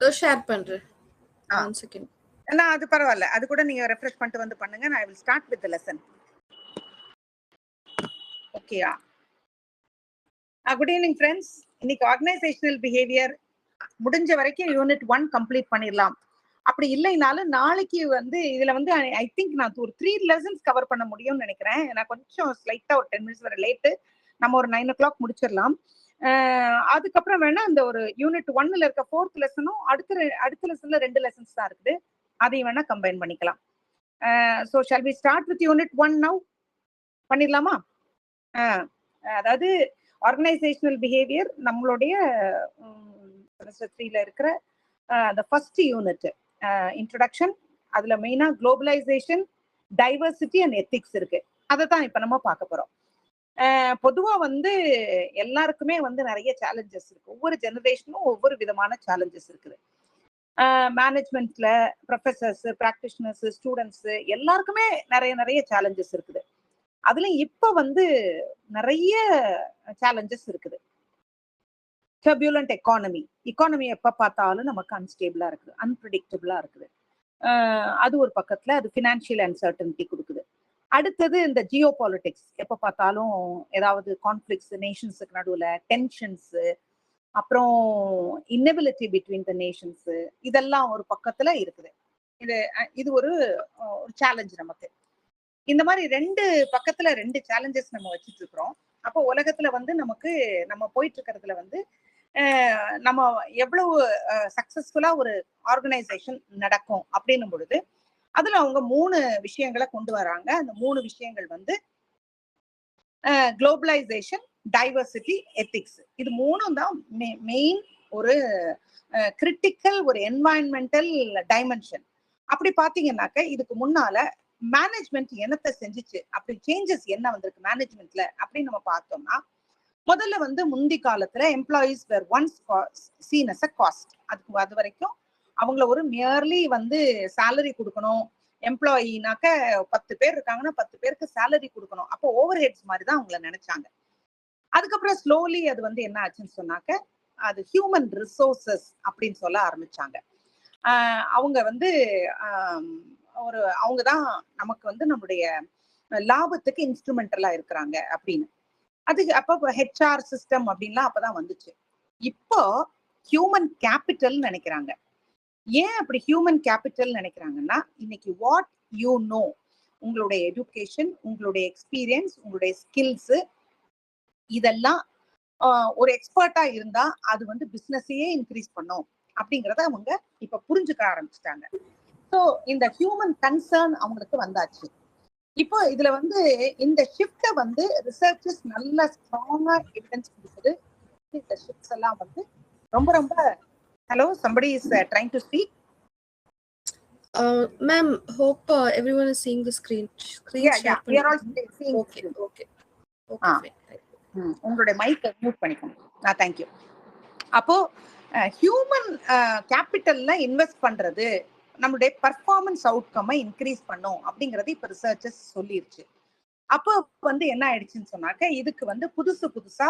Share பண்றேன். One second. நான் அது பரவாயில்ல, அது கூட நீங்க ரெஃப்ரெஷ் பண்ணிட்டு வந்து பண்ணுங்க. நான் வில் ஸ்டார்ட் வித் லெசன். ஓகேயா? Good evening friends. இன்னைக்கு ஆர்கனைசேஷனல் பிஹேவியர் முடிஞ்ச வரைக்கும் யூனிட் 1 கம்ப்ளீட் பண்ணிடலாம். அப்படி இல்லைனாலும் நாளைக்கு வந்து இதுல வந்து ஐ திங்க் நான் ஒரு 3 லெசன்ஸ் கவர் பண்ண முடியும்னு நினைக்கிறேன். நான் கொஞ்சம் ஸ்லைட்டா ஒரு 10 மினிட்ஸ் வர லேட்டு. நம்ம ஒரு 9 o'clock முடிச்சிடலாம். அதுக்கப்புறம் வேணா இந்த ஒரு யூனிட் 1ல இருக்க 4th லெசனும் அடுத்த லெசன்ல 2 லெசன்ஸ் தான் இருக்குது, அதையும் வேணா கம்பைன் பண்ணிக்கலாம். So shall we start with unit 1 now? பண்ணிடலாமா? அதாவது ஆர்கனைசேஷனல் பிஹேவியர் நம்மளுடைய செமஸ்டர் 3ல இருக்கிற the first unit, introduction. அதுல மெயினா குளோபலைசேஷன், டைவர்சிட்டி அண்ட் எத்திக்ஸ் இருக்கு. அதை தான் இப்ப நம்ம பார்க்க போறோம். பொதுவா வந்து எல்லாருக்குமே வந்து நிறைய சேலஞ்சஸ் இருக்கு. ஒவ்வொரு ஜெனரேஷனும் ஒவ்வொரு விதமான சேலஞ்சஸ் இருக்குது. மேனேஜ்மெண்ட்ல ப்ரொஃபசர்ஸ், பிராக்டிஷனர்ஸ், ஸ்டூடெண்ட்ஸ் எல்லாருக்குமே நிறைய சேலஞ்சஸ் இருக்குது. அதுல இப்ப வந்து நிறைய சேலஞ்சஸ் இருக்குது. டர்புலண்ட் எக்கானமி எப்ப பார்த்தாலும் நமக்கு அன்ஸ்டேபிளா இருக்குது, அன்பிரடிக்டபிளா இருக்குது. அது ஒரு பக்கத்துல அது ஃபினான்ஷியல் அன்சர்டனிட்டி கொடுக்குது. அடுத்தது இந்த ஜியோ பாலிட்டிக்ஸ், எப்ப பார்த்தாலும் ஏதாவது கான்ஃபிளிக்ஸ், நேஷன்ஸுக்கு நடுவுல டென்ஷன்ஸ், அப்புறம் இன்னெபிலிட்டி பிட்வீன் த நேஷன்ஸ், இதெல்லாம் ஒரு பக்கத்துல இருக்குது. இது ஒரு சேலஞ்ச் நமக்கு. இந்த மாதிரி 2 பக்கத்துல 2 சேலஞ்சஸ் நம்ம வச்சுட்டு இருக்கிறோம். அப்போ உலகத்துல வந்து நம்ம போயிட்டு இருக்கிறதுல வந்து நம்ம எவ்வளவு சக்சஸ்ஃபுல்லா ஒரு ஆர்கனைசேஷன் நடக்கும் அப்படின்னும் பொழுது அதுல அவங்க 3 விஷயங்களை கொண்டு வராங்க. அந்த 3 விஷயங்கள் வந்து குளோபலைசேஷன், டைவர்சிட்டி, எத்திக்ஸ். இது 3ம் தான் மெயின் ஒரு கிரிட்டிக்கல் ஒரு என்வாயன்மெண்டல் டைமென்ஷன். அப்படி பாத்தீங்கன்னாக்க இதுக்கு முன்னால மேனேஜ்மெண்ட் என்னத்தை செஞ்சுச்சு, அப்படி சேஞ்சஸ் என்ன வந்திருக்கு மேனேஜ்மெண்ட்ல அப்படின்னு நம்ம பார்த்தோம்னா, முதல்ல வந்து முந்தி காலத்துல employees were once seen as a cost. அது வரைக்கும் அவங்கள ஒரு மியர்லி வந்து சேலரி கொடுக்கணும். எம்ப்ளாயினாக்க 10 பேர் இருக்காங்கன்னா 10 பேருக்கு சேலரி கொடுக்கணும். அப்போ ஓவர் ஹெட்ஸ் மாதிரி தான் அவங்கள நினைச்சாங்க. அதுக்கப்புறம் ஸ்லோலி அது வந்து என்ன ஆச்சுன்னு சொன்னாக்க அது ஹியூமன் ரிசோர்சஸ் அப்படின்னு சொல்ல ஆரம்பிச்சாங்க. அவங்க வந்து அவங்கதான் நமக்கு வந்து நம்முடைய லாபத்துக்கு இன்ஸ்ட்ருமெண்டலா இருக்கிறாங்க அப்படின்னு. அப்போ ஹெச்ஆர் சிஸ்டம் அப்படின்லாம் அப்பதான் வந்துச்சு. இப்போ ஹியூமன் கேபிட்டல் நினைக்கிறாங்க. ஏன் அப்படி ஹியூமன் கேபிட்டல் நினைக்கிறாங்கன்னா, இன்னைக்கு வாட் யூ நோ, உங்களுடைய எஜுகேஷன், உங்களுடைய எக்ஸ்பீரியன்ஸ், உங்களுடைய ஸ்கில்ஸ், இதெல்லாம் ஒரு எக்ஸ்பர்ட்டா இருந்தா அது வந்து பிசினஸையே இன்க்ரீஸ் பண்ணும் அப்படிங்கறத அவங்க இப்ப புரிஞ்சுக்க ஆரம்பிச்சிட்டாங்க. ஸோ இந்த ஹியூமன் கன்சர்ன் அவங்களுக்கு வந்தாச்சு. இப்போ இதுல வந்து இந்த ஷிஃப்ட வந்து ரிசர்ச்சர்ஸ் நல்ல ஸ்ட்ராங்கா எவிடன்ஸ் கொடுக்குது. இந்த ஷிஃப்ட்ஸ் எல்லாம் வந்து ரொம்ப hello, somebody is trying to speak. Ma'am, hope everyone is seeing the screen. Yeah, we are all seeing. Okay. உங்களுடைய மைக் மியூட் பண்ணிக்கோங்க. thank you. அப்போ ஹியூமன் கேபிட்டல்ல இன்வெஸ்ட் பண்றது நம்மளுடைய பர்ஃபார்மன்ஸ் அவுட்கம்மை இன்க்ரீஸ் பண்ணும் அப்படிங்கறது இப்ப ரிசர்ச்சர்ஸ் சொல்லிருச்சு. அப்போ வந்து என்ன ஆயிடுச்சுன்னு சொன்னாக்க இதுக்கு வந்து புதுசா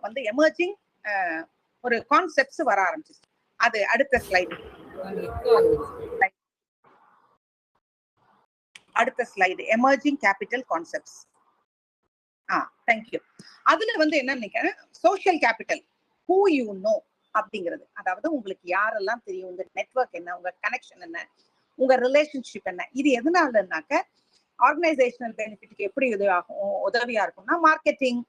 வந்து எமர்ஜிங் ஒரு கான்செப்ட்ஸ் வர ஆரம்பிச்சிச்சு. அது அடுத்த slide. Emerging capital concepts. Thank you. அதுல வந்து என்ன நினைக்கிறேன், social capital, who you know அப்படிங்கிறது. அதாவது உங்களுக்கு யாரெல்லாம் தெரியும், உங்க நெட்வொர்க் என்ன, உங்க கனெக்ஷன் என்ன, உங்க ரிலேஷன்ஷிப் என்ன. இது எதனாலனாக்க ஆர்கனைசேஷனல் பெனிஃபிட்க்கு எப்படி உதவியா இருக்கும்னா மார்க்கெட்டிங்,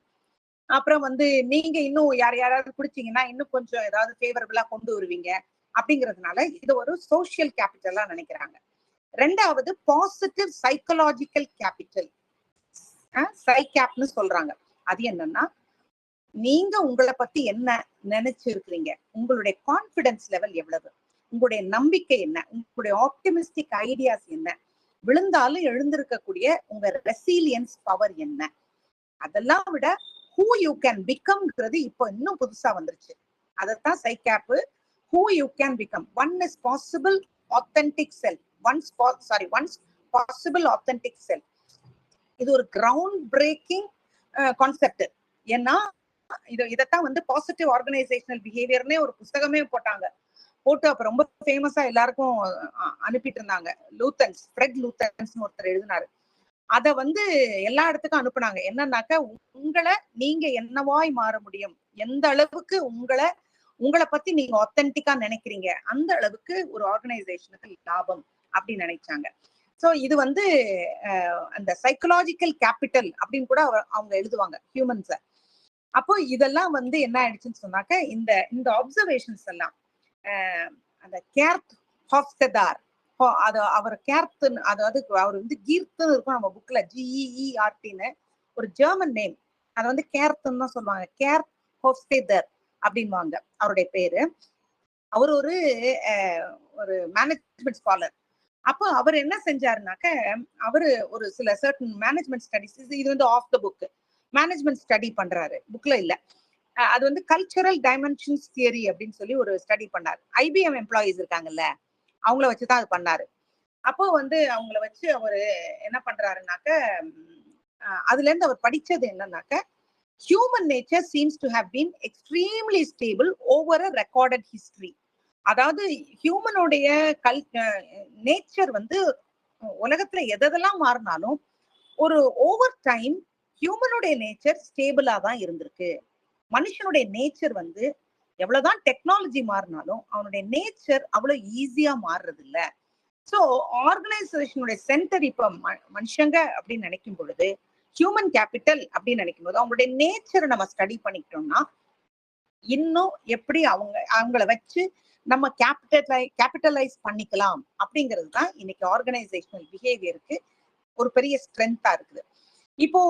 அப்புறம் வந்து நீங்க இன்னும் யாராவது பிடிச்சீங்கன்னா இன்னும் கொஞ்சம் ஏதாவது ஃபேவரபிளா கொண்டு வருவீங்க அப்படிங்கிறதுனால இது ஒரு சோஷியல் கேபிட்டலா நினைக்கிறாங்க. 2வது பாசிட்டிவ் சைக்கலாஜிக்கல் கேபிட்டல், சைகேப்னு சொல்றாங்க. அது என்னன்னா, நீங்க உங்களை பத்தி என்ன நினைச்சிருக்கிறீங்க, உங்களுடைய கான்பிடன்ஸ் லெவல் எவ்வளவு, உங்களுடைய நம்பிக்கை என்ன, உங்களுடைய ஆப்டிமிஸ்டிக் ஐடியாஸ் என்ன, விழுந்தாலும் எழுந்திருக்கக்கூடிய உங்க ரெசிலியன்ஸ் பவர் என்ன, அதெல்லாம் விட who you can becomeங்கிறது இப்போ இன்னும் புதுசா வந்துருச்சு. அதத்தான் சைகேப், who you can become. One is possible authentic self. Once possible authentic self. இது ஒரு கிரவுண்ட் பிரேக்கிங் கான்செப்ட். ஏன்னா இதைத்தான் வந்து பாசிட்டிவ் ஆர்கனைசேஷனல் பிஹேவியர்னே ஒரு புத்தகமே போட்டாங்க. போட்டு அப்ப ரொம்ப ஃபேமஸா எல்லாருக்கும் அனுப்பிட்டு இருந்தாங்க. ஃப்ரெட் லூத்தன்ஸ்னு ஒருத்தர் எழுதினாரு. அத வந்து எல்லா இடத்துக்கும் அனுப்புனாங்க. என்னன்னாக்க உங்களை நீங்க என்னவாய் மாற முடியும், எந்த அளவுக்கு உங்களை பத்தி நீங்க ஆத்தென்டிக்கா நினைக்கிறீங்க, அந்த அளவுக்கு ஒரு ஆர்கனைசேஷனுக்கு லாபம் அப்படின்னு நினைச்சாங்க. சோ இது வந்து அந்த சைக்கலாஜிக்கல் கேபிட்டல் அப்படின்னு கூட அவங்க எழுதுவாங்க ஹியூமன்ஸ. அப்போ இதெல்லாம் வந்து என்ன ஆயிடுச்சுன்னு சொன்னாக்க இந்த அப்சர்வேஷன்ஸ் எல்லாம் அந்த கேர்த் ஹாஃப்ஸ்டெடார், அது அவர் கேர்த்துன்னு, அதாவது அவர் வந்து கீர்த்துன்னு இருக்கும் நம்ம புக்ல, GEERTன்னு ஒரு ஜெர்மன் நேம். அதை வந்து கேர்த்துன்னு தான் சொல்லுவாங்க, கேர்த் ஹாஃப்ஸ்டெடர் அப்படின்வாங்க அவருடைய பேரு. அவர் ஒரு மேனேஜ்மெண்ட் ஸ்காலர். அப்போ அவர் என்ன செஞ்சாருனாக்க, அவரு ஒரு சில சர்டன் மேனேஜ்மெண்ட் ஸ்டடிஸ், இது வந்து of the book management study பண்றாரு, புக்ல இல்ல. அது வந்து கல்ச்சரல் டைமென்ஷன்ஸ் தியரி அப்படின்னு சொல்லி ஒரு ஸ்டடி பண்ணாரு. IBM எம்ப்ளாயிஸ் இருக்காங்கல்ல, அவங்கள வச்சுதான் அது பண்ணாரு. அப்போ வந்து அவங்கள வச்சு அவரு என்ன பண்றாருனாக்க, அதுல இருந்து அவர் படிச்சது என்னன்னாக்க, human nature seems to have been extremely stable over a recorded history. அதாவது ஹியூமனுடைய நேச்சர் வந்து உலகத்துல எதெல்லாம் மாறினாலும் ஒரு ஓவர் டைம் ஹியூமனுடைய நேச்சர் ஸ்டேபிளா தான் இருந்திருக்கு. மனுஷனுடைய நேச்சர் வந்து எவ்வளவுதான் டெக்னாலஜி மாறினாலும் அவனுடைய நேச்சர் அவ்வளவு ஈஸியா மாறுறது இல்ல. சோ ஆர்கனைசேஷனுடைய சென்டர் இப்ப மனுஷங்க அப்படின்னு நினைக்கும் பொழுது, ஹியூமன் கேபிட்டல் அப்படின்னு நினைக்கும் போது அவங்களுடைய நேச்சரை நம்ம ஸ்டடி பண்ணிக்கிட்டோம்னா இன்னும் எப்படி அவங்கள வச்சு நம்ம கேபிட்டலைஸ் பண்ணிக்கலாம் அப்படிங்கிறது தான் இன்னைக்கு ஆர்கனைசேஷனல் பிஹேவியருக்கு ஒரு பெரிய ஸ்ட்ரென்த்தா இருக்குது. இப்போ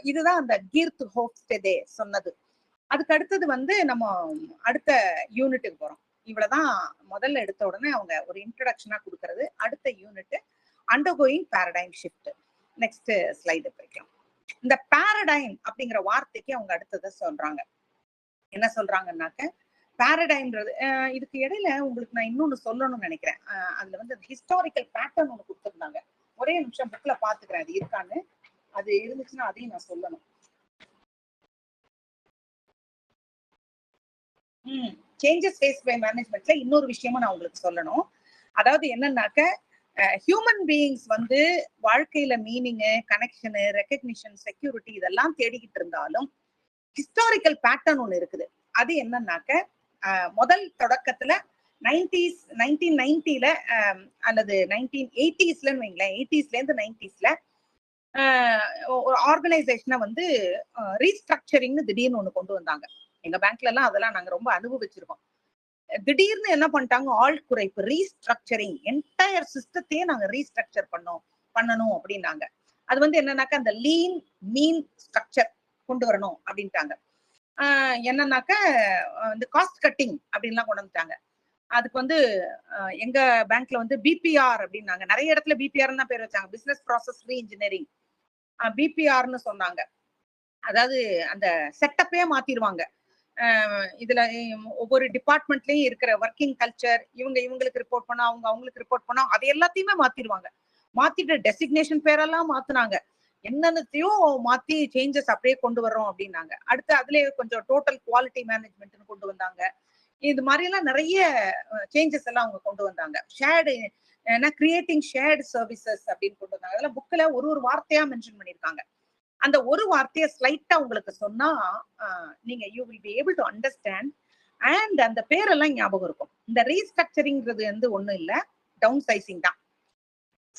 இதுதான் அந்த கீர்த் ஹோஃப்ஸ்டெடே சொன்னது. அதுக்கு அடுத்தது வந்து நம்ம அடுத்த யூனிட்டுக்கு போறோம். இவ்வளவுதான் முதல்ல எடுத்த உடனே அவங்க ஒரு இன்ட்ரோடக்ஷனா கொடுக்கறது. அடுத்த unit undergoing paradigm shift. Next slide போய்க்கலாம். இந்த பேரடைம் அப்படிங்கிற வார்த்தைக்கு அவங்க அடுத்ததை சொல்றாங்க. என்ன சொல்றாங்கன்னாக்க, பேரடைம்ன்றது இதுக்கு இடையில உங்களுக்கு நான் இன்னொன்னு சொல்லணும்னு நினைக்கிறேன். அதுல வந்து ஹிஸ்டாரிக்கல் பேட்டர்ன் ஒண்ணு கொடுத்துருந்தாங்க. ஒரே நிமிஷம் புக்ல பாத்துக்கிறேன் அது இருக்கான்னு. அது இருந்துச்சுன்னா அதையும் நான் சொல்லணும். சேஞ்சஸ் ஃபேஸ் பை மேனேஜ்மெண்ட்ல இன்னொரு விஷயமும் நான் உங்களுக்கு சொல்லணும். அதாவது என்னன்னாக்க, ஹியூமன் பீயிங்ஸ் வந்து வாழ்க்கையில மீனிங்கு, கனெக்ஷனு, ரெகக்னிஷன், செக்யூரிட்டி இதெல்லாம் தேடிக்கிட்டு இருந்தாலும் ஹிஸ்டாரிக்கல் பேட்டர்ன் ஒண்ணு இருக்குது. அது என்னன்னாக்க, முதல் தொடக்கத்துல 1990ல அல்லது 1980ஸ்லன்னு வைங்களேன், 80ஸ்ல இருந்து 90ஸ்ல ஒரு ஆர்கனைசேஷனை வந்து ரீஸ்ட்ரக்சரிங்னு திடீர்னு ஒண்ணு கொண்டு வந்தாங்க. எங்க பேங்க்ல எல்லாம் அதெல்லாம் நாங்க ரொம்ப அனுபவிச்சிருக்கோம். திடீர்னு என்ன பண்ணிட்டாங்க, ஆள் குறைப்பு, ரீஸ்ட்ரக்சரிங், என்டையர் சிஸ்டத்தையே நாங்க ரீஸ்ட்ரக்சர் பண்ணணும் அப்படின்னாங்க. அது வந்து என்னன்னாக்க அந்த லீன் மீன் ஸ்ட்ரக்சர் கொண்டு வரணும் அப்படின்ட்டாங்க. என்னன்னாக்க இந்த காஸ்ட் கட்டிங் அப்படின்லாம் கொண்டு வந்துட்டாங்க. அதுக்கு வந்து எங்க பேங்க்ல வந்து BPR அப்படின்னாங்க. நிறைய இடத்துல BPR தான் பேர் வச்சாங்க, பிசினஸ் ப்ராசஸ் ரீஇன்ஜினியரிங். BPRன்னு சொன்னாங்க. அதாவது அந்த செட்டப்பே மாத்திடுவாங்க. இதுல ஒவ்வொரு டிபார்ட்மெண்ட்லயும் இருக்கிற ஒர்க்கிங் கல்ச்சர், இவங்களுக்கு ரிப்போர்ட் பண்ணா, அவங்களுக்கு ரிப்போர்ட் பண்ணா, அது எல்லாத்தையுமே மாத்திடுவாங்க. மாத்திட்டு டெசிக்னேஷன் பேரெல்லாம் மாத்தினாங்க. என்னென்னத்தையும் மாத்தி சேஞ்சஸ் அப்படியே கொண்டு வர்றோம் அப்படின்னாங்க. அடுத்து அதுலயே கொஞ்சம் டோட்டல் குவாலிட்டி மேனேஜ்மெண்ட்னு கொண்டு வந்தாங்க. இது மாதிரி எல்லாம் நிறைய சேஞ்சஸ் எல்லாம் அவங்க கொண்டு வந்தாங்க. கிரியேட்டிங் ஷேர்டு சர்வீசஸ் அப்படின்னு கொண்டு வந்தாங்க. அதெல்லாம் புக்ல ஒரு வார்த்தையா மென்ஷன் பண்ணிருக்காங்க. அந்த ஒரு வார்த்தையை ஸ்லைட்டா உங்களுக்கு சொன்னா நீங்க you will be able to understand. And அந்த பேரெல்லாம் ஞாபகம் இருக்கும். இந்த ரீஸ்ட்ரக்சரிங்கிறது வந்து ஒண்ணும் இல்ல, டவுன் சைசிங் தான்.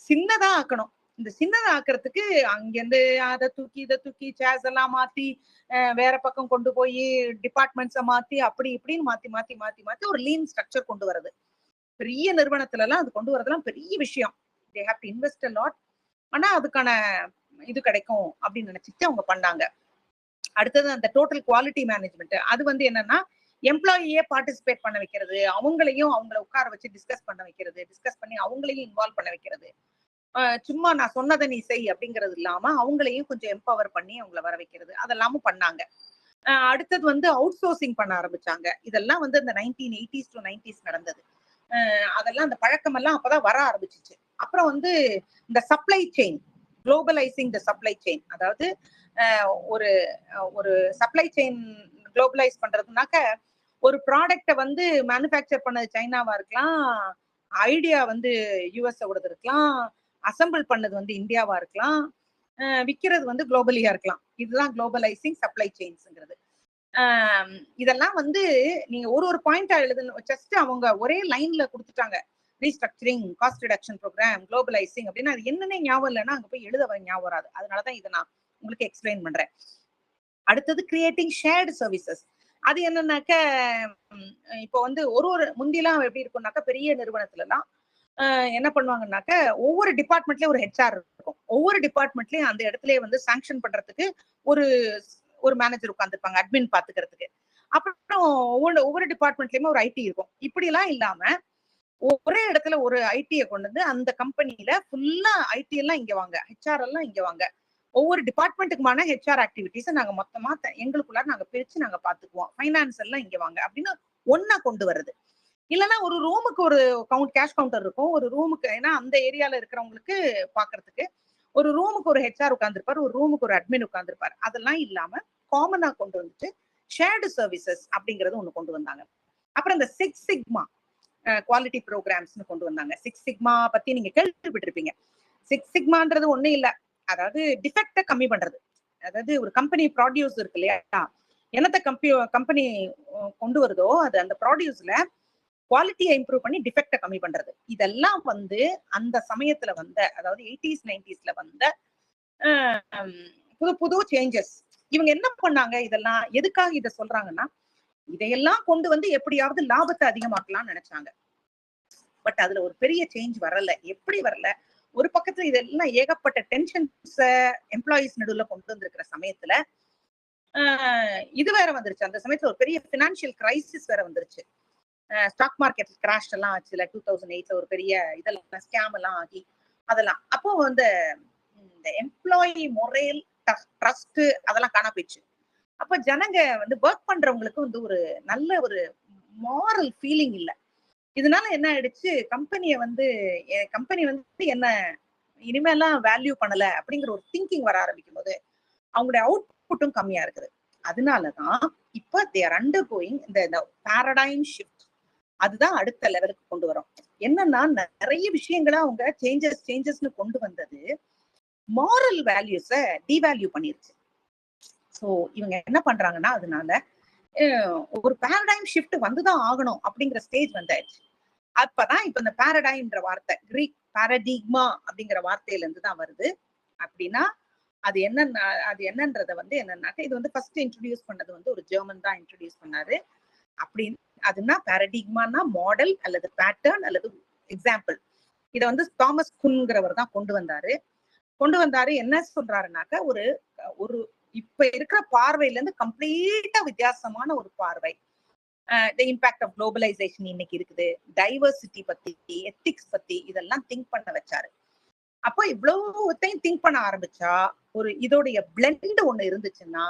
சின்னதா ஆக்கணும். இந்த சின்னதா ஆக்குறதுக்கு அங்கிருந்து அதை தூக்கி இதை தூக்கி சேர்ஸ் எல்லாம் மாத்தி வேற பக்கம் கொண்டு போய் டிபார்ட்மெண்ட்ஸை மாத்தி அப்படி இப்படின்னு மாத்தி ஒரு லீன் ஸ்ட்ரக்சர் கொண்டு வர்றது. பெரிய நிறுவனத்துல எல்லாம் அது கொண்டு வரதெல்லாம் பெரிய விஷயம். They have to invest a lot. ஆனா அதுக்கான இது கிடைக்கும் அப்படின்னு நினைச்சிட்டு அவங்க பண்ணாங்க. அடுத்தது அந்த டோட்டல் குவாலிட்டி மேனேஜ்மெண்ட். அது வந்து என்னன்னா, எம்ப்ளாயியே பார்ட்டிசிபேட் பண்ண வைக்கிறது, அவங்கள உட்கார வச்சு டிஸ்கஸ் பண்ணி அவங்களையும் இன்வால்வ் பண்ண வைக்கிறது. சும்மா நான் சொன்னதை நீ செய் அப்படிங்கிறது இல்லாம அவங்களையும் கொஞ்சம் எம்பவர் பண்ணி அவங்கள வர வைக்கிறது, அதெல்லாமும் பண்ணாங்க. அடுத்தது வந்து அவுட் சோர்சிங் பண்ண ஆரம்பிச்சாங்க. இதெல்லாம் வந்து இந்த 1980s to 90s நடந்தது. அதெல்லாம் அந்த பழக்கம் எல்லாம் அப்பதான் வர ஆரம்பிச்சிச்சு. அப்புறம் வந்து இந்த supply chain, globalizing the supply chain. அதாவது ஒரு சப்ளை செயின் குளோபலைஸ் பண்றதுனாக்க ஒரு ப்ராடக்ட வந்து மேனுஃபேக்சர் பண்ணது சைனாவா இருக்கலாம், ஐடியா வந்து யுஎஸ் ஓடது இருக்கலாம், அசெம்பிள் பண்ணது வந்து இந்தியாவா இருக்கலாம், விக்கிறது வந்து குளோபலியா இருக்கலாம். இதுதான் குளோபலைசிங் சப்ளை செயின்ஸ்ங்கிறது. இதெல்லாம் வந்து நீங்க ஒரு ஒரு பாயிண்டா எழுதணும். ஜஸ்ட் அவங்க ஒரே லைன்ல கொடுத்துட்டாங்க. Restructuring, cost reduction program, globalising அப்படின்னா அது என்னன்னே ஞாபகம் இல்லைன்னா அங்க போய் எழுத ஞாபகம் வராது. அதனாலதான் இதை நான் உங்களுக்கு எக்ஸ்பிளைன் பண்றேன். அடுத்தது கிரியேட்டிங் ஷேர்டு சர்வீசஸ். அது என்னன்னாக்க இப்போ வந்து ஒரு முந்திலாம் எப்படி இருக்கும்னாக்கா பெரிய நிறுவனத்துல எல்லாம் என்ன பண்ணுவாங்கன்னாக்க ஒவ்வொரு டிபார்ட்மெண்ட்லயும் ஒரு ஹெச்ஆர் இருக்கும். ஒவ்வொரு டிபார்ட்மெண்ட்லயும் அந்த இடத்துலயே வந்து சாங்ஷன் பண்றதுக்கு ஒரு ஒரு மேனேஜர் உட்காந்துருப்பாங்க அட்மின் பாத்துக்கிறதுக்கு. அப்புறம் ஒவ்வொரு டிபார்ட்மெண்ட்லயுமே ஒரு ஐடி இருக்கும். இப்படி எல்லாம் இல்லாம ஒரே இடத்துல ஒரு ஐடியை கொண்டு வந்து அந்த கம்பெனில ஃபுல்லா ஐடி எல்லாம் இங்க வாங்க, ஹெச்ஆர் எல்லாம் இங்க வாங்க, ஒவ்வொரு டிபார்ட்மெண்ட்டுக்குமான ஹெச்ஆர் ஆக்டிவிட்டிஸ் நாங்க மொத்தமா எங்களுக்குள்ள நாங்க பிரிச்சு நாங்க பாத்துக்குவோம், ஃபைனான்ஸ் எல்லாம் இங்க வாங்க அப்படின்னு ஒன்னா கொண்டு வர்றது. இல்லைன்னா ஒரு ரூமுக்கு ஒரு கேஷ் கவுண்டர் இருக்கும், ஒரு ரூமுக்கு, ஏன்னா அந்த ஏரியால இருக்கிறவங்களுக்கு பாக்குறதுக்கு ஒரு ரூமுக்கு ஒரு ஹெச்ஆர் உட்கார்ந்துருப்பாரு, ஒரு ரூமுக்கு ஒரு அட்மின் உட்கார்ந்துருப்பாரு. அதெல்லாம் இல்லாம காமனா கொண்டு வந்துட்டு ஷேர்டு சர்வீசஸ் அப்படிங்கறது ஒண்ணு கொண்டு வந்தாங்க. அப்புறம் இந்த 6 சிக்மா குவாலிட்டி ப்ரோக்ராம்ஸ்னு கொண்டு வந்தாங்க. 6 சிக்மா பத்தி நீங்க கேள்விப்பட்டிருப்பீங்க. 6 சிக்மான்றது ஒண்ணு இல்ல, அதாவது டிஃபெக்ட கம்மி பண்றது. அதாவது ஒரு கம்பெனி ப்ராடியூஸ் இருக்கு இல்லையா, என்னத்த கம்பெனி கொண்டு வருதோ அது அந்த ப்ராடியூஸ்ல குவாலிட்டியை இம்ப்ரூவ் பண்ணி டிஃபெக்ட கம்மி பண்றது. இதெல்லாம் வந்து அந்த சமயத்துல வந்த, அதாவது 80s 90sல வந்த புது புது சேஞ்சஸ். இவங்க என்ன பண்ணாங்க, இதெல்லாம் எதுக்காக இதை சொல்றாங்கன்னா இதையெல்லாம் கொண்டு வந்து எப்படியாவது லாபத்தை அதிகமாக்கலாம்னு நினைச்சாங்க. பட் அதுல ஒரு பெரிய சேஞ்ச் வரல. எப்படி வரல, ஒரு பக்கத்துல இதெல்லாம் ஏகப்பட்ட டென்ஷன்ஸ் எம்ப்ளாயிஸ் நடுவுல கொண்டு வந்திருக்கிற சமயத்துல இது வேற வந்துருச்சு. அந்த சமயத்துல ஒரு பெரிய பினான்சியல் கிரைசிஸ் வேற வந்துருச்சு. ஸ்டாக் மார்க்கெட் கிராஷ் எல்லாம் ஆச்சுல 2008ல, ஒரு பெரிய இதெல்லாம் ஸ்கேம் எல்லாம் ஆகி அதெல்லாம். அப்போ வந்து இந்த எம்ப்ளாயி மொரேல், ட்ரஸ்ட் அதெல்லாம் காண போயிடுச்சு. அப்ப ஜனங்க வந்து ஒர்க் பண்றவங்களுக்கு வந்து ஒரு நல்ல ஒரு மாரல் ஃபீலிங் இல்ல. இதனால என்ன ஆயிடுச்சு, கம்பெனி வந்து என்ன இனிமேலாம் வேல்யூ பண்ணல அப்படிங்கிற ஒரு திங்கிங் வர ஆரம்பிக்கும் போது அவங்களுடைய அவுட்புட்டும் கம்மியா இருக்குது. அதனாலதான் இப்ப தேர் அண்டர்கோயிங் இந்த பாரடைம் ஷிஃப்ட். அதுதான் அடுத்த லெவலுக்கு கொண்டு வரும். என்னன்னா நிறைய விஷயங்களை அவங்க சேஞ்சஸ்னு கொண்டு வந்தது மாரல் வேல்யூஸ டிவேல்யூ பண்ணிருச்சு. சோ இவங்க என்ன பண்றாங்கன்னா அதனால ஒரு பாரடைம் ஷிஃப்ட் வந்துதான் ஆகணும் அப்படிங்கிற ஸ்டேஜ் வந்தாச்சு. அப்பதான் இப்ப இந்த பாரடைம்ன்ற வார்த்தை கிரீக் பாரடிக்மா அப்படிங்கிற வார்த்தையில இருந்து தான் வருது. அப்படின்னா அது என்னன்றத வந்து என்னன்னாக்க, இது வந்து ஃபர்ஸ்ட் இன்ட்ரோடியூஸ் பண்ணது வந்து ஒரு ஜெர்மன் தான் இன்ட்ரோடியூஸ் பண்ணாரு. அப்படின்னு அதுனா பாரடிக்மானா மாடல் அல்லது பேட்டர்ன் அல்லது எக்ஸாம்பிள். இதை வந்து தாமஸ் குன்ங்கிறவர் தான் கொண்டு வந்தாரு. என்ன சொல்றாருனாக்க, ஒரு ஒரு இப்ப இருக்கிற பார்வையில இருந்து கம்ப்ளீட்டா வித்தியாசமான ஒரு பார்வை. தி இம்பாக்ட் ஆஃப் குளோபலைசேஷன் இன்னைக்கு இருக்குது, டைவர்சிட்டி பத்தி, எத்திக்ஸ் பத்தி இதெல்லாம் திங்க் பண்ண வச்சாரு. அப்போ இவ்வளவுத்தையும் திங்க் பண்ண ஆரம்பிச்சா ஒரு இதோடைய பிளெண்ட் ஒண்ணு இருந்துச்சுன்னா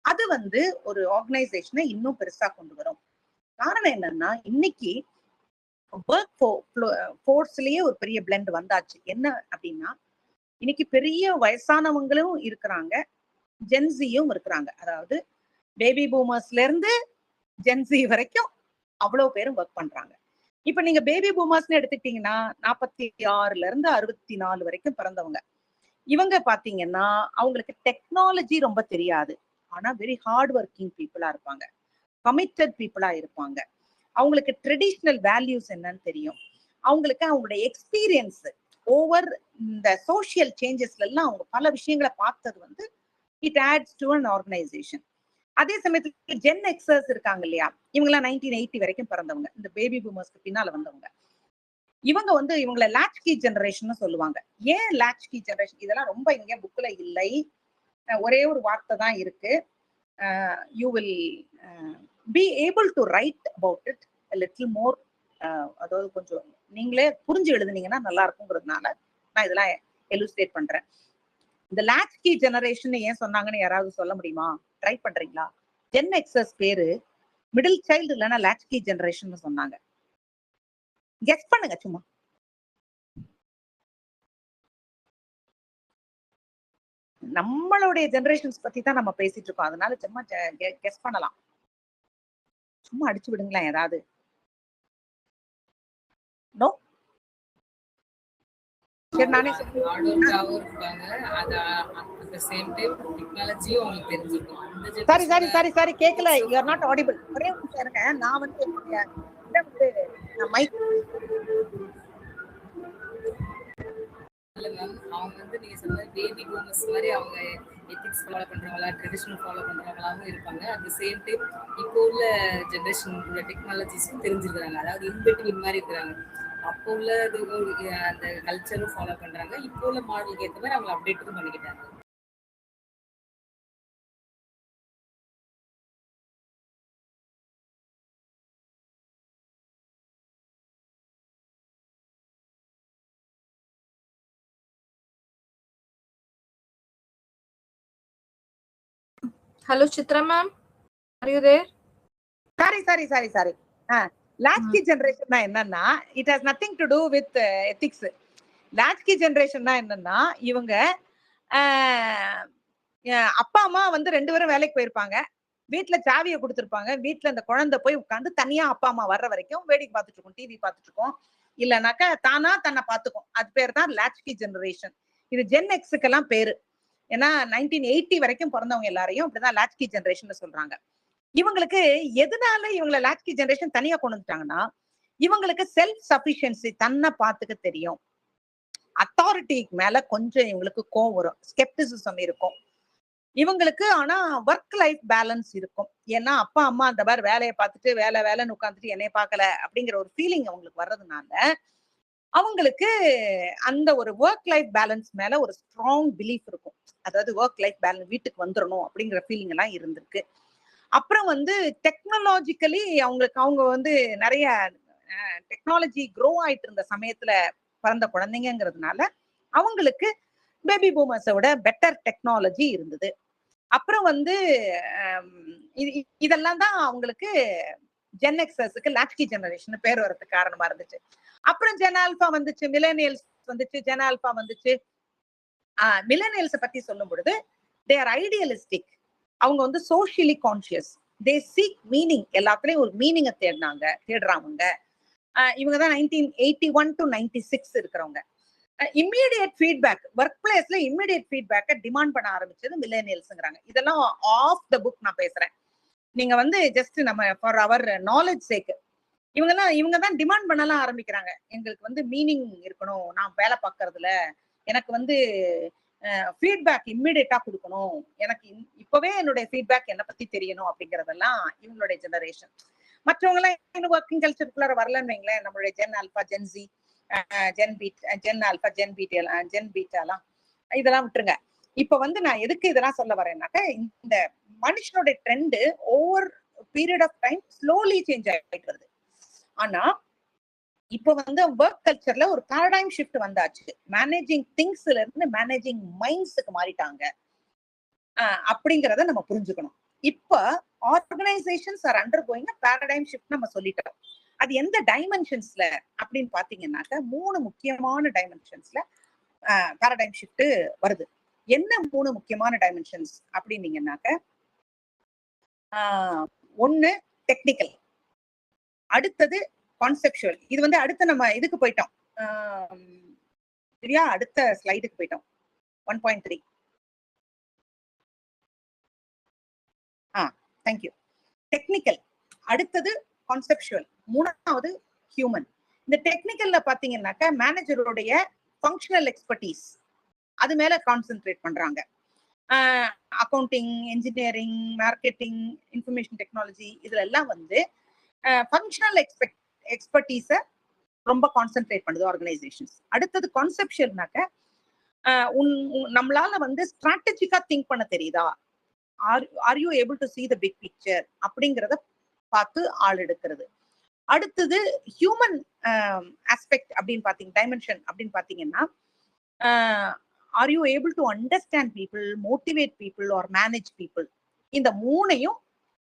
அது வந்து ஒரு ஆர்கனைசேஷனை இன்னும் பெருசா கொண்டு வரும். காரணம் என்னன்னா இன்னைக்கு ஒர்க் ஃபோர்ஸ்லயே ஒரு பெரிய பிளெண்ட் வந்தாச்சு. என்ன அப்படின்னா இன்னைக்கு பெரிய வயசானவங்களும் இருக்கிறாங்க, ஜென்சியும் இருக்கிறாங்க. அதாவது பேபி பூமர்ஸ்ல இருந்து ஜென்சி வரைக்கும் அவ்வளவு பேரும் ஒர்க் பண்றாங்க. இப்ப நீங்க பேபி பூமர்ஸ்னு எடுத்துக்கிட்டீங்கன்னா 46ல இருந்து 64 வரைக்கும் பிறந்தவங்க. இவங்க பாத்தீங்கன்னா அவங்களுக்கு டெக்னாலஜி ரொம்ப தெரியாது, ஆனா வெரி ஹார்ட் ஒர்க்கிங் பீப்புளா இருப்பாங்க, கமிட்டட் பீப்புளா இருப்பாங்க. அவங்களுக்கு ட்ரெடிஷ்னல் வேல்யூஸ் என்னன்னு தெரியும். அவங்களுக்கு அவங்களுடைய எக்ஸ்பீரியன்ஸ் ஓவர் இந்த சோசியல் சேஞ்சஸ்ல எல்லாம் அவங்க பல விஷயங்களை பார்த்தது வந்து it adds to an organisation. அதே சமயத்துல ஜென் எக்ஸர்ஸ் இருக்காங்க இல்லையா, இவங்கெல்லாம் 1980 வரைக்கும் பிறந்தவங்க, இந்த பேபி பூமர்ஸ்க்கு பின்னால வந்தவங்க. இவங்க வந்து இவங்களை லாட்ச் கீ ஜெனரேஷன் சொல்லுவாங்க. ஏன் லாட்ச் கீ ஜெனரேஷன், இதெல்லாம் ரொம்ப இங்க புக்ல இல்லை, ஒரே ஒரு வார்த்தை தான் இருக்கு. You will be able to right about it little more. அதாவது கொஞ்சம் நீங்களே புரிஞ்சு எழுதுனீங்கன்னா நல்லா இருக்குங்கிறதுனால நான் இதெல்லாம் எலுஸ்ட்ரேட் பண்றேன். இந்த லாட்ச் கீ ஜெனரேஷன் ஏன் சொன்னாங்கன்னு யாராவது சொல்ல முடியுமா? ட்ரை பண்றீங்களா? ஜென் எக்ஸஸ் பேரு மிடில் சைல்டு இல்லைன்னா லாட்ச் கீ ஜெனரேஷன் சொன்னாங்க. கெஸ் பண்ணுங்க சும்மா. நம்மளுடைய ஜெனரேஷன்ஸ் பத்தி தான் நம்ம பேசிட்டு இருக்கோம், அதனால சும்மா கெஸ் பண்ணலாம். சும்மா அடிச்சு விடுங்களேன் ஏதாவது. நோ சரி நானே சாரி சாரி சாரி சாரி கேட்கல. You are not audible. ஒரே நிமிஷம் இருங்க. நான் வந்து மைக் அவங்க வந்து நீங்க சொன்ன பேபி பூமர்ஸ் மாதிரி அவங்க எத்திக்ஸ் ஃபாலோ பண்றவங்களா ட்ரெடிஷனல் ஃபாலோ பண்றவங்களாவும் இருப்பாங்க. அட் த சேம் டைம் இப்போ உள்ள ஜென்ரேஷன் உள்ள டெக்னாலஜிஸும் தெரிஞ்சிருக்கிறாங்க. அதாவது இன்பிட்வீன் மாதிரி இருக்கிறாங்க. அப்போ உள்ள அந்த கல்ச்சரும் ஃபாலோ பண்றாங்க. இப்போ உள்ள மாடலுக்கு ஏற்ற மாதிரி அவங்க அப்டேட்டும் பண்ணிக்கிட்டாங்க. Hello, Chitra ma'am. Are you there? Sorry latchkey generation என்னன்னா it has nothing to do with ethics. Latchkey generation என்னன்னா இவங்க அப்பா அம்மா வந்து 2 பேரும் வேலைக்கு போயிருப்பாங்க. வீட்டுல சாவியை கொடுத்துருப்பாங்க. வீட்டுல அந்த குழந்தை போய் உட்காந்து தனியா அப்பா அம்மா வர்ற வரைக்கும் வேடிக்கை பார்த்துட்டு இருக்கும், டிவி பார்த்துட்டு இருக்கும். இல்லைனாக்கா தானா தன்னை பார்த்துக்கும். அது பேர் தான் லாட்ச்கி ஜெனரேஷன். இது ஜென் எக்ஸுக்கெல்லாம் பேரு. ஏன்னா 1980 வரைக்கும் பிறந்தவங்க எல்லாரையும் அப்படிதான் லாட்ச்கி ஜெனரேஷன் சொல்றாங்க. இவங்களுக்கு எதனால இவங்களை லாட்ச்கி ஜெனரேஷன் தனியா கொண்டு வந்துட்டாங்கன்னா இவங்களுக்கு செல்ஃப் சஃபிஷியன்சி, தன்னை பார்த்துக்க தெரியும். அத்தாரிட்டிக்கு மேல கொஞ்சம் இவங்களுக்கு கோவம் வரும், ஸ்கெப்டிசிசம் இருக்கும் இவங்களுக்கு. ஆனா ஒர்க் லைஃப் பேலன்ஸ் இருக்கும். ஏன்னா அப்பா அம்மா அந்த மாதிரி வேலையை பார்த்துட்டு வேலைன்னு உட்காந்துட்டு என்னைய பார்க்கல அப்படிங்கிற ஒரு ஃபீலிங் அவங்களுக்கு வர்றதுனால அவங்களுக்கு அந்த ஒரு ஒர்க் லைஃப் பேலன்ஸ் மேல ஒரு ஸ்ட்ராங் பிலீஃப் இருக்கும். அதாவது ஒர்க் லைஃப் பேலன்ஸ் வீட்டுக்கு வந்துடணும் அப்படிங்கிற ஃபீலிங் எல்லாம் இருந்திருக்கு. அப்புறம் வந்து டெக்னாலஜிக்கலி அவங்க வந்து நிறைய டெக்னாலஜி க்ரோ ஆயிட்டு இருந்த சமயத்துல பிறந்த குழந்தைங்கிறதுனால அவங்களுக்கு பேபி பூமர்ஸை விட பெட்டர் டெக்னாலஜி இருந்தது. அப்புறம் வந்து இதெல்லாம் தான் அவங்களுக்கு ஜென் எக்ஸஸ்க்கு லாட்ச்கி ஜெனரேஷன் பேர் வரதுக்கு காரணமா இருந்துச்சு. அப்புறம் ஜென் ஆல்பா வந்துச்சு, மிலேனியல்ஸ் வந்துச்சு, ஜென் ஆல்பா வந்துச்சு. மிலேனியல்ஸை பத்தி சொல்லும் பொழுது தே ஆர் ஐடியலிஸ்டிக். அவங்க வந்து socially conscious. They seek meaning. எல்லாத்துலயும் ஒரு மீனிங்கை தேடுறாங்க. இவங்க தான் 1981 to 96 இருக்கிறவங்க. இம்மீடியட் ஃபீட்பேக், ஒர்க் பிளேஸ்ல இம்மீடியட் ஃபீட்பேக்கை டிமாண்ட் பண்ண ஆரம்பிச்சது மில்லேனியல்ஸ்ங்கிறாங்க. இதெல்லாம் ஆஃப் த புக் நான் பேசுறேன். நீங்க வந்து ஜஸ்ட் நம்ம ஃபார் அவர் நாலேஜ் சேக்கு இவங்க தான் டிமாண்ட் பண்ணலாம் ஆரம்பிக்கிறாங்க. எங்களுக்கு வந்து மீனிங் இருக்கணும், நான் வேலை பார்க்கறதுல எனக்கு வந்து ஃபீட்பேக் இம்மிடியட்டா கொடுக்கணும், எனக்கு இப்பவே என்னுடைய ஃபீட்பேக் என்னை பத்தி தெரியணும் அப்படிங்கறதெல்லாம் இவங்களுடைய ஜெனரேஷன். மற்றவங்க எல்லாம் இன்னும் ஒர்க்கிங் கல்ச்சருக்குள்ள வரலன்னு வைங்களேன். நம்மளுடைய Gen Alpha, Gen Z, Gen Alpha, Gen பீட்டாலாம் இதெல்லாம் விட்டுருங்க. இப்ப வந்து நான் எதுக்கு இதெல்லாம் சொல்ல வரேன்னாக்க இந்த மனுஷனுடைய trend over period of time slowly change ஆகிட்டு வருது. ஆனா இப்ப வந்து ஒர்க் கல்ச்சர்ல ஒரு பாரடைம் ஷிஃப்ட் வந்தாச்சு. மேனேஜிங் திங்ஸ்ல இருந்து மேனேஜிங் மைண்ட்ஸுக்கு மாறிட்டாங்க அப்படிங்கிறத நம்ம புரிஞ்சுக்கணும். இப்ப organisations are undergoing paradigm shift நம்ம சொல்லிட்டோம். அது எந்த டைமென்ஷன்ஸ்ல அப்படின்னு பாத்தீங்கன்னாக்க 3 முக்கியமான டைமென்ஷன்ஸ்ல பாரடைம் ஷிஃப்ட் வருது. என்ன 3 முக்கியமான டைமென்ஷன்ஸ் அப்படின்னீங்கன்னாக்க, ஒண்ணு டெக்னிக்கல், அடுத்தது கான்செப்சுவல். இது வந்து அடுத்த நம்ம இதுக்கு போயிட்டோம் சரியா, அடுத்த ஸ்லைடுக்கு போயிட்டோம் 1.3. தேங்க்யூ. டெக்னிக்கல், அடுத்தது கான்செப்சுவல், மூணாவது ஹியூமன். இந்த டெக்னிக்கல்ல பாத்தீங்கன்னாக்க மேனேஜருடைய ஃபங்க்ஷனல் எக்ஸ்பர்டீஸ் அது மேல கான்சென்ட்ரேட் பண்றாங்க. Accounting, engineering, marketing, information technology இதுல எல்லாம் வந்து ஃபங்க்ஷனல் எக்ஸ்பர்டீஸை ரொம்ப கான்சென்ட்ரேட் பண்ணுது ஆர்கனைசேஷன்ஸ். அடுத்தது கான்செப்ஷுவல்னாக்க நம்மளால வந்து ஸ்ட்ராட்டஜிக்கா திங்க் பண்ண தெரியுதா, are you able to see the big picture அப்படிங்கிறத பார்த்து ஆள் எடுக்கிறது. அடுத்தது ஹியூமன் ஆஸ்பெக்ட் அப்படின்னு பாத்தீங்க, டைமென்ஷன் அப்படின்னு பாத்தீங்கன்னா, are you able to understand people, motivate people are manage people. இந்த மூணையும்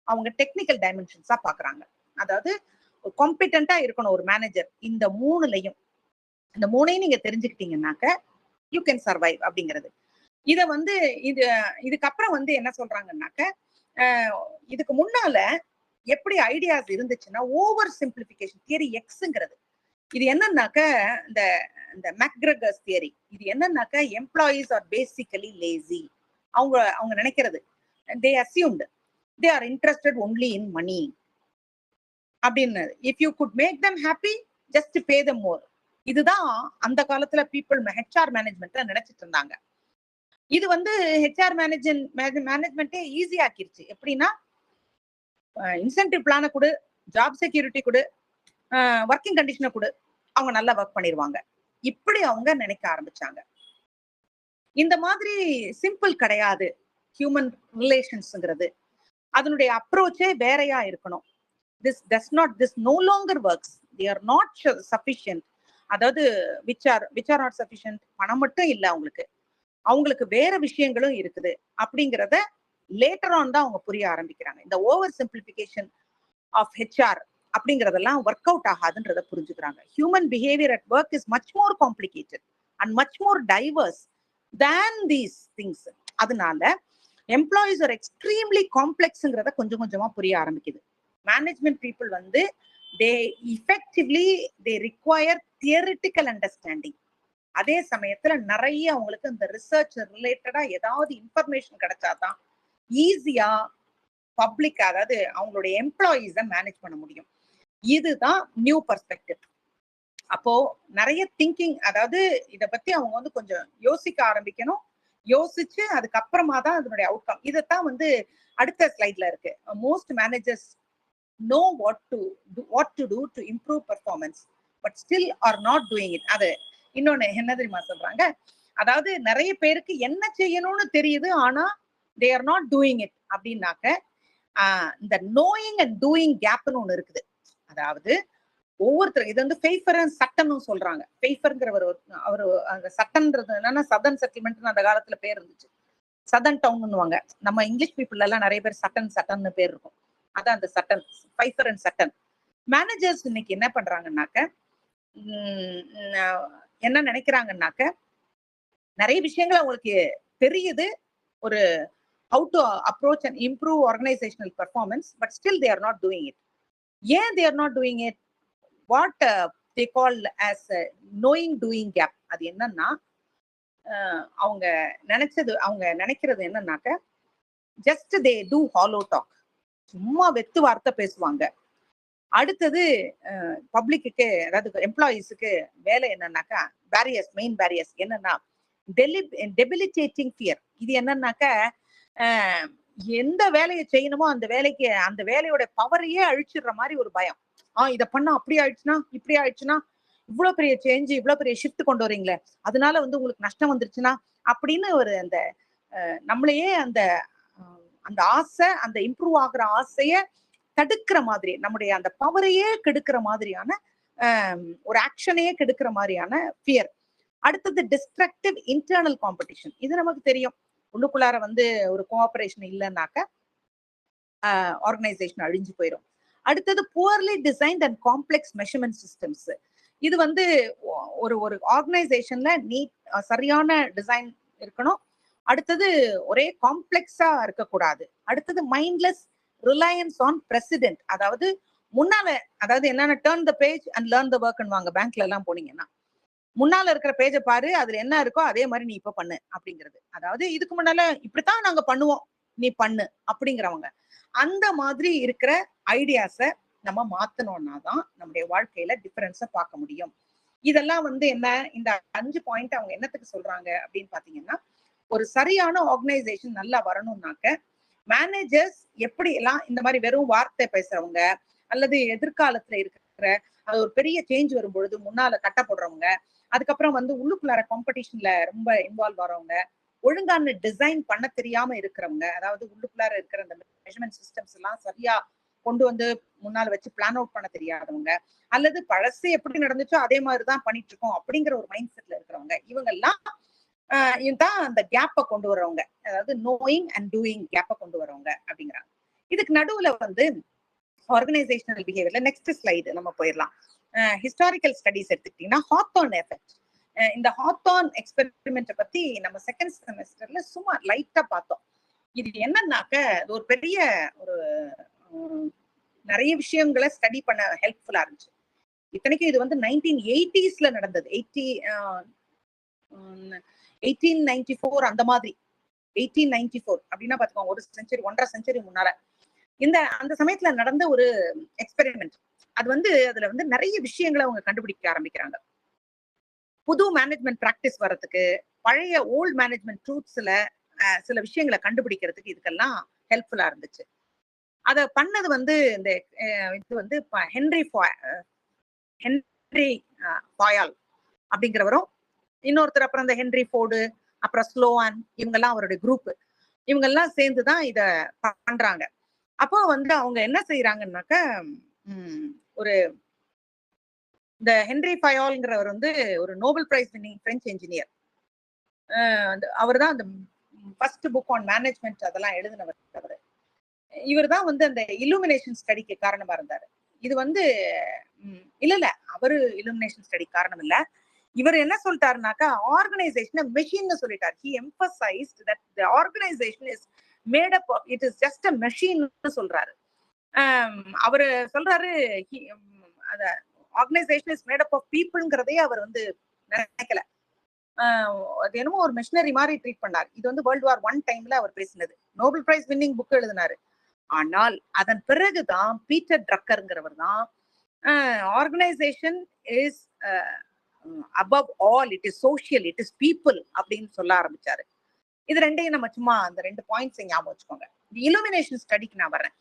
அவங்க டெக்னிக்கல் டைமென்ஷன்ஸா பாக்குறாங்க. அதாவது காம்பிட்டண்டா இருக்கணும் ஒரு மேனேஜர். இந்த மூணையும் நீங்க தெரிஞ்சுக்கிட்டீங்கன்னாக்க யூ கேன் சர்வைவ் அப்படிங்கிறது. இத வந்து இதுக்கப்புறம் வந்து என்ன சொல்றாங்கன்னாக்க, இதுக்கு முன்னால எப்படி ஐடியாஸ் இருந்துச்சுன்னா ஓவர் சிம்பிளிபிகேஷன் தியரி எக்ஸ்ங்கிறது இது என்னன்னாக்க இந்த இந்த மெக்கிரகர்ஸ் தியரி இது என்னன்னாக்க எம்ப்ளாயீஸ் ஆர் பேசிக்கலி லேசி அவங்க நினைக்கிறது they assumed they are interested only in money அப்படின்னு. If you could make them happy just pay them more. இதுதான் அந்த காலத்துல பீப்புள் ஹெச்ஆர் மேனேஜ்மெண்ட்ல நினைச்சிட்டு இருந்தாங்க. இது ஹெச்ஆர் மேனேஜ்மெண்ட்டே ஈஸி ஆக்கிருச்சு. எப்படின்னா இன்சென்டிவ் பிளானை கொடு, ஜாப் செக்யூரிட்டி கொடு, ஒர்க்கிங் கண்டிஷனை கொடு, அவங்க நல்லா ஒர்க் பண்ணிடுவாங்க. இப்படி அவங்க நினைக்க ஆரம்பிச்சாங்க. இந்த மாதிரி சிம்பிள் கிடையாது ஹியூமன் ரிலேஷன்ஸ்ங்கிறது. அதனுடைய அப்ரோச்சே வேறையா இருக்கணும். this no longer works. They are not sufficient. அதாவது which are not sufficient. பணம் மட்டும் இல்ல அவங்களுக்கு வேற விஷயங்களும் இருக்குது அப்படிங்கிறத லேட்டர் ஆன் தான் அவங்க புரிய ஆரம்பிக்கிறாங்க. இந்த ஓவர் சிம்பிளிபிகேஷன் ஆஃப் ஹெச்ஆர் அப்படிங்கிறதெல்லாம் ஒர்க் அவுட் ஆகாதுன்றத புரிஞ்சுக்கிறாங்க. Human behaviour at work is much more complicated and much more divorce than these things. அதனால எம்ப்ளாயிஸ் ஆர் எக்ஸ்ட்ரீம்லி காம்ப்ளெக்ஸ்ங்கிறத கொஞ்சம் கொஞ்சமா புரிய ஆரம்பிக்குது. Management people they effectively they require theoretical understanding. அதே சமயத்துல நிறைய அவங்களுக்கு இந்த ரிசர்ச் ரிலேட்டடா ஏதாவது இன்ஃபர்மேஷன் கிடைச்சாதான் ஈஸியா பப்ளிக் அதாவது அவங்களுடைய எம்ப்ளாயீஸை மேனேஜ் பண்ண முடியும். இதுதான் நியூ பர்ஸ்பெக்டிவ். அப்போ நிறைய திங்கிங், அதாவது இதை பத்தி அவங்க கொஞ்சம் யோசிக்க ஆரம்பிக்கணும். யோசிச்சு அதுக்கப்புறமா தான் அதனுடைய அவுட்கம். இதைத்தான் அடுத்த ஸ்லைட்ல இருக்கு. Most managers know what to do to improve performance but still are not doing it. அது இன்னொன்னு என்ன தெரியுமா சொல்றாங்க, அதாவது நிறைய பேருக்கு என்ன செய்யணும்னு தெரியுது ஆனா they are not doing it அப்படின்னாக்க இந்த knowing and doing கேப்னு ஒண்ணு இருக்குது. அதாவது ஒவ்வொருத்தரும் இது ஃபெய்ஃபர் சட்டம்னு சொல்றாங்க. ஃபெய்ஃபர்ங்கிறவர் அவரு அந்த சட்டம்ன்றது என்னன்னா சதன் செட்டில்மெண்ட் அந்த காலத்துல பேர் இருந்துச்சு. சதன் டவுன்னுவாங்க. நம்ம இங்கிலீஷ் பீப்புள் எல்லாம் நிறைய பேர் சட்டன்னு பேர் இருக்கும். அதான் அந்த சட்டன், ஃபைஃபர் அண்ட் சட்டன். மேனேஜர்ஸ் இன்னைக்கு என்ன பண்றாங்கன்னாக்க என்ன நினைக்கிறாங்கன்னாக்க நிறைய விஷயங்கள் அவங்களுக்கு தெரியுது, ஒரு how to approach and improve organisational performance, but still they are not doing it. ஏன் they are not doing it? What they call as knowing doing gap. அது என்னன்னா அவங்க நினைக்கிறது என்னன்னாக்க just they do hollow talk, சும்மா வெத்து வார்த்தை பேசுவாங்க. அடுத்தது பப்ளிக்கு அதாவது எம்ப்ளாயீஸுக்கு வேலை என்னன்னாக்கா மெயின் பேரியர்ஸ் என்னன்னா டெபிலிட்டேட்டிங் ஃபியர். இது என்னன்னாக்க எந்த வேலையை செய்யணுமோ அந்த வேலையோட பவரையே அழிச்சிடுற மாதிரி ஒரு பயம். இதை பண்ணா அப்படி ஆயிடுச்சுன்னா இப்படி ஆயிடுச்சுன்னா, இவ்வளவு பெரிய சேஞ்ச் இவ்வளவு பெரிய ஷிஃப்ட் கொண்டு வரீங்களே அதனால உங்களுக்கு நஷ்டம் வந்துருச்சுன்னா அப்படின்னு ஒரு அந்த நம்மளையே அந்த ஆசை, அந்த இம்ப்ரூவ் ஆகுற ஆசைய தடுக்கிற மாதிரி, நம்முடைய அந்த பவரையே கெடுக்கிற மாதிரியான ஒரு ஆக்ஷனையே கெடுக்கிற மாதிரியான ஃபியர். அடுத்தது டிஸ்ட்ரக்டிவ் இன்டர்னல் காம்படிஷன். இது நமக்கு தெரியும். உள்ளுக்குள்ளார ஒரு கோஆபரேஷன் இல்லைன்னாக்க ஆர்கனைசேஷன் அழிஞ்சு போயிடும். அடுத்தது poorly designed and complex measurement systems. இது ஒரு ஆர்கனைசேஷன்ல சரியான டிசைன் இருக்கணும். அடுத்தது ஒரே காம்ப்ளெக்ஸா இருக்கக்கூடாது. அடுத்தது மைண்ட்லெஸ் ரிலையன்ஸ் ஆன் பிரசிடென்ட். அதாவது அதாவது என்னன்னா turn the page and learn the ஒர்க்னுவாங்க. பேங்க்ல எல்லாம் போனீங்கன்னா முன்னால இருக்கிற பேஜை பாரு, அதுல என்ன இருக்கோ அதே மாதிரி நீ இப்ப பண்ணு அப்படிங்கிறது. அதாவது இதுக்கு முன்னால இப்படித்தான் நாங்க பண்ணுவோம், நீ பண்ணு அப்படிங்கிறவங்க. அந்த மாதிரி இருக்கிற ஐடியாஸை நம்ம மாத்தணும்னா தான் நம்முடைய வாழ்க்கையில டிஃபரன்ஸை பார்க்க முடியும். இதெல்லாம் என்ன, இந்த 5 பாயிண்ட் அவங்க என்னத்துக்கு சொல்றாங்க அப்படின்னு பாத்தீங்கன்னா, ஒரு சரியான ஆர்கனைசேஷன் நல்லா வரணும்னாக்க மேனேஜர்ஸ் எப்படி எல்லாம் இந்த மாதிரி வெறும் வார்த்தை பேசுறவங்க அல்லது எதிர்காலத்துல இருக்கிற ஒரு பெரிய சேஞ்ச் வரும்பொழுது முன்னால கட்ட போடுறவங்க, அதுக்கப்புறம் உள்ளுக்குள்ளார காம்படிஷன்ல ரொம்ப இன்வால்வ் ஆறவங்க, ஒழுங்கான டிசைன் பண்ண தெரியாம இருக்கிறவங்க, அதாவது உள்ளுக்குள்ளார இருக்கிற அந்த மெஷர்மெண்ட் சிஸ்டம்ஸ் எல்லாம் சரியா கொண்டு முன்னால வச்சு பிளான் அவுட் பண்ண தெரியாதவங்க, அல்லது பழசு எப்படி நடந்துச்சோ அதே மாதிரிதான் பண்ணிட்டு இருக்கோம் அப்படிங்கிற ஒரு மைண்ட் செட்ல இருக்கிறவங்க, இவங்க எல்லாம் தான் அந்த கேப்பை கொண்டு வரவங்க. அதாவது நோயிங் அண்ட் டூயிங் கேப்பை கொண்டு வரவங்க அப்படிங்கிறாங்க. இதுக்கு நடுவுல ஆர்கனைசேஷனல் பிஹேவியர்ல நெக்ஸ்ட் ஸ்லைடு நம்ம போயிடலாம். ஹிஸ்டாரிக்கல் ஸ்டடிஸ் எடுத்துக்கிட்டீங்கன்னா ஹாத்தார்ன் எஃபெக்ட். இந்த ஹாத்தார்ன் எக்ஸ்பெரிமெண்ட்டை பத்தி நம்ம செகண்ட் செமஸ்டர்ல சும்மா லைட்டா பார்த்தோம். இது என்னன்னாக்க ஒரு பெரிய ஒரு நிறைய விஷயங்களை ஸ்டடி பண்ண ஹெல்ப்ஃபுல்லா இருந்துச்சு. இத்தனைக்கும் இது வந்து 1980s நடந்தது. 1894 அந்த மாதிரி. 1894 அப்படின்னா பாத்துக்கோங்க, ஒரு செஞ்சுரி 1.5 செஞ்சுரி முன்னால அந்த சமயத்துல நடந்த ஒரு எக்ஸ்பெரிமெண்ட். அது வந்து அதுல வந்து நிறைய விஷயங்களை அவங்க கண்டுபிடிக்க ஆரம்பிக்கிறாங்க. புது மேனேஜ்மெண்ட் பிராக்டிஸ் வர்றதுக்கு, பழைய ஓல்ட் மேனேஜ்மெண்ட் ட்ரூத்ஸ்ல சில விஷயங்களை கண்டுபிடிக்கிறதுக்கு இதுக்கெல்லாம் ஹெல்ப்ஃபுல்லா இருந்துச்சு. அத பண்ணது வந்து இந்த இது வந்து ஹென்ரி ஃபாயால் அப்படிங்கிறவரும், இன்னொருத்தர் அப்புறம் இந்த ஹென்ரி ஃபோர்டு, அப்புறம் ஸ்லோவான், இவங்கெல்லாம் அவருடைய குரூப், இவங்க எல்லாம் சேர்ந்துதான் இத பண்றாங்க. அப்போ வந்து அவங்க என்ன செய்யறாங்கன்னாக்க, ஒரு இந்த ஹென்ரி ஃபயால்ங்கிறவர் வந்து ஒரு Nobel prize winning French engineer. அவர் தான் அந்த ஃபர்ஸ்ட் புக் ஆன் மேனேஜ்மெண்ட் அதெல்லாம் எழுதினவர். அவர் இவர் தான் வந்து அந்த இல்லுமினேஷன் ஸ்டடிக்கு காரணமா இருந்தாரு. இது வந்து இல்ல அவரு இல்லுமினேஷன் ஸ்டடி காரணம் இல்ல. இவர் என்ன சொல்லிட்டாருனாக்கா, ஆர்கனைசேஷனை மெஷின்னு சொல்லிட்டார். He emphasized that the organization is made up of, it is just a machine சொல்றாரு. அவரு சொல்றாரு அத organisation is made up of பீப்புள்ங்கிறதே அவர் வந்து நினைக்கல. அது என்னமோ ஒரு மிஷினரி மாதிரி ட்ரீட் பண்ணார். இது வந்து வேர்ல்டு வார் 1 டைம்ல அவர் பேசினது. நோபல் பிரைஸ் வின்னிங் புக் எழுதினாரு. ஆனால் அதன் பிறகுதான் பீட்டர் ட்ரக்கர்ங்கிறவர் தான் organisation is above all, it is social, it is people அப்படின்னு சொல்ல ஆரம்பிச்சாரு. இது ரெண்டையும் நம்ம சும்மா அந்த 2 பாயிண்ட்ஸ் ஞாபகம் வச்சுக்கோங்க. இல்லுமினேஷன் ஸ்டடிக்கு நான் வரேன்.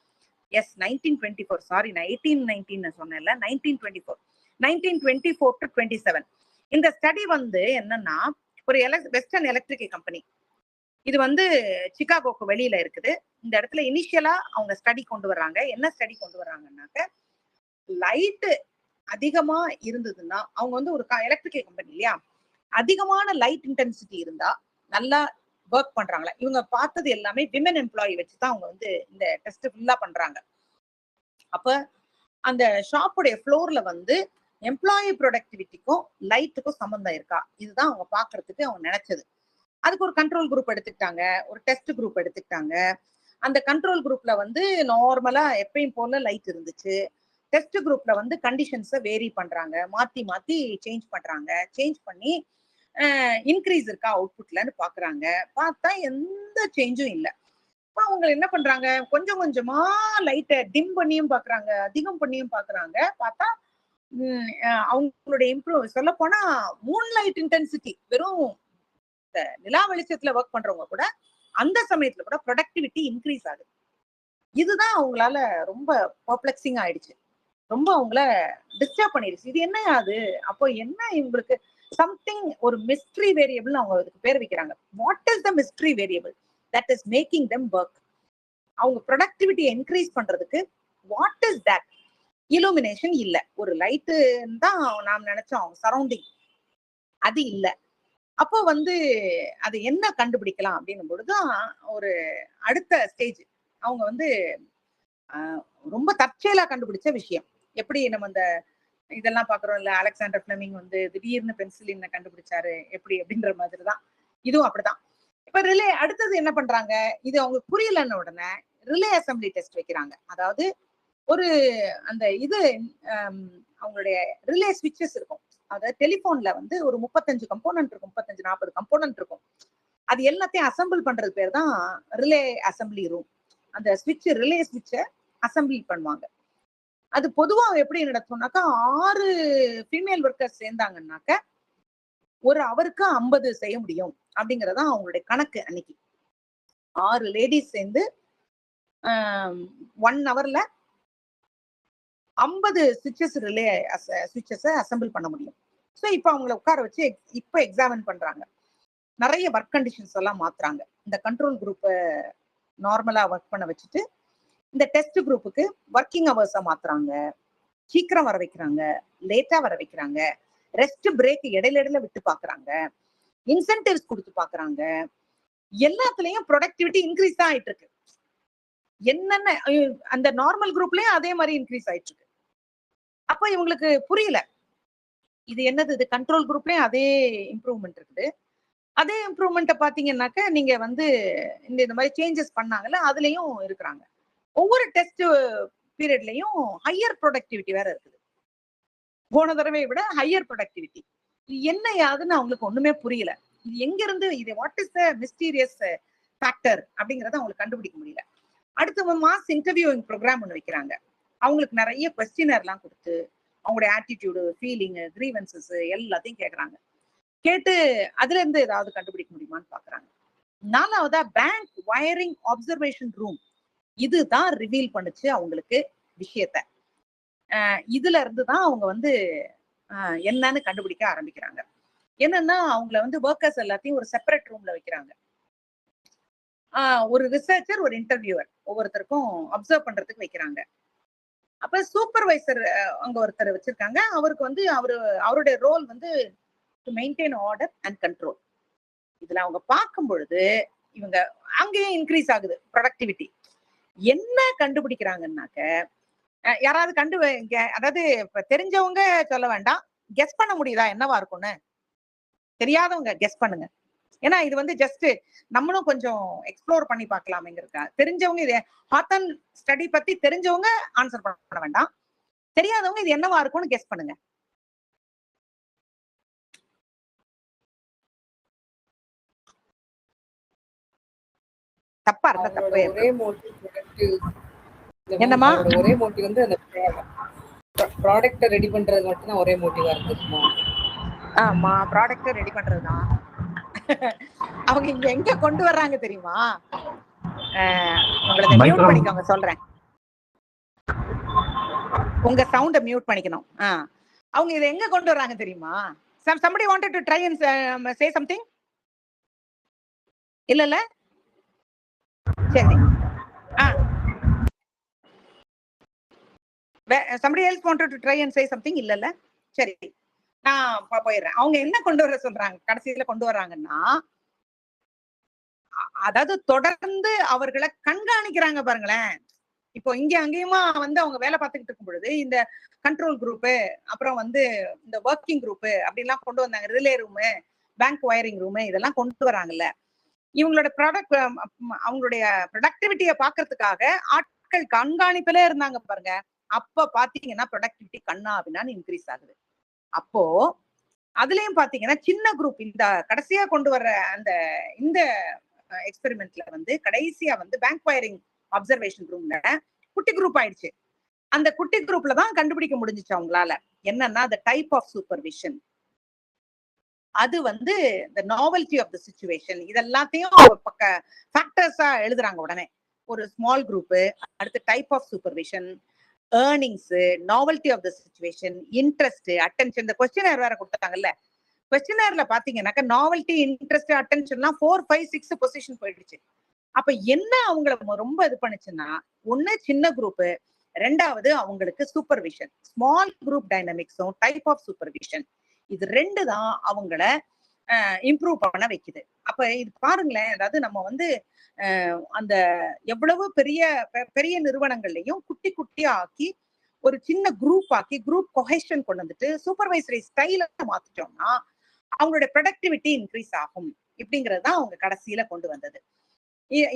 எஸ் 1924, சாரி நான் 1819 சொன்னேன்ல, 1924 to 27. இந்த ஸ்டடி வந்து என்னன்னா, ஒரு வெஸ்டர்ன் எலக்ட்ரிக்கல் கம்பெனி, இது வந்து சிகாகோக்கு வெளியில இருக்குது. இந்த இடத்துல இனிஷியலா அவங்க ஸ்டடி கொண்டு வர்றாங்க. என்ன ஸ்டடி கொண்டு வர்றாங்கன்னாக்க, லைட் அதிகமா இருந்ததுன்னா, அவங்க வந்து ஒரு எலக்ட்ரிக்கல் கம்பெனி இல்லையா, அதிகமான லைட் இன்டென்சிட்டி இருந்தா நல்லா ஒர்க் பண்றாங்களா. இவங்க பார்த்தது எல்லாமே விமன் எம்ப்ளாயி வச்சுதான் அவங்க வந்து இந்த டெஸ்ட் ஃபுல்லா பண்றாங்க. அப்ப அந்த ஷாப்புடைய ஃப்ளோர்ல வந்து எம்ப்ளாயி ப்ரொடக்டிவிட்டிக்கும் லைட்டுக்கும் சம்பந்தம் இருக்கா, இதுதான் அவங்க பாக்குறதுக்கு அவங்க நினைச்சது. அதுக்கு ஒரு கண்ட்ரோல் குரூப் எடுத்துக்கிட்டாங்க, ஒரு டெஸ்ட் குரூப் எடுத்துக்கிட்டாங்க. அந்த கண்ட்ரோல் குரூப்ல வந்து நார்மலா எப்பயும் போல லைட் இருந்துச்சு. டெஸ்ட் குரூப்ல வந்து கண்டிஷன்ஸை வேரி பண்றாங்க, மாத்தி மாத்தி சேஞ்ச் பண்றாங்க. சேஞ்ச் பண்ணி இன்க்ரீஸ் இருக்கா அவுட்புட்லன்னு பாக்குறாங்க. பார்த்தா எந்த சேஞ்சும் இல்லை. அவங்க என்ன பண்றாங்க, கொஞ்சம் கொஞ்சமா லைட்டை டிம் பண்ணியும் பாக்குறாங்க, அதிகம் பண்ணியும் பாக்குறாங்க. பார்த்தா அவங்களுடைய இம்ப்ரூவ் சொல்ல போனா மூன் லைட் இன்டென்சிட்டி, வெறும் நிலா வெளிச்சத்துல ஒர்க் பண்றவங்க கூட அந்த சமயத்துல கூட ப்ரொடக்டிவிட்டி இன்க்ரீஸ் ஆகுது. இதுதான் அவங்களால ரொம்ப பர்ப்ளெக்சிங் ஆயிடுச்சு, ரொம்ப அவங்கள டிஸ்டர்ப் பண்ணிடுச்சு. இது என்ன அது, அப்போ என்ன இவங்களுக்கு சம்திங், ஒரு மிஸ்ட்ரி வேரியபிள் அவங்க அதுக்கு பேர் வைக்கிறாங்க. What is the mystery variable that is making them work? அவங்க ப்ரொடக்டிவிட்டியை இன்க்ரீஸ் பண்றதுக்கு வாட் இஸ் தட்? இல்லுமினேஷன் இல்ல, ஒரு லைட்டு தான் நாம் நினைச்சோம், அவங்க சரௌண்டிங் அது இல்ல. அப்போ வந்து அது என்ன கண்டுபிடிக்கலாம் அப்படின்னும் பொழுதுதான் ஒரு அடுத்த ஸ்டேஜ் அவங்க வந்து ரொம்ப தற்செயலா கண்டுபிடிச்ச விஷயம். எப்படி நம்ம இந்த இதெல்லாம் பாக்குறோம் இல்ல, அலெக்சாண்டர் பிளெமிங் வந்து திடீர்னு பென்சிலினை கண்டுபிடிச்சாரு எப்படி அப்படின்ற மாதிரிதான் இதுவும் அப்படிதான். இப்ப ரிலே அடுத்தது என்ன பண்றாங்க, இது அவங்க புரியலன்னு உடனே ரிலே அசம்பிளி டெஸ்ட் வைக்கிறாங்க. அதாவது ஒரு அந்த இது அவங்களுடைய ரிலே ஸ்விட்சஸ் இருக்கும். அதாவது டெலிபோன்ல வந்து ஒரு 35 கம்போனன்ட் இருக்கும், 35-40 கம்போனன்ட் இருக்கும். அது எல்லாத்தையும் அசம்பிள் பண்றது பேர் தான் ரிலே அசம்பிளி ரூம். அந்த ஸ்விட்ச், ரிலே ஸ்விட்சை அசம்பிள் பண்ணுவாங்க. அது பொதுவா எப்படி நடக்கும்னாக்கா, 6 ஃபீமேல் ஒர்க்கர்ஸ் சேர்ந்தாங்கன்னாக்க ஒரு அவருக்கு 50 செய்ய முடியும் அப்படிங்கறதான் அவங்களுடைய கணக்கு. அன்னைக்கு 6 லேடிஸ் சேர்ந்து 1 ஹவர்ல 50 ஸ்விட்சஸ் ரிலே ஸ்விட்சஸை அசம்பிள் பண்ண முடியும். ஸோ இப்போ அவங்கள உட்கார வச்சு இப்போ எக்ஸாமின் பண்றாங்க. நிறைய ஒர்க் கண்டிஷன்ஸ் எல்லாம் மாத்துறாங்க. இந்த கண்ட்ரோல் குரூப்பை நார்மலா ஒர்க் பண்ண வச்சுட்டு இந்த டெஸ்ட் குரூப்புக்கு ஒர்க்கிங் ஹவர்ஸா மாத்துறாங்க, சீக்கிரம் வர வைக்கிறாங்க, லேட்டா வர வைக்கிறாங்க, ரெஸ்ட் பிரேக் இடையில விட்டு பாக்குறாங்க, இன்சென்டிவ்ஸ் கொடுத்து பாக்குறாங்க. எல்லாத்துலயும் ப்ரொடக்டிவிட்டி இன்க்ரீஸ் தான் ஆயிட்டு இருக்கு. என்னென்ன அந்த நார்மல் குரூப்லயும் அதே மாதிரி இன்க்ரீஸ் ஆயிட்டு இருக்கு. அப்போ இவங்களுக்கு புரியல இது என்னது, இது கண்ட்ரோல் குரூப்லயும் அதே இம்ப்ரூவ்மெண்ட் இருக்குது. அதே இம்ப்ரூவ்மெண்ட்டை பாத்தீங்கன்னாக்க நீங்க வந்து இந்த மாதிரி சேஞ்சஸ் பண்ணாங்கல்ல, அதுலயும் இருக்கிறாங்க. ஒவ்வொரு டெஸ்ட் பீரியட்லயும் ஹையர் ப்ரொடக்டிவிட்டி வேற இருக்குது. போன தடவையை விட ஹையர் ப்ரொடக்டிவிட்டி. என்ன யாதுன்னு அவங்களுக்கு ஒண்ணுமே புரியல. இது எங்க இருந்து, இது what is the mysterious factor அப்படிங்கறத அவங்களுக்கு கண்டுபிடிக்க முடியல. அடுத்து மாஸ் இன்டர்வியூவிங் ப்ரோக்ராம் ஒண்ணு வைக்கிறாங்க. அவங்களுக்கு நிறைய கொஸ்டினர் எல்லாம் கொடுத்து அவங்களுடைய ஆட்டிடியூடு, ஃபீலிங், கிரீவன்சஸ் எல்லாத்தையும் கேட்கறாங்க. கேட்டு அதுல இருந்து ஏதாவது கண்டுபிடிக்க முடியுமான்னு பாக்குறாங்க. 4வதா பேங்க் வயரிங் அப்சர்வேஷன் ரூம். இதுதான் ரிவீல் பண்ணுச்சு அவங்களுக்கு விஷயத்த. இதுல இருந்துதான் அவங்க வந்து என்னன்னு கண்டுபிடிக்க ஆரம்பிக்கிறாங்க. என்னன்னா அவங்கள வந்து ஒர்க்கர்ஸ் எல்லாத்தையும் ஒரு செப்பரேட் ரூம்ல வைக்கிறாங்க. ஒரு ரிசர்ச்சர், ஒரு இன்டர்வியூவர் ஒவ்வொருத்தருக்கும் அப்சர்வ் பண்றதுக்கு வைக்கிறாங்க. அப்ப சூப்பர்வைசர் அங்க ஒருத்தர் வச்சிருக்காங்க. அவருக்கு வந்து அவருடைய ரோல் வந்து to maintain order and control. இதுல அவங்க பார்க்கும் பொழுது இவங்க அங்கேயும் இன்க்ரீஸ் ஆகுது ப்ரொடக்டிவிட்டி. என்ன கண்டுபிடிக்கிறாங்கன்னாக்க, யாராவது அதாவது இப்ப தெரிஞ்சவங்க சொல்ல வேண்டாம், கெஸ் பண்ண முடியுதா என்னவா இருக்கும்னு? தெரியாதவங்க கெஸ் பண்ணுங்க. ஏன்னா இது வந்து ஜஸ்ட் நம்மளும் கொஞ்சம் எக்ஸ்ப்ளோர் பண்ணி பார்க்கலாமேங்கிறதுக்கா. தெரிஞ்சவங்க, இது ஹாத்தன் ஸ்டடி பத்தி தெரிஞ்சவங்க ஆன்சர் பண்ண வேண்டாம், தெரியாதவங்க இது என்னவா இருக்கும்னு கெஸ் பண்ணுங்க. தப்பா இருந்தா தப்பே. என்னமா ஒரே மோட்டிவ் வந்து அந்த ப்ராடக்ட்ட ரெடி பண்றது மட்டும் தான் ஒரே மோட்டிவா இருக்குமா? ஆமா, ப்ராடக்ட்ட ரெடி பண்றதுதான். அவங்க இங்க எங்க கொண்டு வர்றாங்க தெரியுமா? உங்களுக்கு மியூட் பண்ணிக்கோங்க, சொல்றேன். உங்க சவுண்ட மியூட் பண்ணிக்கணும். அவங்க இதை எங்க கொண்டு வர்றாங்க தெரியுமா? somebody wanted to try and say something? இல்ல சரி. somebody else wanted to try and say something? இல்ல சரி, நான் போயிடுறேன். அவங்க என்ன கொண்டு வர சொல்றாங்க, கடைசியில கொண்டு வர்றாங்கன்னா, அதாவது தொடர்ந்து அவர்களை கண்காணிக்கிறாங்க பாருங்களேன். இப்போ இங்க அங்கேயுமா வந்து அவங்க வேலை பார்த்துக்கிட்டு இருக்கும் பொழுது இந்த கண்ட்ரோல் குரூப், அப்புறம் வந்து இந்த ஒர்க்கிங் குரூப் அப்படிலாம் கொண்டு வந்தாங்க. Relay room, bank wiring room, இதெல்லாம் கொண்டு வராங்கல்ல. இவங்களோட அவங்களுடைய ப்ரொடக்டிவிட்டியை பாக்குறதுக்காக ஆட்கள் கண்காணிப்பிலே இருந்தாங்க பாருங்க. அப்ப பாத்தீங்கன்னா ப்ரொடக்டிவிட்டி கண்ணா அப்படின்னு இன்க்ரீஸ் ஆகுது. அப்போ அதுலயும் பாத்தீங்கன்னா சின்ன குரூப், இந்த கடைசியா கொண்டு வர்ற இந்த எக்ஸ்பெரிமெண்ட்ல வந்து கடைசியா வந்து பேங்க் வயரிங் அப்சர்வேஷன் ரூம்ல குட்டி குரூப் ஆயிடுச்சு. அந்த குட்டி குரூப்ல தான் கண்டுபிடிக்க முடிஞ்சிச்சு அவங்களால. என்னன்னா the type of supervision, அது வந்து the novelty of the situation, இதெல்லாத்தையும் ஃபேக்டர்ஸா எழுதுறாங்க உடனே. ஒரு ஸ்மால் குரூப், அடுத்து type of supervision, earnings, novelty of the situation, interest, attention. இந்த கொஸ்டினர் வேற கொடுத்தாங்கல்ல, கொஸ்டினர்ல பாத்தீங்கன்னாக்கா நாவல்டி, இன்ட்ரெஸ்ட், அட்டென்ஷன்லாம் 4, 5, 6 பொசிஷன் போயிடுச்சு. அப்ப என்ன அவங்களை ரொம்ப இது பண்ணுச்சுன்னா, ஒண்ணு சின்ன குரூப், ரெண்டாவது அவங்களுக்கு சூப்பர்விஷன், ஸ்மால் குரூப் டைனமிக்ஸும் டைப் ஆஃப் சூப்பர்விஷன், இது ரெண்டு தான் அவங்கள இம்ப்ரூவ் பண்ண வைக்குது. அப்ப இது பாருங்களேன், அதாவது நம்ம வந்து அந்த எவ்வளவு பெரிய பெரிய நிறுவனங்கள்லயும் குட்டி குட்டியா ஆக்கி ஒரு சின்ன குரூப் ஆக்கி குரூப் கொஹெஷன் கொண்டு வந்துட்டு சூப்பர்வைசரி ஸ்டைல மாத்திட்டோம்னா அவங்களுடைய ப்ரொடக்டிவிட்டி இன்க்ரீஸ் ஆகும். இப்படிங்கிறது தான் அவங்க கடைசியில கொண்டு வந்தது.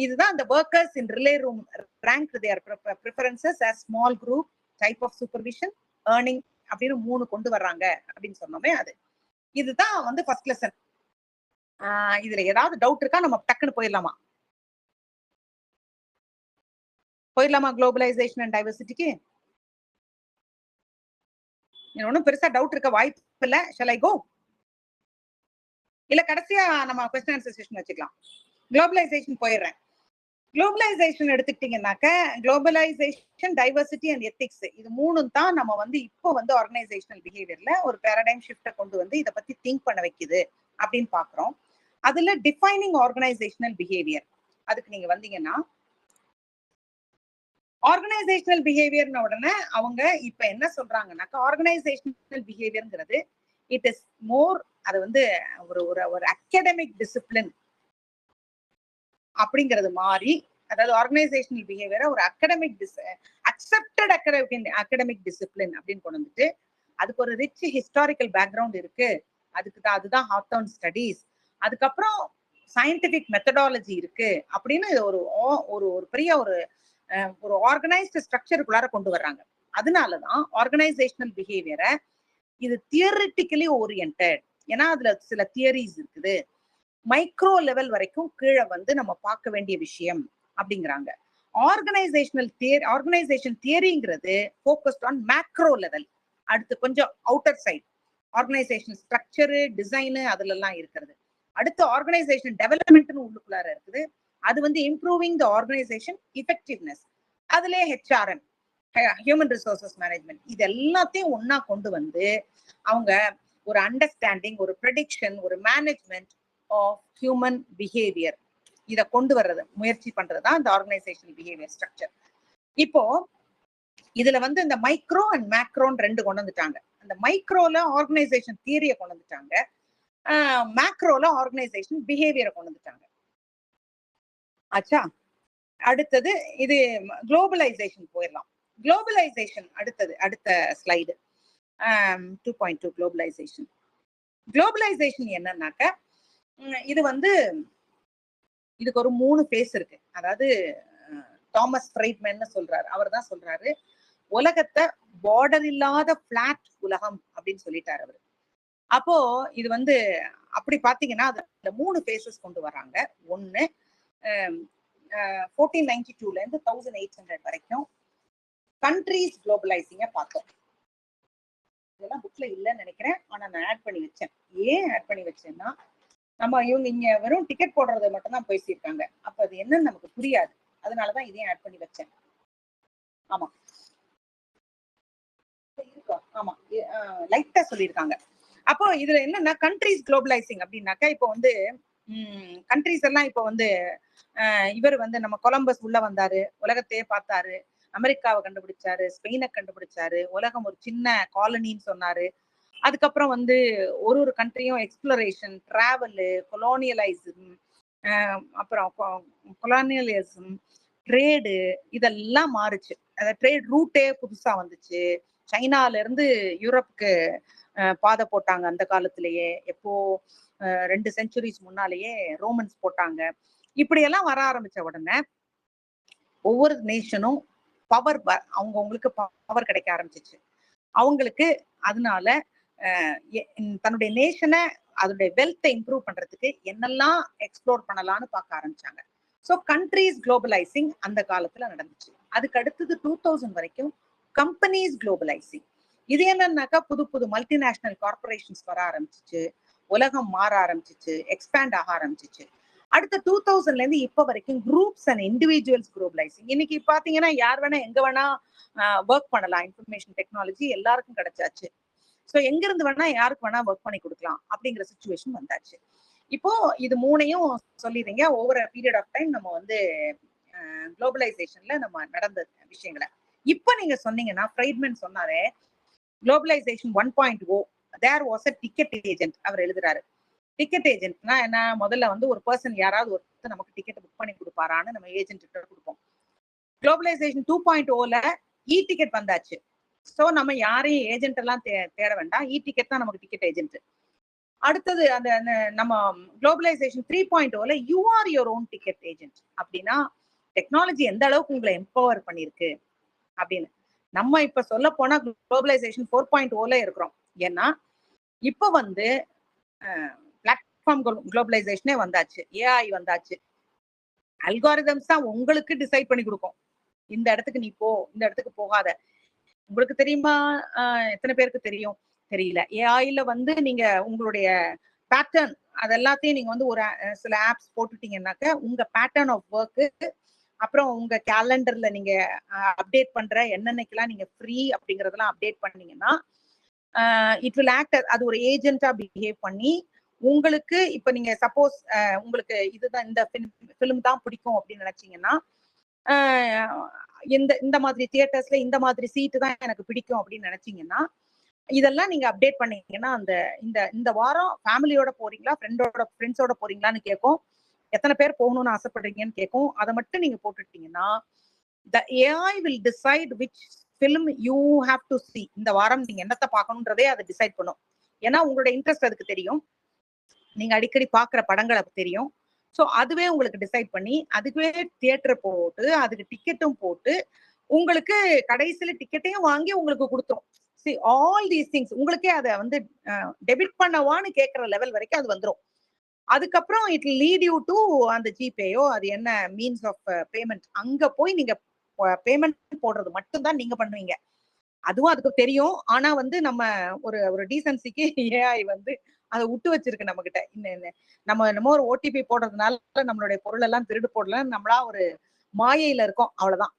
இதுதான் அந்த workers in relay room rank their preferences as small group, type of supervision, earning அப்படின்னு 3 கொண்டு வர்றாங்க அப்படின்னு சொன்னோமே அது. இதுதான் வந்து ஃபர்ஸ்ட் லெசன். இதுல ஏதாவது டவுட் இருக்கா? நம்ம டக்குன்னு போயிடலாமா குளோபலைசேஷன் அண்ட் டைவர்சிட்டிக்கு? ஒன்னும் பெருசா டவுட் இருக்க வாய்ப்பு இல்ல. Shall I go? இல்ல கடைசியா நம்ம क्वेश्चन ஆன்சர் செஷன் வச்சுக்கலாம். குளோபலைசேஷன் போயிடுறேன். குளோபலைசேஷன் எடுத்துக்கிட்டீங்கன்னாக்க குளோபலைசேஷன், டைவர்சிட்டி அண்ட் எத்திக்ஸ், இது 3 தான் நம்ம வந்து இப்போ வந்து ஆர்கனைசேஷனல் பிஹேவியர்ல ஒரு பேரடைம் ஷிஃப்ட கொண்டு வந்து இதை பத்தி திங்க் பண்ண வைக்குது அப்படின்னு பாக்குறோம். அதுல டிஃபைனிங் ஆர்கனைசேஷனல் பிஹேவியர், அதுக்கு நீங்க வந்தீங்கன்னா ஆர்கனைசேஷனல் பிஹேவியர்ன உடனே அவங்க இப்ப என்ன சொல்றாங்கன்னாக்கா, ஆர்கனைசேஷனல் பிஹேவியர்ங்கிறது இட் இஸ் மோர், அது வந்து ஒரு அகாடமிக் டிசிப்ளின் அப்படிங்கிறது மாறி, அதாவது ஆர்கனைசேஷனல் பிஹேவியரை ஒரு அக்செப்டட் அகாடமிக் டிசிப்ளின் அப்படின்னு கொண்டு வந்துட்டு அதுக்கு ஒரு ரிச் ஹிஸ்டாரிக்கல் பேக்ரவுண்ட் இருக்கு. அதுதான் ஹாத்தர்ன் ஸ்டடீஸ், அதுக்கப்புறம் சயின்டிபிக் மெத்தடாலஜி இருக்கு அப்படின்னு ஒரு பெரிய ஒரு ஒரு ஆர்கனைஸ்டு ஸ்ட்ரக்சருக்குள்ளார கொண்டு வர்றாங்க. அதனாலதான் ஆர்கனைசேஷனல் பிஹேவியரை இது தியரிட்டிக்கலி ஓரியன்டட். ஏன்னா அதுல சில தியரிஸ் இருக்குது, மைக்ரோ லெவல் வரைக்கும் கீழே வந்து நம்ம பார்க்க வேண்டிய விஷயம் அப்படிங்கிறாங்க. ஆர்கனைசேஷன் தியரிங்கிறது ஃபோக்கஸ்ட் ஆன் மேக்ரோ லெவல். அடுத்து கொஞ்சம் outer side organisation structure, design அதுல எல்லாம் இருக்கிறது. அடுத்து ஆர்கனைசேஷன் டெவலப்மெண்ட்னு உள்ளுக்குள்ளார இருக்குது. அது வந்து இம்ப்ரூவிங் த ஆர்கனைசேஷன் எஃபெக்டிவ்னஸ். அதுல ஹெச்ஆர்எம், ஹியூமன் ரிசோர்சஸ் மேனேஜ்மெண்ட், இது எல்லாத்தையும் ஒன்னா கொண்டு வந்து அவங்க ஒரு அண்டர்ஸ்டாண்டிங், ஒரு ப்ரெடிக்ஷன், ஒரு மேனேஜ்மெண்ட் ஆஃப் ஹியூமன் பிஹேவியர் இதை கொண்டு வர்றது முயற்சி பண்றதுதான் இந்த ஆர்கனைசேஷனல் பிஹேவியர் ஸ்ட்ரக்சர். இப்போ இதுல வந்து இந்த மைக்ரோ அண்ட் மேக்ரோன்னு ரெண்டு கொண்டு வந்துட்டாங்க. அந்த மைக்ரோல ஆர்கனைசேஷன் தியரியை கொண்டு வந்துட்டாங்க, மேக்ரோல ஆர்கனைசேஷன் பிஹேவியரை கொண்டு வந்துட்டாங்க. ஆச்சா, அடுத்தது இது குளோபலைசேஷன் போயிடலாம். குளோபலைசேஷன் அடுத்த ஸ்லைடு 2.2 குளோபலைசேஷன். குளோபலைசேஷன் என்னன்னாக்க இது வந்து இதுக்கு ஒரு 3 ஃபேஸ் இருக்கு. அதாவது தாமஸ் ஃப்ரைட்மேன் சொல்றாரு, அவர் தான் சொல்றாரு உலகத்தை பார்டர் இல்லாத பிளாட் உலகம் அப்படின்னு சொல்லிட்டாரு அவரு. அப்போ இது வந்து அப்படி பாத்தீங்கன்னா அதுல 3 ஃபேஸஸ் கொண்டு வராங்க. ஒண்ணு 1492ல இருந்து 1800 வரைக்கும் கண்ட்ரீஸ் குளோபலைசிங்க பார்த்தோம். இதெல்லாம் புக்ல இல்லைன்னு நினைக்கிறேன், ஆனா நான் ஆட் பண்ணி வச்சேன். ஏன் ஆட் பண்ணி வச்சேன்னா நம்ம இவங்க இங்க வெறும் டிக்கெட் போடுறதை மட்டும் தான் பேசியிருக்காங்க, அப்ப அது என்னன்னு நமக்கு புரியாது. அதனாலதான் இதையும் ஆட் பண்ணி வச்சேன். ஆமா ஆமா லைட்டா சொல்லியிருக்காங்க. அப்போ இதுல என்னன்னா கண்ட்ரீஸ் குளோபலைசிங் அப்படின்னாக்கா இப்போ வந்து கண்ட்ரீஸ் எல்லாம் இப்போ வந்து இவர் வந்து நம்ம கொலம்பஸ் உள்ள வந்தாரு, உலகத்தையே பார்த்தாரு, அமெரிக்காவை கண்டுபிடிச்சாரு, ஸ்பெயினை கண்டுபிடிச்சாரு, உலகம் ஒரு சின்ன காலனின்னு சொன்னாரு. அதுக்கப்புறம் வந்து ஒரு கண்ட்ரியும் எக்ஸ்ப்ளோரேஷன், டிராவலு, கொலோனியலைசம், அப்புறம் கொலோனியலிசம், ட்ரேடு, இதெல்லாம் மாறுச்சு. அந்த ட்ரேட் ரூட்டே புதுசா வந்துச்சு. சைனால இருந்து யூரோப்புக்கு பாதை போட்டாங்க அந்த காலத்திலேயே. எப்போ 2 செஞ்சுரிஸ் முன்னாலேயே ரோமன்ஸ் போட்டாங்க. இப்படியெல்லாம் வர ஆரம்பிச்ச உடனே ஒவ்வொரு நேஷனும் பவர் அவங்களுக்கு பவர் கிடைக்க ஆரம்பிச்சிச்சு அவங்களுக்கு. அதனால தன்னுடைய நேஷனை அதோடைய வெல்த்தை இம்ப்ரூவ் பண்றதுக்கு என்னெல்லாம் எக்ஸ்ப்ளோர் பண்ணலாம்னு பார்க்க ஆரம்பிச்சாங்க. ஸோ கண்ட்ரீஸ் குளோபலைசிங் அந்த காலத்துல நடந்துச்சு. அதுக்கு அடுத்தது 2000 வரைக்கும் கம்பெனிஸ் குளோபலைசிங். இது என்னன்னாக்கா புது புது மல்டிநேஷனல் கார்பரேஷன்ஸ் வர ஆரம்பிச்சிச்சு, உலகம் மாற ஆரம்பிச்சிச்சு, எக்ஸ்பேண்ட் ஆக ஆரம்பிச்சிச்சு. அடுத்த 2000ல இருந்து இப்ப வரைக்கும் குரூப்ஸ் அண்ட் இண்டிவிஜுவல்ஸ் குளோபலைசிங். இன்னைக்கு பாத்தீங்கன்னா யார் வேணா எங்க வேணா ஒர்க் பண்ணலாம். இன்ஃபர்மேஷன் டெக்னாலஜி எல்லாருக்கும் கிடைச்சாச்சு. ஸோ எங்க இருந்து வேணா யாருக்கு வேணா ஒர்க் பண்ணி கொடுக்கலாம் அப்படிங்கிற சுச்சுவேஷன் வந்தாச்சு. இப்போ இது 3ஐயும் சொல்லிடுறீங்க. ஓவர் பீரியட் ஆஃப் டைம் நம்ம வந்து குளோபலைசேஷன்ல நம்ம நடந்த விஷயங்களை இப்ப நீங்க சொன்னீங்கன்னா, ஃப்ரைட்மேன் சொன்னாரே globalisation 1.0 there was a ticket agent. அவர் எழுதுறாரு. டிக்கெட் ஏஜென்ட்னா என்ன? முதல்ல வந்து ஒரு பர்சன் யாராவது ஒருத்தர் நமக்கு டிக்கெட் புக் பண்ணி கொடுப்பாரான்னு நம்ம ஏஜென்ட் கிட்ட கொடுப்போம். குளோபலைசேஷன் 2.0ல இ டிக்கெட் வந்தாச்சு. ஸோ நம்ம யாரையும் ஏஜென்ட் எல்லாம் தேட வேண்டாம், இ டிக்கெட் தான் நமக்கு டிக்கெட் ஏஜென்ட். அடுத்தது அந்த நம்ம குளோபலைசேஷன் 3.0ல you are your own ticket agent. அப்படின்னா டெக்னாலஜி எந்த அளவுக்கு உங்களை எம்பவர் பண்ணிருக்கு அப்படின்னு. நம்ம இப்ப சொல்ல போனா குளோபலைசேஷன் 4.0ல இருக்கிறோம். ஏன்னா இப்ப வந்து பிளாட்ஃபார்ம் குளோபலைசேஷனே வந்தாச்சு, ஏஐ வந்தாச்சு. அல்காரிதம்ஸ் தான் உங்களுக்கு டிசைட் பண்ணி கொடுக்கும், இந்த இடத்துக்கு நீ போ, இந்த இடத்துக்கு போகாத. உங்களுக்கு தெரியுமா? எத்தனை பேருக்கு தெரியும் தெரியல. ஏஐல வந்து நீங்க உங்களுடைய பேட்டர்ன் அது எல்லாத்தையும் நீங்க வந்து ஒரு சில ஆப்ஸ் போட்டுட்டீங்கன்னாக்க உங்க பேட்டர்ன் ஆஃப் ஒர்க்கு, அப்புறம் உங்க கேலண்டர்ல நீங்க அப்டேட் பண்ற என்னென்னைக்கெல்லாம் நீங்க ஃப்ரீ அப்படிங்கறதெல்லாம் அப்டேட் பண்ணீங்கன்னா இட் வில் ஆக்ட். அது ஒரு ஏஜென்ட்டா பிஹேவ் பண்ணி உங்களுக்கு இப்ப நீங்க சப்போஸ் உங்களுக்கு இதுதான் இந்த ஃபிலிம் தான் பிடிக்கும் அப்படின்னு நினைச்சீங்கன்னா இந்த மாதிரி தியேட்டர்ஸ்ல இந்த மாதிரி சீட்டு தான் எனக்கு பிடிக்கும் அப்படின்னு நினைச்சீங்கன்னா இதெல்லாம் நீங்க அப்டேட் பண்ணீங்கன்னா அந்த இந்த வாரம் ஃபேமிலியோட போறீங்களா, ஃப்ரெண்ட்ஸோட போறீங்களான்னு கேட்கும். எத்தனை பேர் போகணும்னு ஆசைப்படுறீங்கன்னு கேட்கும். அதை மட்டும் நீங்க போட்டுட்டீங்கன்னா the AI will decide which film you have to see. இந்த வாரம் நீங்க என்னத்தை பார்க்கணுன்றதே அதை டிசைட் பண்ணும். ஏன்னா உங்களோட இன்ட்ரெஸ்ட் அதுக்கு தெரியும், நீங்க அடிக்கடி பாக்குற படங்கள் அது தெரியும். ஸோ அதுவே உங்களுக்கு டிசைட் பண்ணி அதுவே தியேட்டர் போட்டு அதுக்கு டிக்கெட்டும் போட்டு உங்களுக்கு கடைசியில டிக்கெட்டையும் வாங்கி உங்களுக்கு கொடுத்துரும். சி ஆல் தீஸ் திங்ஸ் உங்களுக்கே அதை வந்து டெபிட் பண்ணவான்னு கேட்கற லெவல் வரைக்கும் அது வந்துடும். அதுக்கப்புறம் இட் லீட் யூ டு அந்த ஜிபேயோ அது என்ன மீன்ஸ் ஆஃப் பேமெண்ட் அங்க போய் நீங்க பேமெண்ட் போடுறது மட்டும்தான் நீங்க பண்ணுவீங்க. அதுவும் அதுக்கு தெரியும். ஆனா வந்து நம்ம ஒரு ஒரு டீசன்சிக்கு ஏஐ வந்து அதை விட்டு வச்சிருக்கு நம்ம கிட்ட. நம்ம என்னமோ ஒரு ஓடிபி போடுறதுனால நம்மளுடைய பொருள் எல்லாம் திருடு போடல, நம்மளா ஒரு மாயையில இருக்கோம், அவ்வளவுதான்.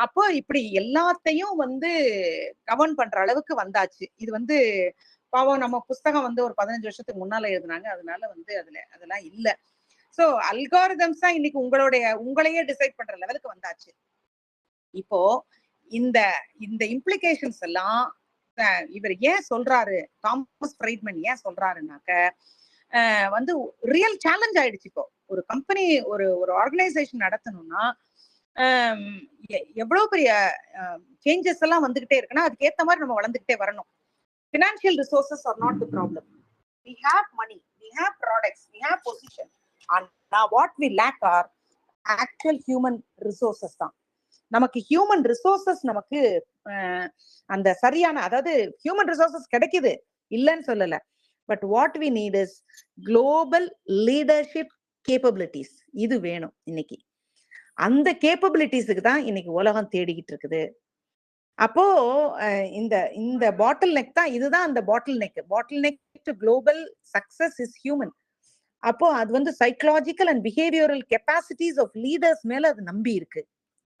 அப்போ இப்படி எல்லாத்தையும் வந்து கவர்ன் பண்ற அளவுக்கு வந்தாச்சு. இது வந்து பாவம் நம்ம புஸ்தகம் வந்து ஒரு 15 வருஷத்துக்கு முன்னால எழுதுனாங்க, அதனால வந்து அதெல்லாம் இல்ல. சோ அல்காரிதம்ஸ் தான் இன்னைக்கு உங்களையே டிசைட் பண்ற லெவலுக்கு வந்தாச்சு. இப்போ இந்த இந்த இம்ப்ளிகேஷன்ஸ் எல்லாம் இவர் ஏன் சொல்றாரு, தாமஸ் ஃப்ரைட்மன் ஏன் சொல்றாருனாக்க வந்து ரியல் சேலஞ்ச் ஆயிடுச்சு. இப்போ ஒரு கம்பெனி ஒரு ஆர்கனைசேஷன் நடத்தணும்னா எவ்வளவு பெரிய சேஞ்சஸ் எல்லாம் வந்துகிட்டே இருக்குன்னா அதுக்கு ஏத்த மாதிரி நம்ம வளர்ந்துகிட்டே வரணும். Financial resources are not the problem. We have money, we have products, we have position. And now what we lack are actual human resources தான். நமக்கு ஹியூமன் ரிசோர்சஸ் நமக்கு அந்த சரியான அதாவது ஹியூமன் ரிசோர்சஸ் கிடைக்குது இல்லைன்னு சொல்லல. But what we need is global leadership capabilities. இது வேணும் இன்னைக்கு. அந்த கேப்பபிலிட்டிஸுக்கு தான் இன்னைக்கு உலகம் தேடிக்கிட்டு இருக்குது. அப்போ இந்த பாட்டில் நெக் தான், இதுதான் அந்த bottle neck to global success is human. அப்போ அது வந்து psychological and behavioural capacities of leaders மேல அது நம்பி இருக்கு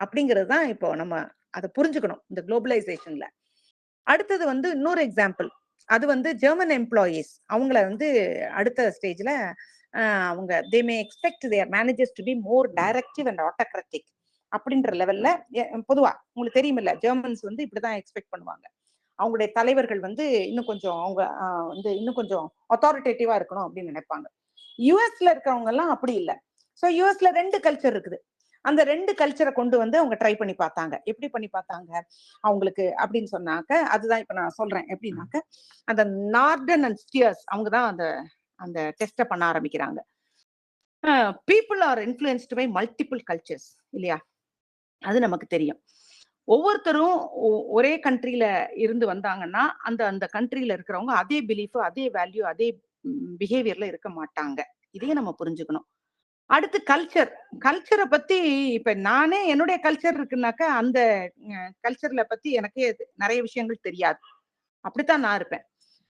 அப்படிங்கிறது தான் இப்போ நம்ம அதை புரிஞ்சுக்கணும் இந்த குளோபலைசேஷன்ல. அடுத்தது வந்து இன்னொரு எக்ஸாம்பிள், அது வந்து ஜெர்மன் எம்ப்ளாயீஸ். அவங்கள வந்து அடுத்த ஸ்டேஜ்ல அவங்க they may expect their managers to be more directive and autocratic அப்படின்ற லெவல்ல. பொதுவா உங்களுக்கு தெரியுமில்ல, ஜெர்மன்ஸ் வந்து இப்படிதான் எக்ஸ்பெக்ட் பண்ணுவாங்க. அவங்களுடைய தலைவர்கள் வந்து இன்னும் கொஞ்சம் அவங்க வந்து இன்னும் கொஞ்சம் அத்தாரிட்டேட்டிவா இருக்கணும் அப்படின்னு நினைப்பாங்க. யூஎஸ்ல இருக்கிறவங்க எல்லாம் அப்படி இல்லை. ஸோ யூஎஸ்ல 2 கல்ச்சர் இருக்குது. அந்த 2 கல்ச்சரை கொண்டு வந்து அவங்க ட்ரை பண்ணி பார்த்தாங்க. எப்படி பண்ணி பார்த்தாங்க அவங்களுக்கு அப்படின்னு சொன்னாக்க, அதுதான் இப்ப நான் சொல்றேன். எப்படின்னாக்க அந்த நார்தர்ன் அண்ட் ஸ்டியர்ஸ் அவங்க தான் அந்த டெஸ்ட பண்ண ஆரம்பிக்கிறாங்க. People are influenced by multiple cultures இல்லையா, அது நமக்கு தெரியும். ஒவ்வொருத்தரும் ஒரே கண்ட்ரில இருந்து வந்தாங்கன்னா அந்த கண்ட்ரில இருக்கிறவங்க அதே பிலீஃப், அதே வேல்யூ, அதே பிஹேவியர்ல இருக்க மாட்டாங்க. இதையும் நம்ம புரிஞ்சுக்கணும். அடுத்து கல்ச்சரை பத்தி இப்ப நானே என்னுடைய கல்ச்சர் இருக்குனாக்க அந்த கல்ச்சர்ல பத்தி எனக்கே நிறைய விஷயங்கள் தெரியாது. அப்படித்தான் நான் இருப்பேன்.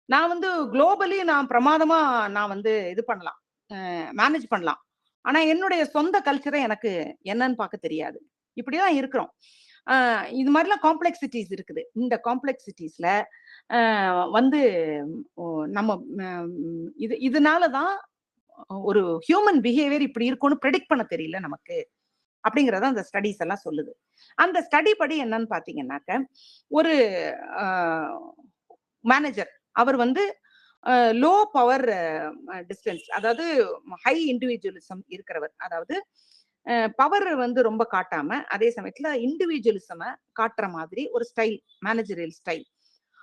நான் வந்து குளோபலி நான் பிரமாதமா நான் வந்து இது பண்ணலாம், மேனேஜ் பண்ணலாம். ஆனா என்னுடைய சொந்த கல்ச்சரை எனக்கு என்னன்னு பார்க்க தெரியாது. இப்படிதான் இருக்கிறோம். இது மாதிரிலாம் காம்ப்ளெக்சிட்டிஸ் இருக்குது. இந்த காம்ப்ளெக்சிட்டிஸ்ல வந்து நம்ம இதனாலதான் ஒரு ஹியூமன் பிஹேவியர் இப்படி இருக்கும்னு ப்ரெடிக்ட் பண்ண தெரியல நமக்கு அப்படிங்கறத அந்த ஸ்டடிஸ் எல்லாம் சொல்லுது. அந்த ஸ்டடி படி என்னன்னு பாத்தீங்கன்னாக்க, ஒரு மேனேஜர் அவர் வந்து லோ பவர் டிஸ்டன்ஸ், அதாவது ஹை இண்டிவிஜுவலிசம் இருக்கிறவர். அதாவது பவர் வந்து ரொம்ப காட்டாம அதே சமயத்துல இண்டிவிஜுவலிசம காட்டுற மாதிரி ஒரு ஸ்டைல், மேனேஜரியல் ஸ்டைல்.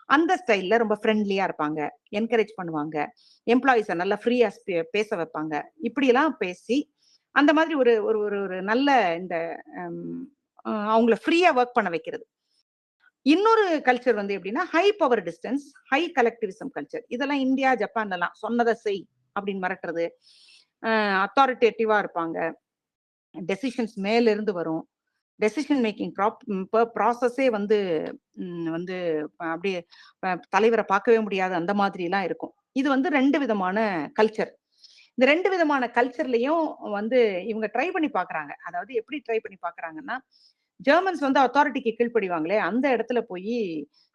அந்த ஸ்டைல்ல ரொம்ப ஃப்ரெண்ட்லியா இருப்பாங்க, என்கரேஜ் பண்ணுவாங்க, எம்ப்ளாயிஸை நல்லா ஃப்ரீயா பேச வைப்பாங்க. இப்படி எல்லாம் பேசி அந்த மாதிரி ஒரு ஒரு நல்ல இந்த அவங்கள ஃப்ரீயா ஒர்க் பண்ண வைக்கிறது. இன்னொரு கல்ச்சர் வந்து எப்படின்னா high power distance, high collectivism culture. இதெல்லாம் இந்தியா, ஜப்பான்லாம் சொன்னதை செய் அப்படின்னு மிரட்டுறது, அத்தாரிட்டேட்டிவா இருப்பாங்க, டெசிஷன்ஸ் மேல இருந்து வரும், டெசிஷன் மேக்கிங் ப்ராசஸே வந்து அப்படியே தலைவரை பார்க்கவே முடியாது, அந்த மாதிரி எல்லாம் இருக்கும். இது வந்து 2 விதமான கல்ச்சர். இந்த 2 விதமான கல்ச்சர்லயும் வந்து இவங்க ட்ரை பண்ணி பாக்குறாங்க. அதாவது எப்படி ட்ரை பண்ணி பாக்குறாங்கன்னா, ஜெர்மன்ஸ் வந்து அத்தாரிட்டிக்கு கீழ்ப்படிவாங்களே, அந்த இடத்துல போய்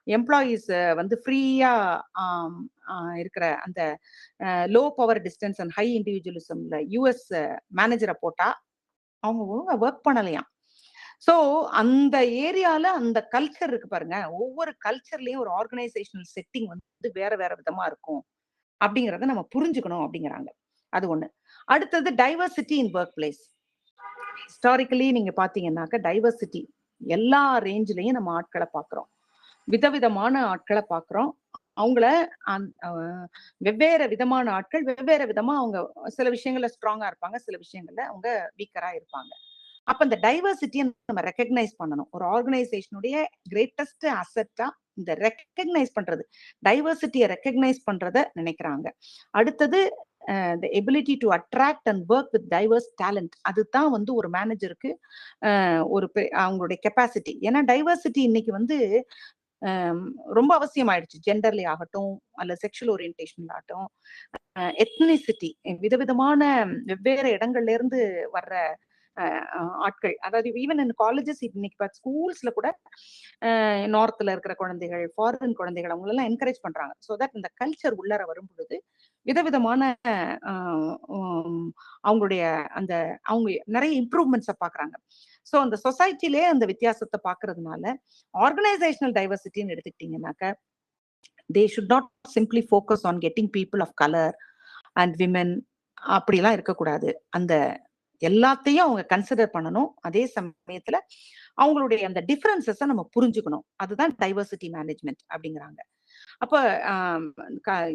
எம்ப்ளாயீஸ் வந்து ஃப்ரீயா இருக்கிற அந்த low power distance and high இண்டிவிஜுவலிசம்ல யூஎஸ் மேனேஜரை போட்டா அவங்க ஒர்க் பண்ணலையாம். சோ அந்த ஏரியால அந்த கல்ச்சர் இருக்கு பாருங்க, ஒவ்வொரு கல்ச்சர்லயும் ஒரு ஆர்கனைசேஷனல் செட்டிங் வந்து வேற வேற விதமா இருக்கும் அப்படிங்கறத நம்ம புரிஞ்சுக்கணும் அப்படிங்கிறாங்க. அது ஒண்ணு. அடுத்தது diversity in work place. Historically நீங்க பாத்தீங்கன்னாக்க டைவர்சிட்டி எல்லா ரேஞ்சிலையும் நம்ம ஆட்களை பாக்குறோம், விதவிதமான ஆட்களை பாக்குறோம். அவங்கள வெவ்வேறு விதமான ஆட்கள் வெவ்வேறு விதமா அவங்க சில விஷயங்கள்ல ஸ்ட்ராங்கா இருப்பாங்க, சில விஷயங்கள்ல அவங்க வீக்கரா இருப்பாங்க. அப்ப இந்த டைவர்சிட்டியை நம்ம ரெக்கக்னைஸ் பண்ணணும். ஒரு ஆர்கனைசேஷனுடைய கிரேட்டஸ்ட் அசெட்டா இந்த ரெக்கக்னைஸ் பண்றது, டைவர்சிட்டியை ரெக்கக்னைஸ் பண்றத நினைக்கிறாங்க. அடுத்தது the ability to attract and work with diverse talent. அதுதான் வந்து ஒரு மேனேஜருக்கு ஒரு அவங்களுடைய கெப்பாசிட்டி. ஏன்னா டைவர்சிட்டி இன்னைக்கு வந்து ரொம்ப அவசியம் ஆயிடுச்சு. ஜெண்டர்லி ஆகட்டும், அல்ல செக்ஷுவல் ஓரியன்டேஷன்ல ஆகட்டும், எத்னிசிட்டி, விதவிதமான வெவ்வேறு இடங்கள்ல இருந்து வர்ற ஆட்கள். அதாவது ஈவன் இன் காலேஜஸ் இன்னைக்கு ஸ்கூல்ஸ்ல கூட நார்த்ல இருக்கிற குழந்தைகள், ஃபாரின் குழந்தைகள் அவங்க எல்லாம் என்கரேஜ் பண்றாங்க. ஸோ தட் இந்த கல்ச்சர் உள்ளர வரும் பொழுது விதவிதமான அவங்களுடைய அந்த அவங்க நிறைய இம்ப்ரூவ்மெண்ட்ஸை பாக்குறாங்க. ஸோ அந்த சொசைட்டிலே அந்த வித்தியாசத்தை பாக்குறதுனால organisational டைவர்சிட்டின்னு எடுத்துக்கிட்டீங்கன்னாக்க they should not simply focus on getting people of color and women அப்படிலாம் இருக்கக்கூடாது. அந்த எல்லாத்தையும் அவங்க கன்சிடர் பண்ணணும். அதே சமயத்துல அவங்களுடைய அந்த டிஃபரன்சஸை நம்ம புரிஞ்சுக்கணும். அதுதான் டைவர்சிட்டி மேனேஜ்மெண்ட் அப்படிங்கிறாங்க. அப்ப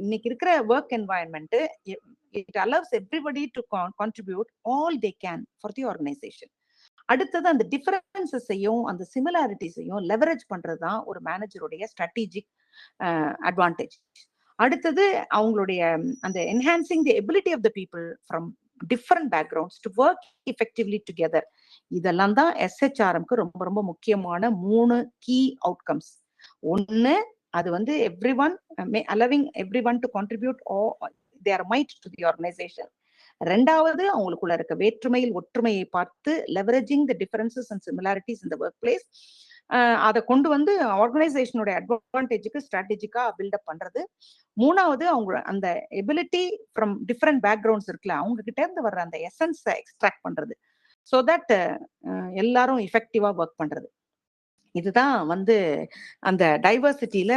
இன்னைக்கு இருக்கிற work environment it allows everybody to contribute all they can for the organisation. அடுத்தது அந்த டிஃபரன்சஸையும் அந்த சிமிலாரிட்டிஸையும் லெவரேஜ் பண்றதுதான் ஒரு மேனேஜருடைய ஸ்ட்ராட்டஜிக் அட்வான்டேஜ். அடுத்தது அவங்களுடைய அந்த enhancing the ability of the people from different backgrounds to work effectively together. இதெல்லாம் தான் எஸ்ஹெச்ஆர்எம்க்கு ரொம்ப ரொம்ப முக்கியமான 3 கீ அவுட்கம்ஸ். ஒன்னு, அது வந்து everyone allowing everyone to contribute their might to the organization. ரெண்டாவது, அவங்களுக்குள்ள இருக்க வேற்றுமையில் ஒற்றுமையை பார்த்து leveraging the differences and similarities in the workplace, அதை கொண்டு வந்து ஆர்கனைசேஷனோட அட்வான்டேஜுக்கு ஸ்ட்ராட்டஜிக்கா பில்டப் பண்றது. மூணாவது, அவங்க அந்த எபிலிட்டி ஃப்ரம் டிஃப்ரெண்ட் பேக்ரவுண்ட்ஸ் இருக்குல்ல, அவங்க கிட்ட இருந்து வர்ற அந்த எசன்ஸை எக்ஸ்ட்ராக்ட் பண்றது. ஸோ தட் எல்லாரும் எஃபெக்டிவா ஒர்க் பண்றது. இதுதான் வந்து அந்த டைவர்சிட்டியில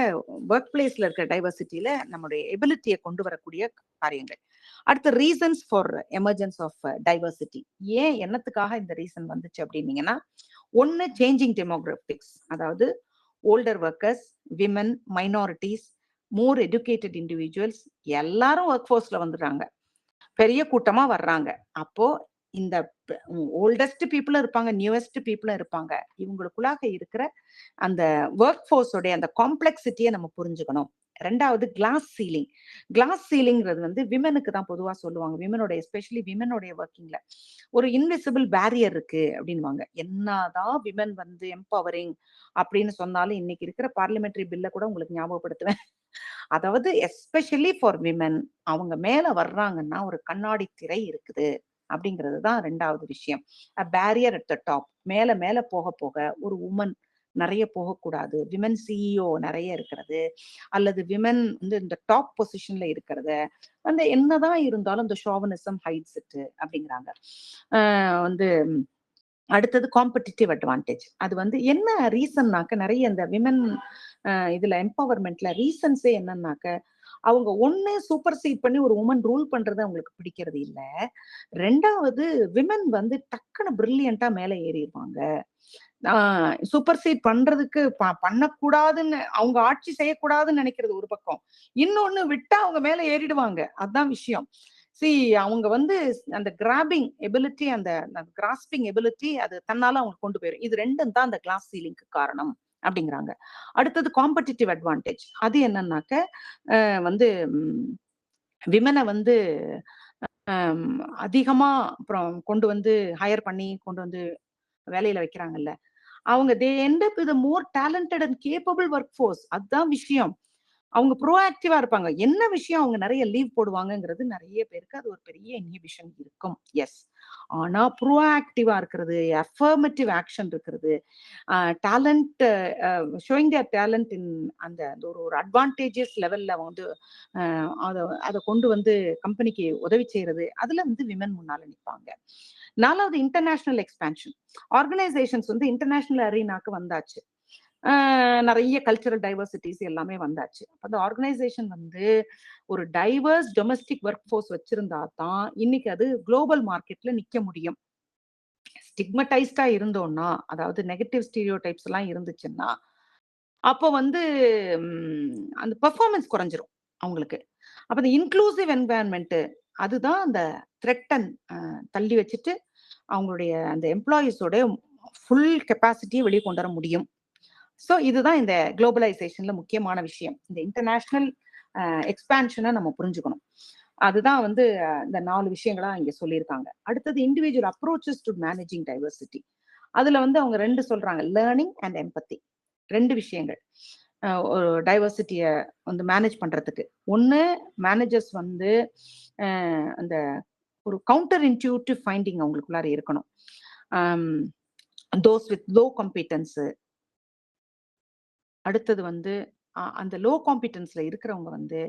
ஒர்க் பிளேஸ்ல இருக்கிற டைவர்சிட்டியில நம்மளுடைய எபிலிட்டியை கொண்டு வரக்கூடிய காரியங்கள். அடுத்து reasons for emergence of diversity. ஏன் என்னத்துக்காக இந்த ரீசன் வந்துச்சு அப்படின்னீங்கன்னா, ஒன்னு சேஞ்சிங் டெமோகிராபிக்ஸ், அதாவது older workers, women, minorities, more educated individuals எல்லாரும் ஒர்க் ஃபோர்ஸ்ல வந்துடுறாங்க, பெரிய கூட்டமா வர்றாங்க. அப்போ இந்த ஓல்டஸ்ட் பீப்புளும் இருப்பாங்க, நியூவஸ்ட் பீப்புளும் இருப்பாங்க. இவங்களுக்குள்ளாக இருக்கிற அந்த ஒர்க் ஃபோர்ஸோடைய அந்த காம்ப்ளெக்சிட்டியை நம்ம புரிஞ்சுக்கணும். ரெண்டாவது, கிளாஸ் சீலிங். கிளாஸ் சீலிங்கிறது வந்து விமனுக்கு தான் பொதுவா சொல்லுவாங்க. விமனோட எஸ்பெஷலி விமனோடைய ஒர்க்கிங்ல ஒரு இன்விசிபிள் பேரியர் இருக்கு அப்படின்வாங்க. என்னதான் விமன் வந்து எம்பவரிங் அப்படின்னு சொன்னாலும் இன்னைக்கு இருக்கிற பார்லிமெண்டரி பில்ல கூட உங்களுக்கு ஞாபகப்படுத்துவேன். அதாவது எஸ்பெஷலி ஃபார் விமன், அவங்க மேல வர்றாங்கன்னா ஒரு கண்ணாடி திரை இருக்குது அப்படிங்கிறது தான் ரெண்டாவது விஷயம். Barrier at the top. மேல மேல போக போக ஒரு உமன் நிறைய போகக்கூடாது, விமன் சிஇஓ நிறைய இருக்கிறது, அல்லது விமன் வந்து இந்த டாப் பொசிஷன்ல இருக்கிறது, அந்த என்னதான் இருந்தாலும் இந்த ஷோவனிசம் ஹைட்ஸ் இட் அப்படிங்கிறாங்க. வந்து அடுத்தது காம்படிட்டிவ் அட்வான்டேஜ். அது வந்து என்ன ரீசன்னாக்க, நிறைய இந்த விமன் இதுல எம்பவர்மெண்ட்ல ரீசன்ஸே என்னன்னாக்க, அவங்க ஒண்ணு சூப்பர் சீட் பண்ணி ஒரு உமன் ரூல் பண்றது அவங்களுக்கு பிடிக்கிறது இல்ல. ரெண்டாவது, விமன் வந்து டக்குன்னு பிரில்லியண்டா மேல ஏறிடுவாங்க. சூப்பர் சீட் பண்றதுக்கு பண்ணக்கூடாதுன்னு, அவங்க ஆட்சி செய்யக்கூடாதுன்னு நினைக்கிறது ஒரு பக்கம், இன்னொன்னு விட்டா அவங்க மேல ஏறிடுவாங்க. அதுதான் விஷயம். அவங்க வந்து அந்த கிராபிங் எபிலிட்டி, அந்த கிராஸ்பிங் எபிலிட்டி, அது தன்னால அவங்க கொண்டு போயிடும். இது ரெண்டும் தான் அந்த கிளாஸ் சீலிங்க்கு காரணம் அப்படிங்கிறாங்க. அடுத்தது காம்படிட்டிவ் அட்வான்டேஜ். அது என்னன்னாக்க, வந்து விமனை வந்து அதிகமா அப்புறம் கொண்டு வந்து ஹையர் பண்ணி கொண்டு வந்து வேலையில வைக்கிறாங்கல்ல, அவங்க தே end up with more talented and capable work force. அதுதான் விஷயம். அவங்க ப்ரோஆக்டிவா இருப்பாங்க. என்ன விஷயம், அவங்க நிறைய லீவ் போடுவாங்கங்கிறது நிறைய பேருக்கு அது ஒரு பெரிய இன்ஹிபிஷன் இருக்கும். எஸ், ஆனா ப்ரோஆக்டிவா இருக்கிறது, அஃபர்மேட்டிவ் ஆக்ஷன் இருக்கிறது, talent showing their talent in அந்த ஒரு அட்வான்டேஜஸ் லெவல்ல வந்து அதை கொண்டு வந்து கம்பெனிக்கு உதவி செய்யறது, அதுல வந்து விமன் முன்னால நிற்பாங்க. நாலாவது, இன்டர்நேஷனல் எக்ஸ்பான்ஷன். ஆர்கனைசேஷன்ஸ் வந்து இன்டர்நேஷனல் அரீனாக்கு வந்தாச்சு, நிறைய கல்ச்சரல் டைவர்சிட்டிஸ் எல்லாமே வந்தாச்சு. அந்த ஆர்கனைசேஷன் வந்து ஒரு டைவர்ஸ் டொமஸ்டிக் ஒர்க் ஃபோர்ஸ் வச்சிருந்தா தான் இன்னைக்கு அது குளோபல் மார்க்கெட்ல நிக்க முடியும். ஸ்டிக்மடைஸ்டா இருந்தோம்னா, அதாவது நெகட்டிவ் ஸ்டீரியோ டைப்ஸ் எல்லாம் இருந்துச்சுன்னா, அப்போ வந்து அந்த பெர்ஃபார்மன்ஸ் குறைஞ்சிரும் அவங்களுக்கு. அப்ப இந்த இன்க்ளூசிவ் என்வாயன்மெண்ட் அதுதான் அந்த த்ரெட்டன் தள்ளி வச்சுட்டு அவங்களுடைய அந்த எம்ப்ளாயீஸோட ஃபுல் கெப்பாசிட்டியை வெளியே கொண்டு வர முடியும். ஸோ இதுதான் இந்த குளோபலைசேஷன்ல முக்கியமான விஷயம். இந்த இன்டர்நேஷனல் எக்ஸ்பான்ஷனை நம்ம புரிஞ்சுக்கணும். அதுதான் வந்து இந்த 4 விஷயங்களா இங்க சொல்லியிருக்காங்க. அடுத்தது individual approaches to managing diversity. அதுல வந்து அவங்க 2 சொல்றாங்க, லேர்னிங் அண்ட் எம்பத்தி. 2 விஷயங்கள் ஒரு டைவர்சிட்டிய வந்து மேனேஜ் பண்றதுக்கு. ஒண்ணு மேனேஜர்ஸ் வந்து அந்த ஒரு கவுண்டர் இன்ட்யூட்டிவ் ஃபைண்டிங் அவங்களுக்குள்ளார இருக்கணும். Those with low competence. அடுத்தது வந்து அந்த லோ காம்பிட்டன்ஸ்ல இருக்கிறவங்க வந்து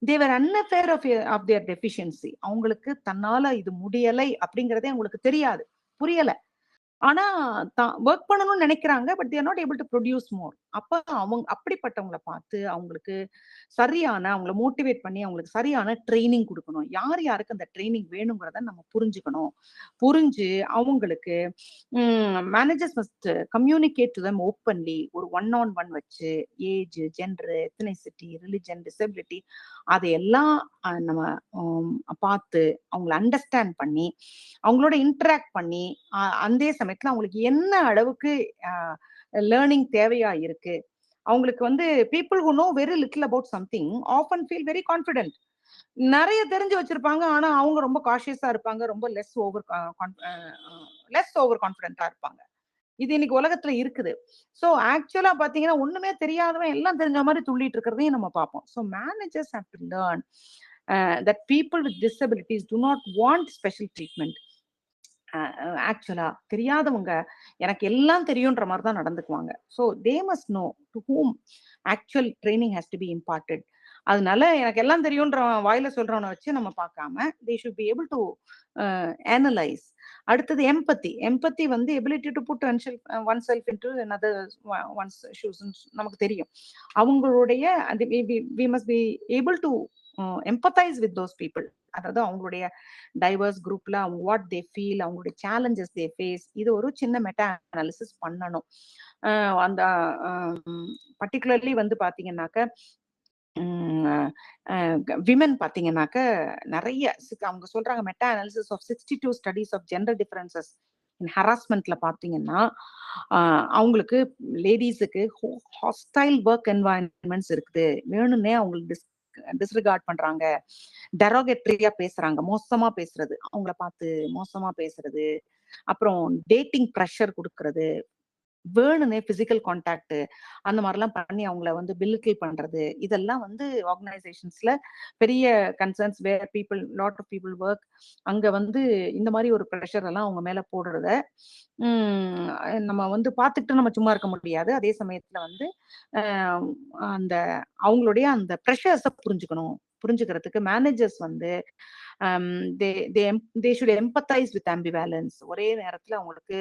தேவர் அன்அவேர் ஆஃப் தியர் டெஃபிஷியன்சி. அவங்களுக்கு தன்னால இது முடியலை அப்படிங்கிறதே அவங்களுக்கு தெரியாது, புரியல. ஆனா ஒர்க் பண்ணணும்னு நினைக்கிறாங்க, but there not able to produce மோர். அப்ப அவங்க அப்படிப்பட்டவங்களை பார்த்து அவங்களுக்கு சரியான அவங்கள மோட்டிவேட் பண்ணி அவங்களுக்கு சரியான ட்ரைனிங் கொடுக்கணும். யார் யாருக்கு அந்த ட்ரைனிங் வேணுங்கிறத நம்ம புரிஞ்சுக்கணும். புரிஞ்சு அவங்களுக்கு managers must communicate to them openly. ஒரு 1-on-1 வச்சு age, gender, ethnicity, religion, disability அதையெல்லாம் நம்ம பார்த்து அவங்கள அண்டர்ஸ்டாண்ட் பண்ணி அவங்களோட இன்டராக்ட் பண்ணி அந்த சமயத்துல அவங்களுக்கு என்ன அளவுக்கு லேர்னிங் தேவையா இருக்கு. அவங்களுக்கு வந்து people who know very little about something often feel very confident. நிறைய தெரிஞ்சு வச்சிருப்பாங்க, ஆனா அவங்க ரொம்ப காஷியஸா இருப்பாங்க, ரொம்ப லெஸ் ஓவர் கான்ஃபிடென்ட்டா இருப்பாங்க. இது இன்னைக்கு உலகத்துல இருக்குது. ஸோ ஆக்சுவலா பாத்தீங்கன்னா ஒண்ணுமே தெரியாதவன் எல்லாம் தெரிஞ்ச மாதிரி துள்ளிட்டு இருக்கிறதையும் நம்ம பார்ப்போம். So managers have to learn that people with disabilities do not want special treatment. ஆக்சுவலா தெரியாதவங்க எனக்கு எல்லாம் தெரியும்ன்ற மாதிரி தான் நடந்துக்குவாங்க. So they must know to whom actual training has to be important. அதனால எனக்கு எல்லாம் தெரியும்ன்ற வாயில சொல்றவனை வச்சு நம்ம பார்க்காம they should be able to analyse. அடுத்தது எம்பத்தி. எம்பத்தி வந்து ability to put oneself into another one's shoes நமக்கு தெரியும். அவங்களுடைய we must be able to empathize with those people. அதாவது அவங்களுடைய டைவர்ஸ் குரூப்ல அவங்க வாட் தே ஃபீல், அவங்களுடைய சேலஞ்சஸ் தே ஃபேஸ், இது ஒரு சின்ன மெட்டா அனாலிசிஸ் பண்ணணும். அந்த பர்டிகுலர்லி வந்து பாத்தீங்கன்னாக்க விமன் பாத்தீங்கன்னாக்க நிறைய அவங்க சொல்றாங்க meta analysis of 62 studies of gender differences in ஹராஸ்மெண்ட்ல பாத்தீங்கன்னா அவங்களுக்கு லேடிஸுக்கு ஹாஸ்டைல் ஒர்க் என்வாயன்மெண்ட்ஸ் இருக்குது. வேணும்னே அவங்களுக்கு டிஸ்ரிகார்ட் பண்றாங்க, டெரோகேட்டரியா பேசுறாங்க, மோசமா பேசுறது, அவங்கள பார்த்து மோசமா பேசுறது, அப்புறம் டேட்டிங் ப்ரெஷர் கொடுக்கறது, வேணும்னே பிசிக்கல் கான்டாக்ட் அந்த மாதிரிலாம் பண்ணி அவங்கள வந்து பில்கில் பண்றது, இதெல்லாம் வந்து ஆர்கனைசேஷன்ஸ்ல பெரிய concerns. Where people lot of people work, அங்க வந்து இந்த மாதிரி ஒரு ப்ரெஷர் எல்லாம் அவங்க மேல போடுறத நம்ம வந்து பார்த்துட்டு நம்ம சும்மா இருக்க முடியாது. அதே சமயத்துல வந்து அந்த அவங்களுடைய அந்த ப்ரெஷர்ஸை புரிஞ்சுக்கிறதுக்கு மேனேஜர்ஸ் வந்து they should empathize with ambivalence. ஒரே நேரத்துல அவங்களுக்கு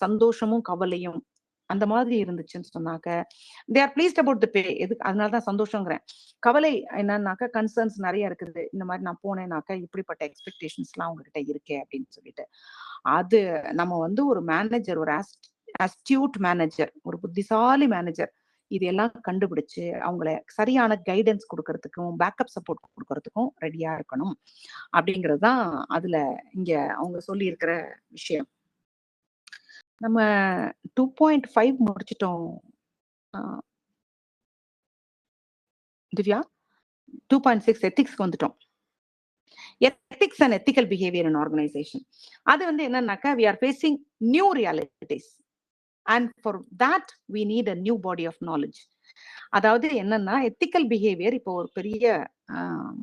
சந்தோஷமும் கவலையும் அந்த மாதிரி இருந்துச்சுன்னு சொன்னாக்க they are pleased about the pay. அதனாலதான் சந்தோஷங்கிறேன். கவலை என்னன்னாக்க கன்சர்ன்ஸ் நிறைய இருக்குது. இந்த மாதிரி நான் போனேன்னாக்க இப்படிப்பட்ட எக்ஸ்பெக்டேஷன்ஸ் எல்லாம் அவங்ககிட்ட இருக்கே அப்படின்னு சொல்லிட்டு, அது நம்ம வந்து ஒரு மேனேஜர், ஒரு அஸ்டியூட் மேனேஜர், ஒரு புத்திசாலி மேனேஜர் இதெல்லாம் கண்டுபிடிச்சு அவங்கள சரியான கைடன்ஸ் கொடுக்கறதுக்கும் பேக்கப் சப்போர்ட் கொடுக்கறதுக்கும் ரெடியா இருக்கணும் அப்படிங்கிறது தான் அதுல இங்க அவங்க சொல்லி இருக்கிற விஷயம். நம்ம 2.5 முடிச்சிட்டோம் திவ்யா. 2.6 எத்திக்ஸ்க்கு வந்துட்டோம். ethics and ethical behavior in organization. அது வந்து என்னன்னாக்கா we are facing new realities and for that we need a new body of knowledge. அதாவது என்னன்னா எத்திக்கல் பிஹேவியர் இப்போ ஒரு பெரிய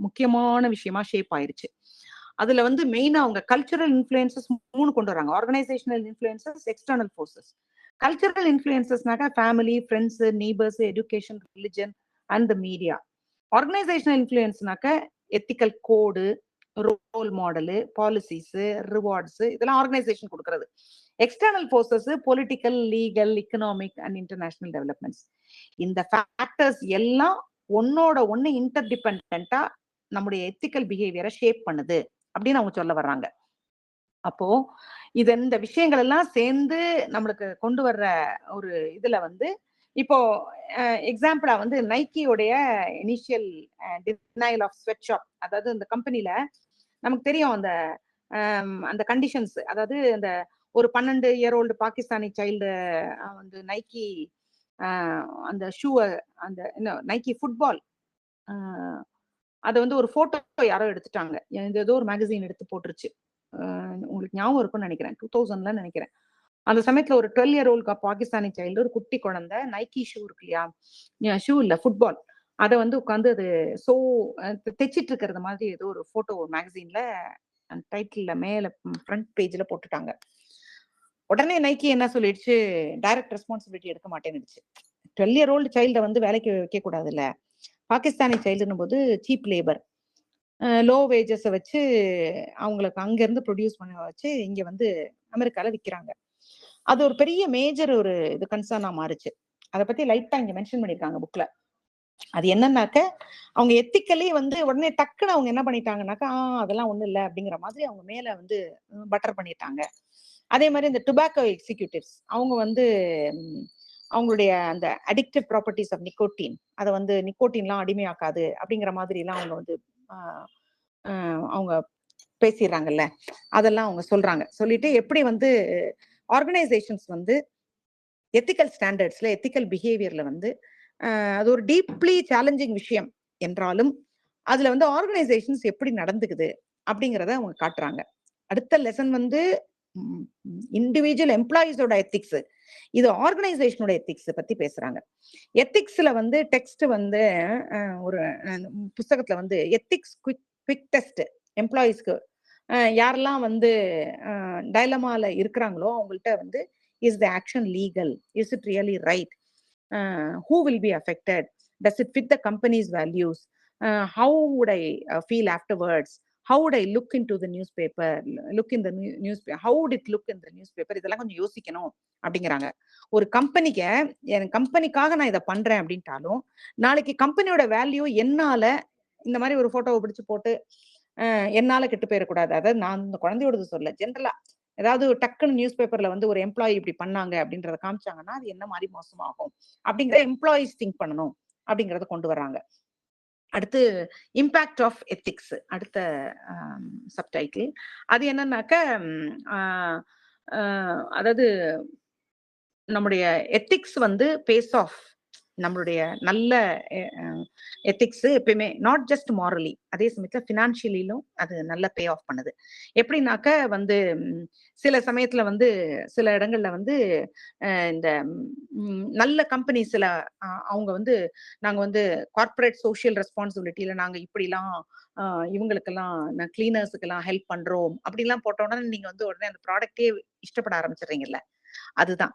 முக்கியமான விஷயமா ஷேப் ஆயிருச்சு. அதுல வந்து மெயினா அவங்க கல்ச்சுரல் இன்ஃப்ளூயன்சஸ் 3 கொண்டு வராங்க. Organisational influences, external forces. Cultural இன்ஃப்ளூயன்சஸ்னாக்கா family, friends, neighbours, education, religion and the media. Organisational இன்ஃப்ளூயன்ஸ்னாக்க ethical code, role model, policies, rewards, இதெல்லாம் ஆர்கனைசேஷன் கொடுக்கறது. External forces political, legal, economic and international developments. இந்த factors எல்லாம் ஒன்னோட ஒன்னு இன்டர்டிபெண்டா நம்முடைய எத்திக்கல் பிஹேவியரை ஷேப் பண்ணுது அப்படின்னு அவங்க சொல்ல வர்றாங்க. அப்போ இந்த விஷயங்கள் எல்லாம் சேர்ந்து நம்மளுக்கு கொண்டு வர்ற ஒரு இதுல வந்து இப்போ எக்ஸாம்பிளா வந்து நைக்கியோடைய initial denial of sweatshop, அதாவது இந்த கம்பெனில நமக்கு தெரியும் அந்த அந்த கண்டிஷன்ஸ், அதாவது அந்த ஒரு 12 இயர் ஓல்டு பாகிஸ்தானி சைல்டு வந்து நைக்கி அந்த ஷூவை, அந்த நைக்கி ஃபுட்பால் அதை வந்து ஒரு போட்டோ யாரோ எடுத்துட்டாங்க, ஏதோ ஒரு மேகசின் எடுத்து போட்டுருச்சு. உங்களுக்கு ஞாபகம் இருக்கும்னு நினைக்கிறேன், 2000ல நினைக்கிறேன். அந்த சமயத்துல ஒரு 12 இயர் ஓல்டு பாகிஸ்தானி சைல்டு, ஒரு குட்டி குழந்தை, நைக்கி ஷூ இருக்கு இல்லையா, ஷூ இல்ல ஃபுட்பால், அதை வந்து உட்காந்து அது தைச்சிட்டு இருக்கிறது மாதிரி ஏதோ ஒரு போட்டோ மேகசின்ல டைட்டில்ல மேல ஃப்ரண்ட் பேஜ்ல போட்டுட்டாங்க. உடனே நைக்கி என்ன சொல்லிடுச்சு, டைரக்ட் ரெஸ்பான்சிபிலிட்டி எடுக்க மாட்டேன்னுச்சு. 12 இயர் ஓல்டு சைல்டை வந்து வேலைக்கு வைக்க கூடாதுல்ல, பாகிஸ்தானி சைல்டுன்னும் போது சீப் லேபர், லோ வேஜஸை வச்சு அவங்களுக்கு அங்கிருந்து ப்ரொடியூஸ் பண்ண வச்சு இங்க வந்து அமெரிக்கால விற்கிறாங்க. அது ஒரு பெரிய மேஜர் ஒரு இது கன்சர்னா மாறுச்சு. அதை பத்தி லைட்டா இங்க மென்ஷன் பண்ணிருக்காங்க புக்ல. அது என்னன்னாக்க, அவங்க எத்திக்கலி வந்து உடனே டக்குன்னு அவங்க என்ன பண்ணிட்டாங்கன்னாக்கா, அதெல்லாம் ஒண்ணும் இல்லை அப்படிங்கிற மாதிரி அவங்க மேல வந்து பட்டர் பண்ணிட்டாங்க. அதே மாதிரி இந்த டுபாக்கோ எக்ஸிக்யூட்டிவ்ஸ், அவங்க வந்து அவங்களுடைய அந்த அடிக்டிவ் ப்ராப்பர்ட்டிஸ் ஆஃப் நிக்கோட்டின், அதை வந்து நிக்கோட்டின்லாம் அடிமையாக்காது அப்படிங்கிற மாதிரி எல்லாம் அவங்க வந்து அவங்க பேசிடுறாங்கல்ல, அதெல்லாம் அவங்க சொல்றாங்க. சொல்லிட்டு எப்படி வந்து ஆர்கனைசேஷன்ஸ் வந்து எத்திக்கல் ஸ்டாண்டர்ட்ஸ்ல, எத்திக்கல் பிஹேவியர்ல வந்து அது ஒரு டீப்லி சேலஞ்சிங் விஷயம் என்றாலும் அதுல வந்து ஆர்கனைசேஷன்ஸ் எப்படி நடந்துக்குது அப்படிங்கிறத அவங்க காட்டுறாங்க. அடுத்த லெசன் வந்து இண்டிவிஜுவல் எம்ப்ளாயிஸோட எத்திக்ஸ், இது ஆர்கனைசேஷனோட எத்திக்ஸ் பத்தி பேசுறாங்க. எத்திக்ஸ்ல வந்து டெக்ஸ்ட் வந்து ஒரு புத்தகத்துல வந்து எத்திக்ஸ் குவிக் டெஸ்ட் எம்ப்ளாயிஸ்க்கு யாரெல்லாம் வந்து டைலமால இருக்கிறாங்களோ அவங்கள்ட்ட வந்து, is the action legal, is it really right, who will be affected, does it fit the company's values, how would I feel afterwards, how would I look into the newspaper, how would it look in the newspaper, இதெல்லாம் கொஞ்சம் யோசிக்கணும் அப்படிங்கிறாங்க. ஒரு கம்பெனிக்கு, என் கம்பெனிக்காக நான் இதை பண்றேன் அப்படின்ட்டாலும் நாளைக்கு கம்பெனியோட வேல்யூ என்னால இந்த மாதிரி ஒரு போட்டோவை பிடிச்சு போட்டு என்னால கெட்டு போயிடக்கூடாது. அதாவது நான் இந்த குழந்தையோடது சொல்ல, ஜென்ரலா ஏதாவது டக்குன்னு நியூஸ் பேப்பர்ல வந்து ஒரு எம்ப்ளாயி இப்படி பண்ணாங்க அப்படின்றத காமிச்சாங்கன்னா அது என்ன மாதிரி மோசமாகும் அப்படிங்கறத எம்ப்ளாயிஸ் திங்க் பண்ணணும் அப்படிங்கறத கொண்டு வர்றாங்க. அடுத்து இம்பாக்ட் ஆஃப் எத்திக்ஸ், அடுத்த சப்டைட்டில். அது என்னன்னாக்க, அதாவது நம்முடைய எத்திக்ஸ் வந்து பேஸ் ஆஃப், நம்மளுடைய நல்ல எத்திக்ஸ் எப்பயுமே நாட் ஜஸ்ட் மாரலி, அதே சமயத்துல பினான்சியலிலும் அது நல்ல பே ஆஃப் பண்ணுது. எப்படின்னாக்க வந்து சில சமயத்துல வந்து சில இடங்கள்ல வந்து இந்த நல்ல கம்பெனிஸ்ல அவங்க வந்து நாங்க வந்து கார்பரேட் சோசியல் ரெஸ்பான்சிபிலிட்டியில நாங்க இப்படிலாம் இவங்களுக்கெல்லாம் கிளீனர்ஸுக்கெல்லாம் ஹெல்ப் பண்றோம் அப்படிலாம் போட்ட உடனே நீங்க வந்து உடனே அந்த ப்ராடக்டே இஷ்டப்பட ஆரம்பிச்சிடுறீங்கல்ல. அதுதான்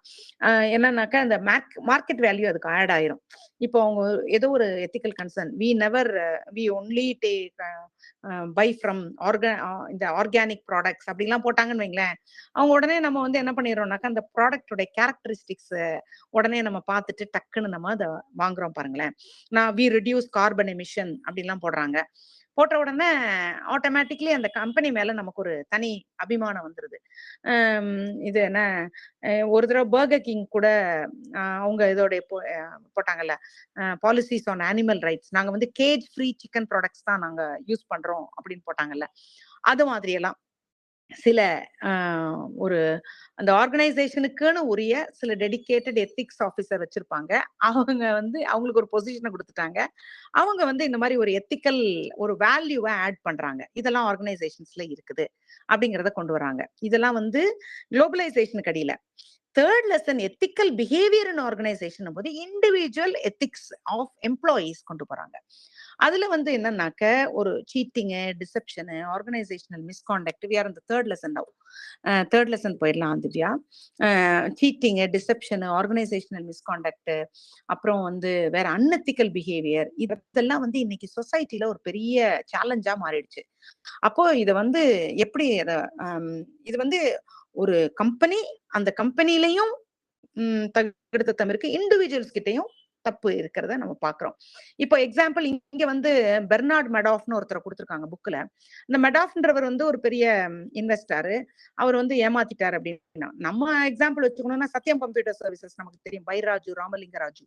என்னன்னாக்கா, அந்த மார்க்கெட் வேல்யூ அதுக்கு ஆட் ஆயிரும். இப்போ அவங்க ஏதோ ஒரு ethical concern, we only take buy from இந்த ஆர்கானிக் ப்ராடக்ட்ஸ் அப்படிலாம் போட்டாங்கன்னு வைங்களேன், அவங்க உடனே நம்ம வந்து என்ன பண்ணிடுறோம்னாக்கா, அந்த ப்ராடக்டோட கேரக்டரிஸ்டிக்ஸ் உடனே நம்ம பார்த்துட்டு டக்குன்னு நம்ம அதை வாங்குறோம் பாருங்களேன். வி ரெடியூஸ் கார்பன் எமிஷன் அப்படின்லாம் போடுறாங்க. போட்ட உடனே ஆட்டோமேட்டிக்லி அந்த கம்பெனி மேல நமக்கு ஒரு தனி அபிமானம் வந்துருது. இது என்ன, ஒரு தடவை பர்கர் கிங் கூட அவங்க இதோட போட்டாங்கல்ல, பாலிசிஸ் ஆன் அனிமல் ரைட்ஸ், நாங்க வந்து கேஜ் ஃப்ரீ சிக்கன் ப்ராடக்ட்ஸ் தான் நாங்க யூஸ் பண்றோம் அப்படின்னு போட்டாங்கல்ல. அது மாதிரி எல்லாம் சில ஒரு அந்த ஆர்கனைசேஷனுக்குன்னு உரிய சில டெடிகேட்டட் எத்திக்ஸ் ஆஃபீஸர் வச்சிருப்பாங்க. அவங்க வந்து அவங்களுக்கு ஒரு பொசிஷனை கொடுத்துட்டாங்க. அவங்க வந்து இந்த மாதிரி ஒரு எத்திக்கல் ஒரு வேல்யூவை ஆட் பண்றாங்க. இதெல்லாம் ஆர்கனைசேஷன்ஸ்ல இருக்குது அப்படிங்கிறத கொண்டு வராங்க. இதெல்லாம் வந்து குளோபலைசேஷனுக்கு அடியில. தேர்ட் லெசன் எத்திக்கல் பிஹேவியர் இன் ஆர்கனைசேஷன் போது இண்டிவிஜுவல் எத்திக்ஸ் ஆஃப் எம்ப்ளாயீஸ் கொண்டு போறாங்க. அதுல வந்து என்னன்னாக்க, ஒரு cheating, டிசெப்ஷனு, organisational misconduct, we are இந்த third lesson now. Third lesson போயிடலாம் திவ்யா. சீட்டிங்கு, டிசெப்ஷனு, ஆர்கனைசேஷனல் மிஸ்காண்டக்ட், அப்புறம் வந்து வேற அன்எத்திக்கல் பிஹேவியர், இதெல்லாம் வந்து இன்னைக்கு சொசைட்டில ஒரு பெரிய சேலஞ்சா மாறிடுச்சு. அப்போ இதை வந்து எப்படி இது வந்து ஒரு கம்பெனி, அந்த கம்பெனிலையும் தகுதித்தம் இருக்கு, இண்டிவிஜுவல்ஸ் கிட்டையும் தப்பு இருக்கிறத நம்ம பாக்குறோம். இப்போ எக்ஸாம்பிள் இங்க வந்து பெர்னார்ட் மெடாஃப்னு ஒருத்தரை கொடுத்திருக்காங்க புக்ல. இந்த மெடாஃப்ன்றவர் வந்து ஒரு பெரிய இன்வெஸ்டர். அவர் வந்து ஏமாத்திட்டாரு அப்படின்னா, நம்ம எக்ஸாம்பிள் வச்சுக்கணும்னா சத்யம் கம்ப்யூட்டர் சர்வீசஸ் நமக்கு தெரியும், பைராஜு ராமலிங்கராஜு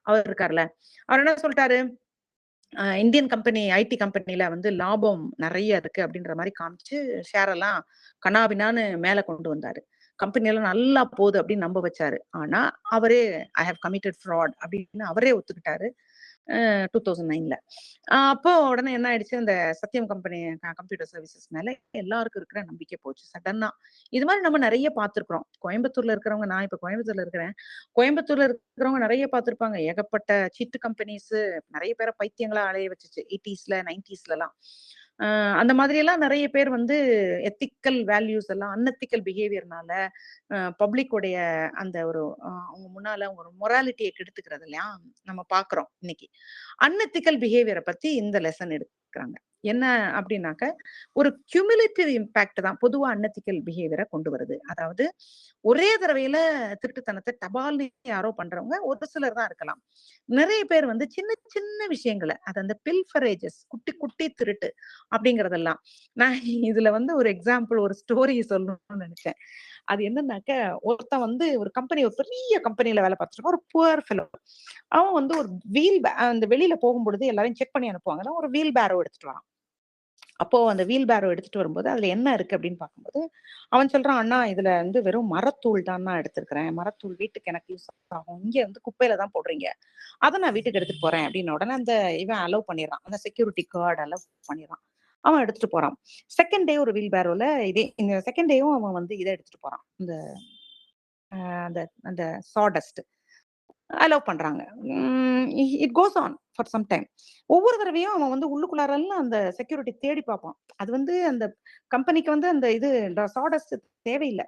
அவர் இருக்காருல்ல. அவர் என்ன சொல்லிட்டாரு, இந்தியன் கம்பெனி ஐடி கம்பெனில வந்து லாபம் நிறைய இருக்கு அப்படின்ற மாதிரி காமிச்சு ஷேர் எல்லாம் கனாபினான்னு மேல கொண்டு வந்தாரு. கம்பெனி எல்லாம் நல்லா போகுது அப்படின்னு நம்ப வச்சாரு. ஆனா அவரே ஐ ஹவ் கமிட்டட் ஃப்ராட் அப்படின்னு அவரே ஒத்துக்கிட்டாரு 2009ல. அப்போ உடனே என்ன ஆயிடுச்சு, அந்த சத்யம் கம்பெனி கம்ப்யூட்டர் சர்வீசஸ் மேல எல்லாருக்கும் இருக்கிற நம்பிக்கை போச்சு சடனா. இது மாதிரி நம்ம நிறைய பார்த்திருக்கிறோம். கோயம்புத்தூர்ல இருக்கிறவங்க, நான் இப்ப கோயம்புத்தூர்ல இருக்கிறேன், கோயம்புத்தூர்ல இருக்கிறவங்க நிறைய பார்த்திருப்பாங்க. ஏகப்பட்ட சீட்டு கம்பெனிஸ் நிறைய பேரை பைத்தியங்களா அலைய வச்சுச்சு 80ஸ்ல 90ஸ்ல எல்லாம். அந்த மாதிரி எல்லாம் நிறைய பேர் வந்து எத்திக்கல் வேல்யூஸ் எல்லாம் அன்எத்திக்கல் பிஹேவியர்னால பப்ளிக்கோடைய அந்த ஒரு அவங்க முன்னால ஒரு மொராலிட்டியை கெடுத்துக்கிறது இல்லையா நம்ம பாக்குறோம் இன்னைக்கு. அன்எத்திக்கல் பிஹேவியரை பத்தி இந்த லெசன் எடுக்கிறாங்க. என்ன அப்படின்னாக்க ஒரு கியூமுலேட்டிவ் இம்பாக்ட் தான் பொதுவா அன்எத்திக்கல் பிஹேவியரை கொண்டு வருது. அதாவது ஒரே தடவையில திருட்டுத்தனத்தை டபால் யாரோ பண்றவங்க ஒரு சிலர் தான் இருக்கலாம். நிறைய பேர் வந்து சின்ன சின்ன விஷயங்களை, அது அந்த பில்ஃபரேஜஸ், குட்டி குட்டி திருட்டு அப்படிங்கறதெல்லாம். நான் இதுல வந்து ஒரு எக்ஸாம்பிள், ஒரு ஸ்டோரி சொல்லணும்னு நினைச்சேன். அது என்னன்னாக்க, ஒருத்தன் வந்து ஒரு கம்பெனி, ஒரு பெரிய கம்பெனில வேலை பார்த்துருக்கான், ஒரு புவர் ஃபெலோ. அவன் வந்து ஒரு அந்த வெளியில போகும்பொழுது எல்லாரையும் செக் பண்ணி அனுப்புவாங்க, ஒரு வீல் பேரோ எடுத்துட்டு வரான். அப்போ அந்த வீல் பேரோ எடுத்துட்டு வரும்போது அதுல என்ன இருக்கு அப்படின்னு பார்க்கும்போது அவன் சொல்றான், அண்ணா இதுல வந்து வெறும் மரத்தூள் தான் நான் எடுத்திருக்கிறேன், மரத்தூள் வீட்டுக்கு எனக்கு யூஸ் ஆகும், இங்க வந்து குப்பையில தான் போடுறீங்க, அதை நான் வீட்டுக்கு எடுத்துட்டு போறேன் அப்படின்னு உடனே அந்த இவன் அலோவ் பண்ணிடுறான், அந்த செக்யூரிட்டி கார்டு அலோவ் பண்ணிடுறான். அவன் எடுத்துட்டு போறான். செகண்ட் டே ஒரு வீல் பேரோல இதே, இந்த செகண்ட் டேவும் அவன் வந்து இதை எடுத்துட்டு போறான், இந்த அந்த அந்த சாடஸ்ட் அலோவ் பண்றாங்க. It goes on for some time. ஒவ்வொரு தடவையும் அவன் வந்து உள்ளுக்குள்ளாரெல்லாம் அந்த செக்யூரிட்டி தேடி பார்ப்பான். அது வந்து அந்த கம்பெனிக்கு வந்து அந்த இது சாடஸ்ட் தேவையில்லை.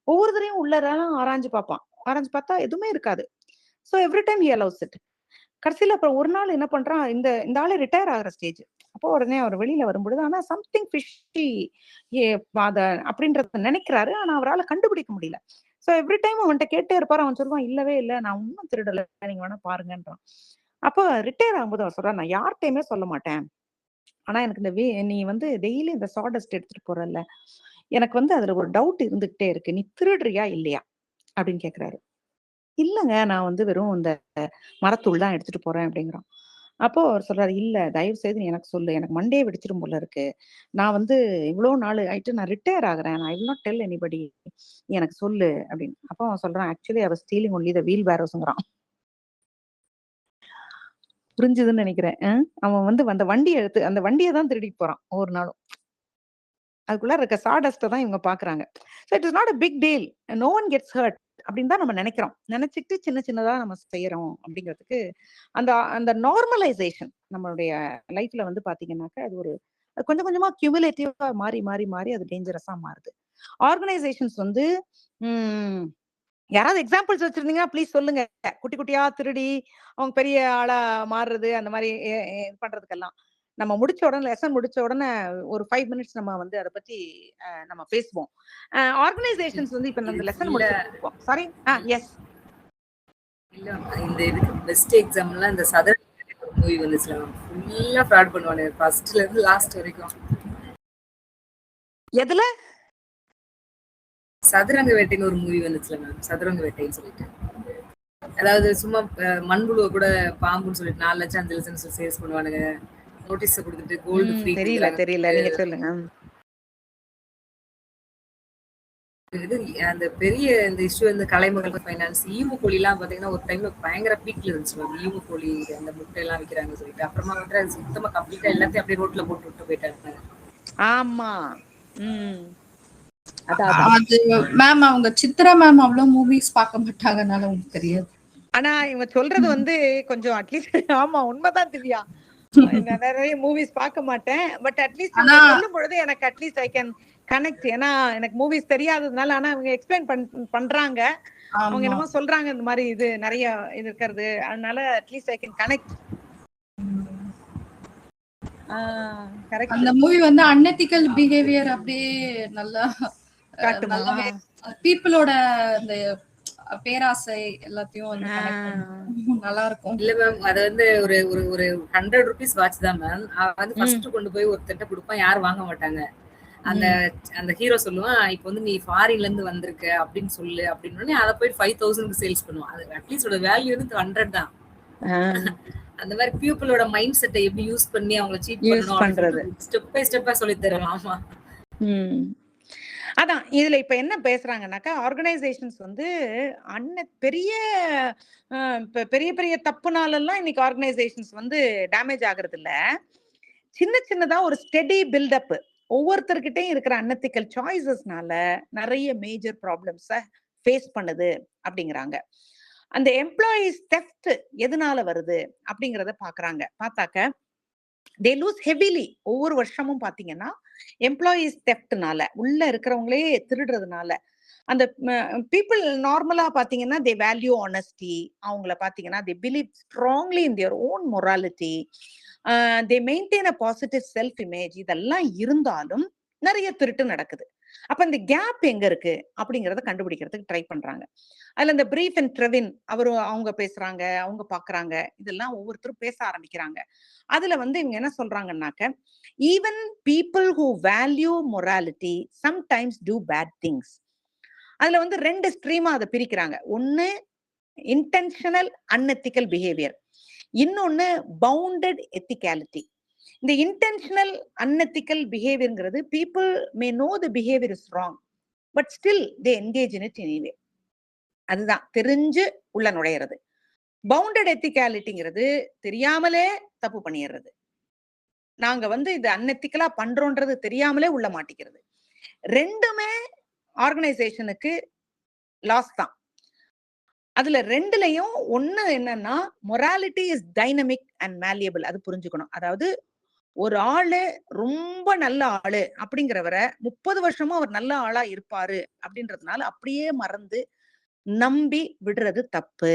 ஒவ்வொரு தடவையும் உள்ளரெல்லாம் ஆராய்ஞ்சு பார்ப்பான். ஆராய்ஞ்சு பார்த்தா எதுவுமே இருக்காது. So every time he allows it. கடைசியில அப்புறம் ஒரு நாள் என்ன பண்றான், இந்த ஆளு ரிட்டையர் ஆகிற ஸ்டேஜ். அப்போ உடனே அவர் வெளியில வரும்பொழுது, ஆனா சம்திங் ஃபிஷ்ஷி அப்படின்றத நினைக்கிறாரு. ஆனா அவரால் கண்டுபிடிக்க முடியல. சோ எவ்ரி டைம் அவன்கிட்ட கேட்டே இருப்பாரு. அவன் சொல்லுவான், இல்லவே இல்லை, நான் ஒன்னும் திருடல, நீங்க வேணா பாருங்கன்றான். அப்போ ரிட்டையர் ஆகும்போது அவர் சொல்றான், நான் யார்கிட்டயுமே சொல்ல மாட்டேன், ஆனா எனக்கு இந்த நீ வந்து டெய்லி இந்த சாடஸ்ட் எடுத்துட்டு போறல்ல, எனக்கு வந்து அதுல ஒரு டவுட் இருந்துகிட்டே இருக்கு, நீ திருடுறியா இல்லையா அப்படின்னு கேக்குறாரு. இல்லங்க, நான் வந்து வெறும் இந்த மரத்தூள் தான் எடுத்துட்டு போறேன் அப்படிங்கிறான். அப்போ அவர் சொல்றாரு, இல்ல தயவு செய்து நீ எனக்கு சொல்லு, எனக்கு மண்டே வெடிச்சிரும் போல இருக்கு, நான் வந்து இவ்வளவு நாள் ஆயிட்டு நான் ரிட்டையர் ஆகுறேன், நான் வில் நாட் டெல் எனிபடி, எனக்கு சொல்லு அப்படின்னு. அப்போ அவன் சொல்றான், ஆக்சுவலி அவர் ஸ்டீலிங் ஒன்லி த வீல் பேரோஸ்ங்கிறான். புரிஞ்சுதுன்னு நினைக்கிறேன். அவன் வந்து அந்த வண்டியை எடுத்து அந்த வண்டியை தான் திருடிட்டு போறான் ஒவ்வொரு நாளும். அதுக்குள்ள இருக்க சாடஸ்ட தான் இவங்க பாக்குறாங்க. So it is not a big deal, no one gets hurt அப்படின்னு தான் நம்ம நினைக்கிறோம். நினைச்சிட்டு சின்ன சின்னதா நம்ம செய்யறோம் அப்படிங்கிறதுக்கு அந்த அந்த நார்மலைசேஷன் நம்மளுடைய லைஃப்ல வந்து பாத்தீங்கன்னாக்க அது ஒரு கொஞ்சம் கொஞ்சமா கியூமுலேட்டிவா மாறி மாறி மாறி அது டேஞ்சரஸா மாறுது. ஆர்கனைசேஷன்ஸ் வந்து யாராவது எக்ஸாம்பிள்ஸ் வச்சிருந்தீங்கன்னா ப்ளீஸ் சொல்லுங்க. குட்டி குட்டியா திருடி அவங்க பெரிய ஆளா மாறுறது, அந்த மாதிரி இது பண்றதுக்கெல்லாம் நம்ம முடிச்ச உடனே, லெசன் முடிச்ச உடனே ஒரு 5 மினிட்ஸ் நம்ம வந்து அதை பத்தி நம்ம பேசுவோம். ஆர்கனைசேஷன்ஸ் வந்து இப்ப இந்த லெசன் முடிச்சிருக்கோம். சாரி, எஸ், இல்ல இந்த இதுக்கு பெஸ்ட் எக்ஸாம்பிள்லாம் இந்த சதர் மூவி வந்துச்சுல, ஃபுல்லா ஃப்ராட் பண்ணுவானே ஃபர்ஸ்ட்ல இருந்து லாஸ்ட் வரைக்கும். எதுல? சதுரங்க வேட்டைன்னு ஒரு மூவி வந்துச்சுல மேம், சதுரங்க வேட்டைன்னு சொல்லிட்டு, அதாவது சும்மா மண்புழுவை கூட பாம்புன்னு சொல்லிட்டு 4 லட்சம் 5 லட்சம் சேல்ஸ் பண்ணுவானுங்க, நோட்டீஸ் கொடுத்துட்டு கோல்டு ஃப்ரீ. தெரியல நீங்க சொல்லுங்க. இது அந்த பெரிய இந்த இஷ்யூ வந்து கலைமகள் ஃபைனான்ஸ், ஈமு கோழி எல்லாம் பாத்தீங்கன்னா ஒரு டைம்ல பயங்கர பீக்ல இருந்துச்சு மேம். ஈமு கோழி அந்த முட்டை எல்லாம் விற்கிறாங்கன்னு சொல்லிட்டு அப்புறமா வந்து அது சுத்தமா கம்ப்ளீட்டா எல்லாத்தையும் அப்படியே ரோட்ல போட்டு விட்டு போயிட்டாங்க. ஆமா. அது மேம் அவங்க சித்ரா மேம் அவ்வளவு மூவிஸ் பார்க்க மாட்டாங்கனால உங்களுக்கு தெரியாது. ஆனா இவங்க சொல்றது வந்து கொஞ்சம் அட்லீஸ்ட் ஆமா உண்மைதான் திவ்யா, நிறைய மூவிஸ் பார்க்க மாட்டேன், பட் அட்லீஸ்ட் சொல்லும் பொழுது எனக்கு அட்லீஸ்ட் ஐ கேன் கனெக்ட். ஏன்னா எனக்கு மூவிஸ் தெரியாததுனால, ஆனா அவங்க எக்ஸ்பிளைன் பண்றாங்க, அவங்க என்னமோ சொல்றாங்க இந்த மாதிரி இது நிறைய இது இருக்கிறது, அதனால அட்லீஸ்ட் ஐ கேன் கனெக்ட். அந்த மூவி வந்து அன்எத்திக்கல் பிஹேவியர் அப்படியே நல்லா காட்டுமா, பீப்புளோட அந்த பேராசை எல்லாத்தையும் வந்து கனெக்ட் பண்ணும். நல்லா இருக்கும். இல்ல மேம், அது வந்து ஒரு ஒரு ஒரு 100 rupees வாட்ச் தான் மேம். அவன் வந்து ஃபர்ஸ்ட் கொண்டு போய் ஒருத்தட்ட கொடுப்பான், யாரும் வாங்க மாட்டாங்க. அந்த அந்த ஹீரோ சொல்லுவான், இப்போ வந்து நீ ஃபாரின்ல இருந்து வந்திருக்க அப்படின்னு சொல்லு அப்படின்னு அதை போய் 5000க்கு சேல்ஸ் பண்ணுவான். அது அட்லீஸ்ட் வேல்யூ வந்து 100 தான். அந்த மாதிரி பீப்புளோட மைண்ட் செட்டை எப்படி யூஸ் பண்ணி அவங்களை சீட் பண்ணணும் ஸ்டெப் பை ஸ்டெப்பா சொல்லி தரலாம். ஆமா, அதான் இதுல இப்ப என்ன பேசுறாங்கன்னாக்கா, ஆர்கனைசேஷன்ஸ் வந்து பெரிய பெரிய பெரிய தப்புனாலெல்லாம் இன்னைக்கு ஆர்கனைசேஷன்ஸ் வந்து டேமேஜ் ஆகுறது இல்ல. சின்ன சின்னதா ஒரு ஸ்டெடி பில்டப் ஒவ்வொருத்தர்கிட்டையும் இருக்கிற அன்எத்திக்கல் சாய்ஸஸ்னால நிறைய மேஜர் ப்ராப்ளம்ஸ ஃபேஸ் பண்ணுது அப்படிங்கிறாங்க. அந்த எம்ப்ளாயீஸ் தெஃப்ட் எதனால வருது அப்படிங்கிறத பார்த்தாக்க தே லூஸ் ஹெவிலி. ஒவ்வொரு வருஷமும் பாத்தீங்கன்னா எம்ப்ளாயீஸ் தெஃப்ட்னால, உள்ள இருக்கிறவங்களே திருடுறதுனால, அந்த பீப்புள் நார்மலா பாத்தீங்கன்னா தே வேல்யூ ஆனஸ்டி. அவங்கள பாத்தீங்கன்னா they believe strongly in their own morality, they maintain a positive self image. இதெல்லாம் இருந்தாலும் நிறைய திருட்டு நடக்குது. அப்ப இந்த கேப் எங்க இருக்கு அப்படிங்கறத கண்டுபிடிக்கிறதுக்கு ட்ரை பண்றாங்க. அதுல இந்த பிரீஃப் அண்ட் ட்ரெவின் அவங்க பேசுறாங்க, அவங்க பாக்குறாங்க, இதெல்லாம் ஒவ்வொருத்தரும் பேச ஆரம்பிக்கிறாங்க. அதுல வந்து இவங்க என்ன சொல்றாங்கன்னாக்க, even people who value morality sometimes do bad things. அதுல வந்து 2 ஸ்ட்ரீமா அதை பிரிக்கிறாங்க. ஒன்னு இன்டென்ஷனல் அன்எத்திக்கல் பிஹேவியர், இன்னொன்னு பவுண்டட் எத்திகாலிட்டி. இந்த இன்டென்ஷனல் அன்எத்திக்கல் பிஹேவியர்ங்கிறது people may know the behaviour is wrong but still they engage in it anyway. அதுதான் தெரிஞ்சு உள்ள நுழையிறது. பவுண்டட் எத்திகாலிட்டிங்கிறது தெரியாமலே தப்பு பண்ணிடுறது. நாங்க வந்து இது அன்எத்திக்கலா பண்றோன்றது தெரியாமலே உள்ள மாட்டிக்கிறது. ரெண்டுமே ஆர்கனைசேஷனுக்கு லாஸ் தான். அதுல ரெண்டுலயும் ஒண்ணு என்னன்னா, morality is dynamic and malleable. அது புரிஞ்சுக்கணும். அதாவது ஒரு ஆளு ரொம்ப நல்ல ஆளு அப்படிங்கிறவரை 30 வருஷமா அவர் நல்ல ஆளா இருப்பாரு அப்படின்றதுனால அப்படியே மறந்து நம்பி விடுறது தப்பு.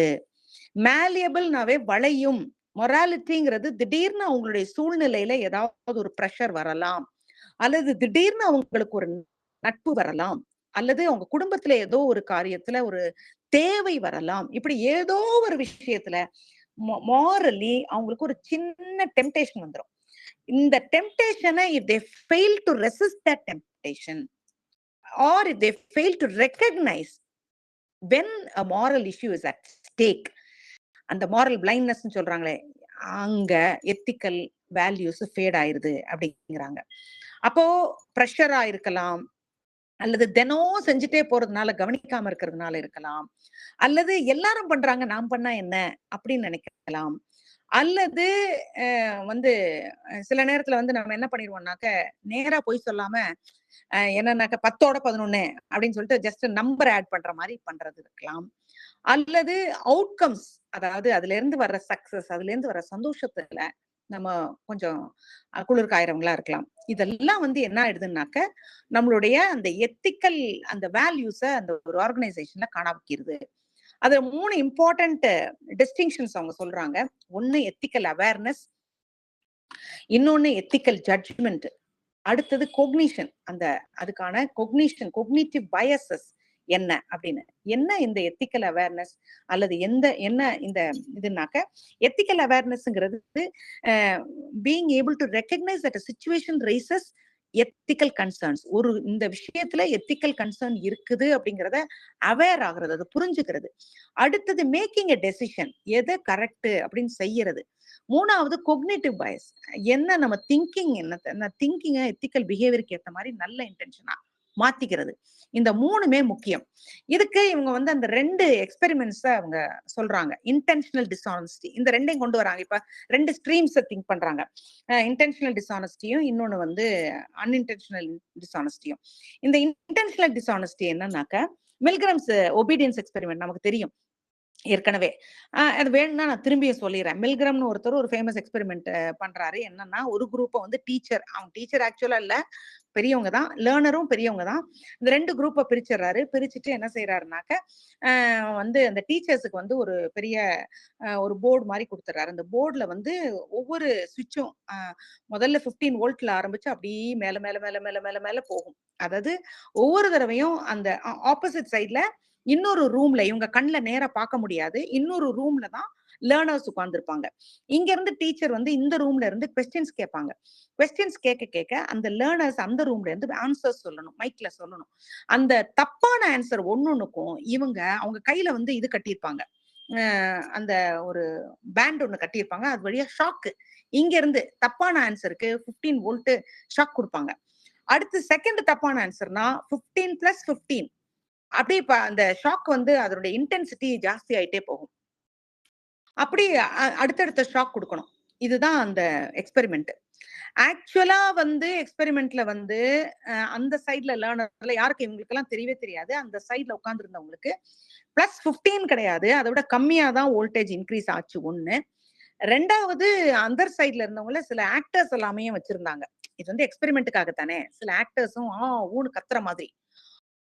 மேலியபிள்னாவே வளையும். மொராலிட்டிங்கிறது திடீர்னு அவங்களுடைய சூழ்நிலையில ஏதாவது ஒரு ப்ரெஷர் வரலாம், அல்லது திடீர்னு அவங்களுக்கு ஒரு நட்பு வரலாம், அல்லது அவங்க குடும்பத்துல ஏதோ ஒரு காரியத்துல ஒரு தேவை வரலாம். இப்படி ஏதோ ஒரு விஷயத்துல மாரலி அவங்களுக்கு ஒரு சின்ன டெம்டேஷன் வந்துடும். இந்த டெம்டேஷனை if they fail to resist that temptation or if they fail to recognize when a moral issue is at stake, அந்த moral blindness சொல்றாங்களே, அங்க எத்திக்கல் வேல்யூஸ் ஃபேட் ஆயிருது அப்படிங்கிறாங்க. அப்போ ப்ரெஷரா இருக்கலாம், அல்லது தினம் செஞ்சுட்டே போறதுனால கவனிக்காம இருக்கிறதுனால இருக்கலாம், அல்லது எல்லாரும் பண்றாங்க நாம் பண்ணா என்ன அப்படின்னு நினைக்கலாம், அல்லது வந்து சில நேரத்துல வந்து நம்ம என்ன பண்ணிடுவோம்னாக்க நேரா போய் சொல்லாம என்னன்னாக்க 10ஓட 11 அப்படின்னு சொல்லிட்டு ஜஸ்ட் நம்பர் ஆட் பண்ற மாதிரி பண்றது இருக்கலாம், அல்லது அவுட்கம்ஸ், அதாவது அதுல இருந்து வர்ற சக்சஸ், அதுல இருந்து வர்ற சந்தோஷத்துல நம்ம கொஞ்சம் குளிர்காயிரவங்களா இருக்கலாம். இதெல்லாம் வந்து என்ன ஆயிடுதுன்னாக்க நம்மளுடைய அந்த எத்திக்கல் அந்த வேல்யூஸ அந்த ஒரு ஆர்கனைசேஷன்ல காணாமிக்கிறது. அது 3 இம்பார்ட்டன்ட் டிஸ்டிங்ஷன்ஸ் அவங்க சொல்றாங்க. ஒன்னு எத்திக்கல் அவேர்னஸ், இன்னொன்னு எத்திக்கல் ஜட்ஜ்மெண்ட், அடுத்தது கொக்னிஷன். அந்த அதுக்கான கொக்னிட்டிவ் பயசஸ் என்ன அப்படின்னு. என்ன இந்த எத்திக்கல் அவேர்னஸ் அல்லது என்ன இந்த இதுனாக்க, எத்திக்கல் அவேர்னஸ்ங்கிறது being able to recognise that a situation raises ethical concerns. ஒரு இந்த விஷயத்துல எத்திக்கல் கன்சர்ன் இருக்குது அப்படிங்கிறத அவேர் ஆகுறது, அது புரிஞ்சுக்கிறது. அடுத்தது மேக்கிங் எ டெசிஷன், எது கரெக்ட் அப்படின்னு செய்யறது. மூணாவது கொக்னிட்டிவ் பயஸ், என்ன நம்ம திங்கிங்க எத்திக்கல் பிஹேவியருக்கு ஏற்ற மாதிரி நல்ல இன்டென்ஷனா மாத்திக்கிறது. இந்த 3மே முக்கியம். இதுக்கு இவங்க வந்து அந்த 2 எக்ஸ்பெரிமெண்ட்ஸ அவங்க சொல்றாங்க. இன்டென்ஷனல் டிஸ்ஆனஸ்டி, இந்த 2ஐயும் கொண்டு வராங்க. இப்ப 2 ஸ்ட்ரீம்ஸை திங்க் பண்றாங்க. இன்டென்ஷனல் டிஸ்ஆனஸ்டியும் இன்னொன்னு வந்து அன்இன்டென்ஷனல் டிஸ்ஆனஸ்டியும். இந்த இன்டென்ஷனல் டிஸ்ஆனஸ்டி என்னன்னாக்க, மில்கிராம்ஸ் ஒபீடியன்ஸ் எக்ஸ்பெரிமெண்ட் நமக்கு தெரியும் ஏற்கனவே. அது வேணும்னா நான் திரும்பியும் சொல்லிடுறேன். மில்கிராம்னு ஒருத்தர் ஒரு ஃபேமஸ் எக்ஸ்பெரிமெண்ட் பண்றாரு. என்னன்னா, ஒரு குரூப்பை வந்து அவங்க டீச்சர் ஆக்சுவலா இல்ல, பெரியவங்க தான், லேர்னரும் பெரியவங்க தான். இந்த 2 குரூப்பை பிரிச்சிடறாரு. பிரிச்சுட்டு என்ன செய்யறாருனாக்க, வந்து அந்த டீச்சர்ஸுக்கு வந்து ஒரு பெரிய ஒரு போர்டு மாதிரி கொடுத்துறாரு. அந்த போர்டுல வந்து ஒவ்வொரு சுவிட்சும் முதல்ல 15 வோல்ட்ல ஆரம்பிச்சு அப்படியே மேல மேல மேல மேல மேல மேல போகும். அதாவது ஒவ்வொரு தடவையும் அந்த ஆப்போசிட் சைட்ல இன்னொரு ரூம்ல இவங்க கண்ணுல நேரா பார்க்க முடியாது, இன்னொரு ரூம்ல தான் லேர்னர்ஸ் உட்கார்ந்துருப்பாங்க. இங்க இருந்து டீச்சர் வந்து இந்த ரூம்ல இருந்து கொஸ்டின்ஸ் கேட்பாங்க. கொஸ்டின்ஸ் கேட்க கேட்க அந்த லேர்னர்ஸ் அந்த ரூம்ல இருந்து ஆன்சர்ஸ் சொல்லணும், மைக்ல சொல்லணும். அந்த தப்பான ஆன்சர் ஒன்னொன்னுக்கும் இவங்க அவங்க கையில வந்து இது கட்டியிருப்பாங்க, அந்த ஒரு பேண்ட் ஒண்ணு கட்டியிருப்பாங்க. அது வழியா ஷாக்கு, இங்க இருந்து தப்பான ஆன்சருக்கு 15 வோல்ட் ஷாக் கொடுப்பாங்க. அடுத்து செகண்ட் தப்பான ஆன்சர்னா 15+15 அப்படி அந்த ஷாக் வந்து அதனுடைய இன்டென்சிட்டி ஜாஸ்தி ஆயிட்டே போகும். அப்படி அடுத்தடுத்த ஷாக் கொடுக்கணும். இதுதான் அந்த எக்ஸ்பெரிமெண்ட். ஆக்சுவலா வந்து எக்ஸ்பெரிமெண்ட்ல வந்து அந்த சைட்ல லேர்னர்ல யாருக்கு இவங்களுக்கு எல்லாம் தெரியவே தெரியாது. அந்த சைட்ல உட்கார்ந்து இருந்தவங்களுக்கு +15 கிடையாது, அதை விட கம்மியா தான் வோல்டேஜ் இன்க்ரீஸ் ஆச்சு. ஒண்ணு. ரெண்டாவது அந்தர் சைட்ல இருந்தவங்கள சில ஆக்டர்ஸ் எல்லாமே வச்சிருந்தாங்க. இது வந்து எக்ஸ்பெரிமெண்ட்டுக்காக தானே, சில ஆக்டர்ஸும் ஊன்னு கத்துற மாதிரி.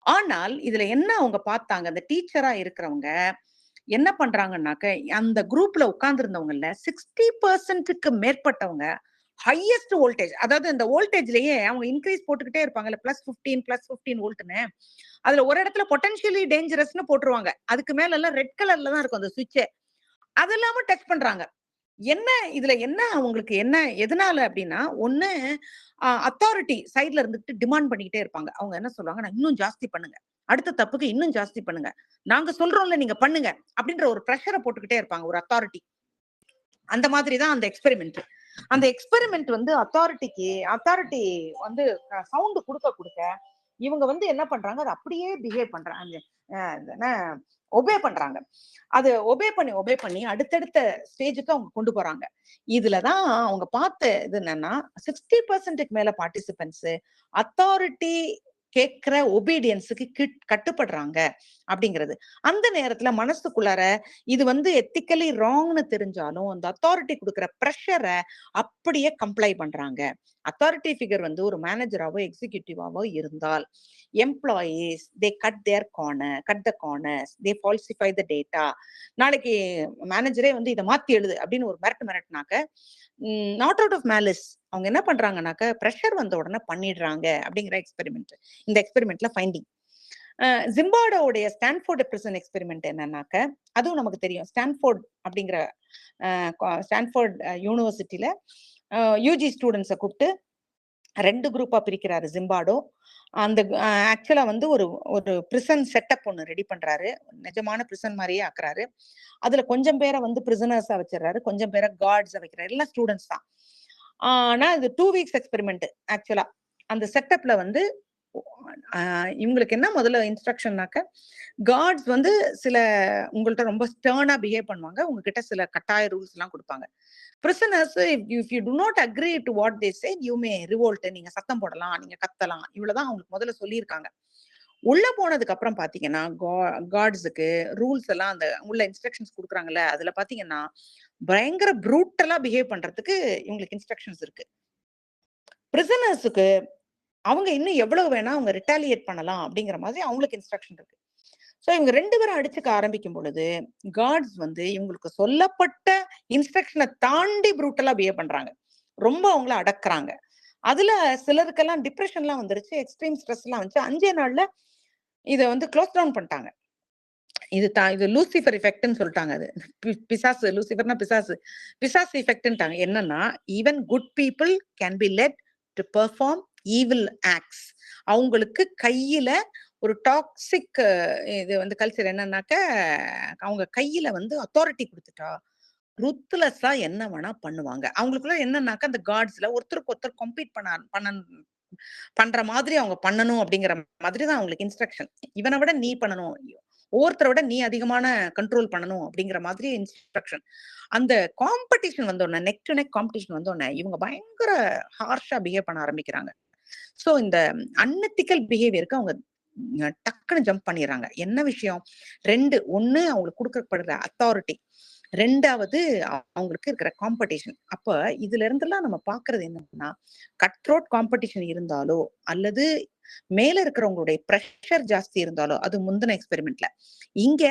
ஆனால் இதுல என்ன அவங்க பார்த்தாங்க, அந்த டீச்சரா இருக்கிறவங்க என்ன பண்றாங்கன்னாக்க, அந்த குரூப்ல உட்கார்ந்து இருந்தவங்கல்ல 60% மேற்பட்டவங்க ஹையஸ்ட் வோல்டேஜ், அதாவது இந்த வோல்டேஜ்லயே அவங்க இன்க்ரீஸ் போட்டுக்கிட்டே இருப்பாங்கல்ல, +15 வோல்ட்னு. அதுல ஒரு இடத்துல பொட்டன்ஷியலி டேஞ்சரஸ்னு போட்டுருவாங்க, அதுக்கு மேல எல்லாம் ரெட் கலர்ல தான் இருக்கும் அந்த சுவிட்சே, அதெல்லாம டச் பண்றாங்க. என்ன இதுல என்ன அவங்களுக்கு என்ன எதனால அப்படின்னா, ஒண்ணு அத்தாரிட்டி சைட்ல இருந்துட்டு டிமாண்ட் பண்ணிக்கிட்டே இருப்பாங்க. அவங்க என்ன சொல்லுவாங்க, இன்னும் ஜாஸ்தி பண்ணுங்க, அடுத்த தப்புக்கு இன்னும் ஜாஸ்தி பண்ணுங்க, நாங்க சொல்றோம்ல நீங்க பண்ணுங்க அப்படின்ற ஒரு பிரஷரை போட்டுக்கிட்டே இருப்பாங்க ஒரு அத்தாரிட்டி. அந்த மாதிரிதான் அந்த எக்ஸ்பெரிமெண்ட். அந்த எக்ஸ்பெரிமெண்ட் வந்து அத்தாரிட்டி வந்து சவுண்ட் கொடுக்க இவங்க வந்து என்ன பண்றாங்க, அது அப்படியே பிஹேவ் பண்றாங்க, ஒபே பண்றாங்க. அது ஒபே பண்ணி அடுத்தடுத்த ஸ்டேஜுக்கு அவங்க கொண்டு போறாங்க. இதுலதான் அவங்க பார்த்த இது என்னன்னா, 60%க்கு மேல பார்ட்டிசிபென்ட்ஸ் அத்தாரிட்டி கேட்கிற ஒபீடியன்ஸுக்கு கட்டுப்படுறாங்க அப்படிங்கிறது. அந்த நேரத்துல மனசுக்குள்ளார இது வந்து எத்திக்கலி ராங்னு தெரிஞ்சாலும் அந்த அத்தாரிட்டி கொடுக்குற ப்ரெஷரை அப்படியே கம்ப்ளை பண்றாங்க. அத்தாரிட்டி ஃபிகர் வந்து ஒரு மேனேஜராவோ எக்ஸிக்யூட்டிவாவோ இருந்தால் employees they cut the corners, they falsify the data. நாளைக்கு மேனேஜரே வந்து இதை மாத்தி எழுது அப்படின்னு ஒரு மிரட்டினாக்க, நாட் அவுட் ஆஃப் மேலிஸ் அவங்க என்ன பண்றாங்கன்னாக்க ப்ரெஷர் வந்த உடனே பண்ணிடுறாங்க அப்படிங்கிற எக்ஸ்பெரிமெண்ட். இந்த எக்ஸ்பெரிமெண்ட்ல ஃபைண்டிங் ஜிம்பாப்வேவுடைய ஸ்டான்ஃபோர்ட் பிரிசன் எக்ஸ்பெரிமெண்ட் என்னன்னாக்க, அதுவும் நமக்கு தெரியும். ஸ்டான்ஃபோர்ட் அப்படிங்கிற ஸ்டான்ஃபோர்ட் யூனிவர்சிட்டியில யூஜி ஸ்டூடெண்ட்ஸை கூப்பிட்டு 2 குரூப்பா பிரிக்கிறாரு ஜிம்பாப்வே. அந்த ஆக்சுவலா வந்து ஒரு பிரிசன் செட்டப் ஒண்ணு ரெடி பண்றாரு, நிஜமான பிரிசன் மாதிரியே ஆக்குறாரு. அதுல கொஞ்சம் பேரை வந்து பிரிசனர்ஸா வச்சிடறாரு, கொஞ்சம் பேரை கார்ட்ஸா வைக்கிறாரு, எல்லாம் ஸ்டூடெண்ட்ஸ் தான். ஆனா இது 2 வீக்ஸ் எக்ஸ்பெரிமெண்ட். ஆக்சுவலா அந்த செட்டப்ல வந்து இவங்களுக்கு என்ன முதல்ல இன்ஸ்ட்ரக்ஷன்னாக்க, கார்ட்ஸ் வந்து சில உங்கள்ட்ட ரொம்ப ஸ்டர்னா பிஹேவ் பண்ணுவாங்க, உங்ககிட்ட சில கட்டாய ரூல்ஸ் எல்லாம் கொடுப்பாங்க. Prisoners if you to not agree to what they say you may revolt, நீங்க சத்தம் போடலாம், நீங்க கத்தலாம், இவ்வளவுதான் அவங்களுக்கு முதல்ல சொல்லியிருக்காங்க. உள்ள போனதுக்கு அப்புறம் பாத்தீங்கன்னா கார்ட்ஸுக்கு ரூல்ஸ் எல்லாம் அந்த உள்ள இன்ஸ்ட்ரக்ஷன்ஸ் கொடுக்குறாங்கல்ல, அதுல பாத்தீங்கன்னா பயங்கர ப்ரூட்டலா பிஹேவ் பண்றதுக்கு இவங்களுக்கு இன்ஸ்ட்ரக்ஷன்ஸ் இருக்கு. பிரிசனர்ஸுக்கு அவங்க இன்னும் எவ்வளவு வேணா அவங்க ரிட்டாலியேட் பண்ணலாம் அப்படிங்கிற மாதிரி அவங்களுக்கு இன்ஸ்ட்ரக்ஷன் இருக்கு. சோ இவங்க 2 பேரும் அடிச்சுக்க ஆரம்பிக்கும் பொழுது கார்ட்ஸ் வந்து இவங்களுக்கு சொல்லப்பட்ட இன்ஸ்ட்ரக்ஷனை தாண்டி ப்ரூட்டலா பிஹேவ் பண்றாங்க, ரொம்ப அவங்கள அடக்குறாங்க. அதுல சிலருக்கெல்லாம் டிப்ரெஷன்லாம் வந்துருச்சு, எக்ஸ்ட்ரீம் ஸ்ட்ரெஸ் எல்லாம் வந்துச்சு. 5 நாள்ல இதை வந்து க்ளோஸ் டவுன் பண்ணிட்டாங்க. இது லூசிஃபர் எஃபெக்ட்னு சொல்லிட்டாங்க. அது பிசாசு, லூசிஃபர்னா பிசாசு எஃபெக்ட்ன்ட்டாங்க. என்னன்னா, even good people can be led to perform evil acts. அவங்களுக்கு கையில ஒரு டாக்ஸிக் இது வந்து கல்ச்சர் என்னன்னாக்க, அவங்க கையில வந்து அத்தாரிட்டி கொடுத்துட்டா ருத்லெஸ்ஸா என்ன வேணா பண்ணுவாங்க. அவங்களுக்குள்ள என்னன்னாக்க, அந்த கார்ட்ஸ்ல ஒருத்தருக்கு ஒருத்தர் கம்பீட் பண்ற மாதிரி அவங்க பண்ணணும் அப்படிங்கிற மாதிரி தான் அவங்களுக்கு இன்ஸ்ட்ரக்ஷன். இவனை விட நீ பண்ணணும், ஒவ்வொருத்தரை விட நீ அதிகமான கண்ட்ரோல் பண்ணணும் அப்படிங்கிற மாதிரி இன்ஸ்ட்ரக்ஷன். அந்த காம்படிஷன் வந்தோடனே, நெக் டு நெக் காம்படிஷன் வந்தோடனே இவங்க பயங்கர ஹார்ஷா பிஹேவ் பண்ண ஆரம்பிக்கிறாங்க. சோ இந்த அன்எத்திக்கல் பிஹேவியருக்கு அவங்க டக்குன்னு ஜம்ப் பண்ணிடுறாங்க. என்ன விஷயம், 2 ஒண்ணு அவங்களுக்கு கொடுக்கப்படுற அத்தாரிட்டி, 2வது அவங்களுக்கு இருக்கிற காம்படிஷன். அப்ப இதுல இருந்தெல்லாம் நம்ம பாக்குறது என்னன்னா, கட் த்ரோட் காம்படிஷன் இருந்தாலோ அல்லது மேல இருக்கிறவங்களுடைய ப்ரெஷர் ஜாஸ்தி இருந்தாலோ, அது முந்தின எக்ஸ்பெரிமெண்ட்ல, இங்க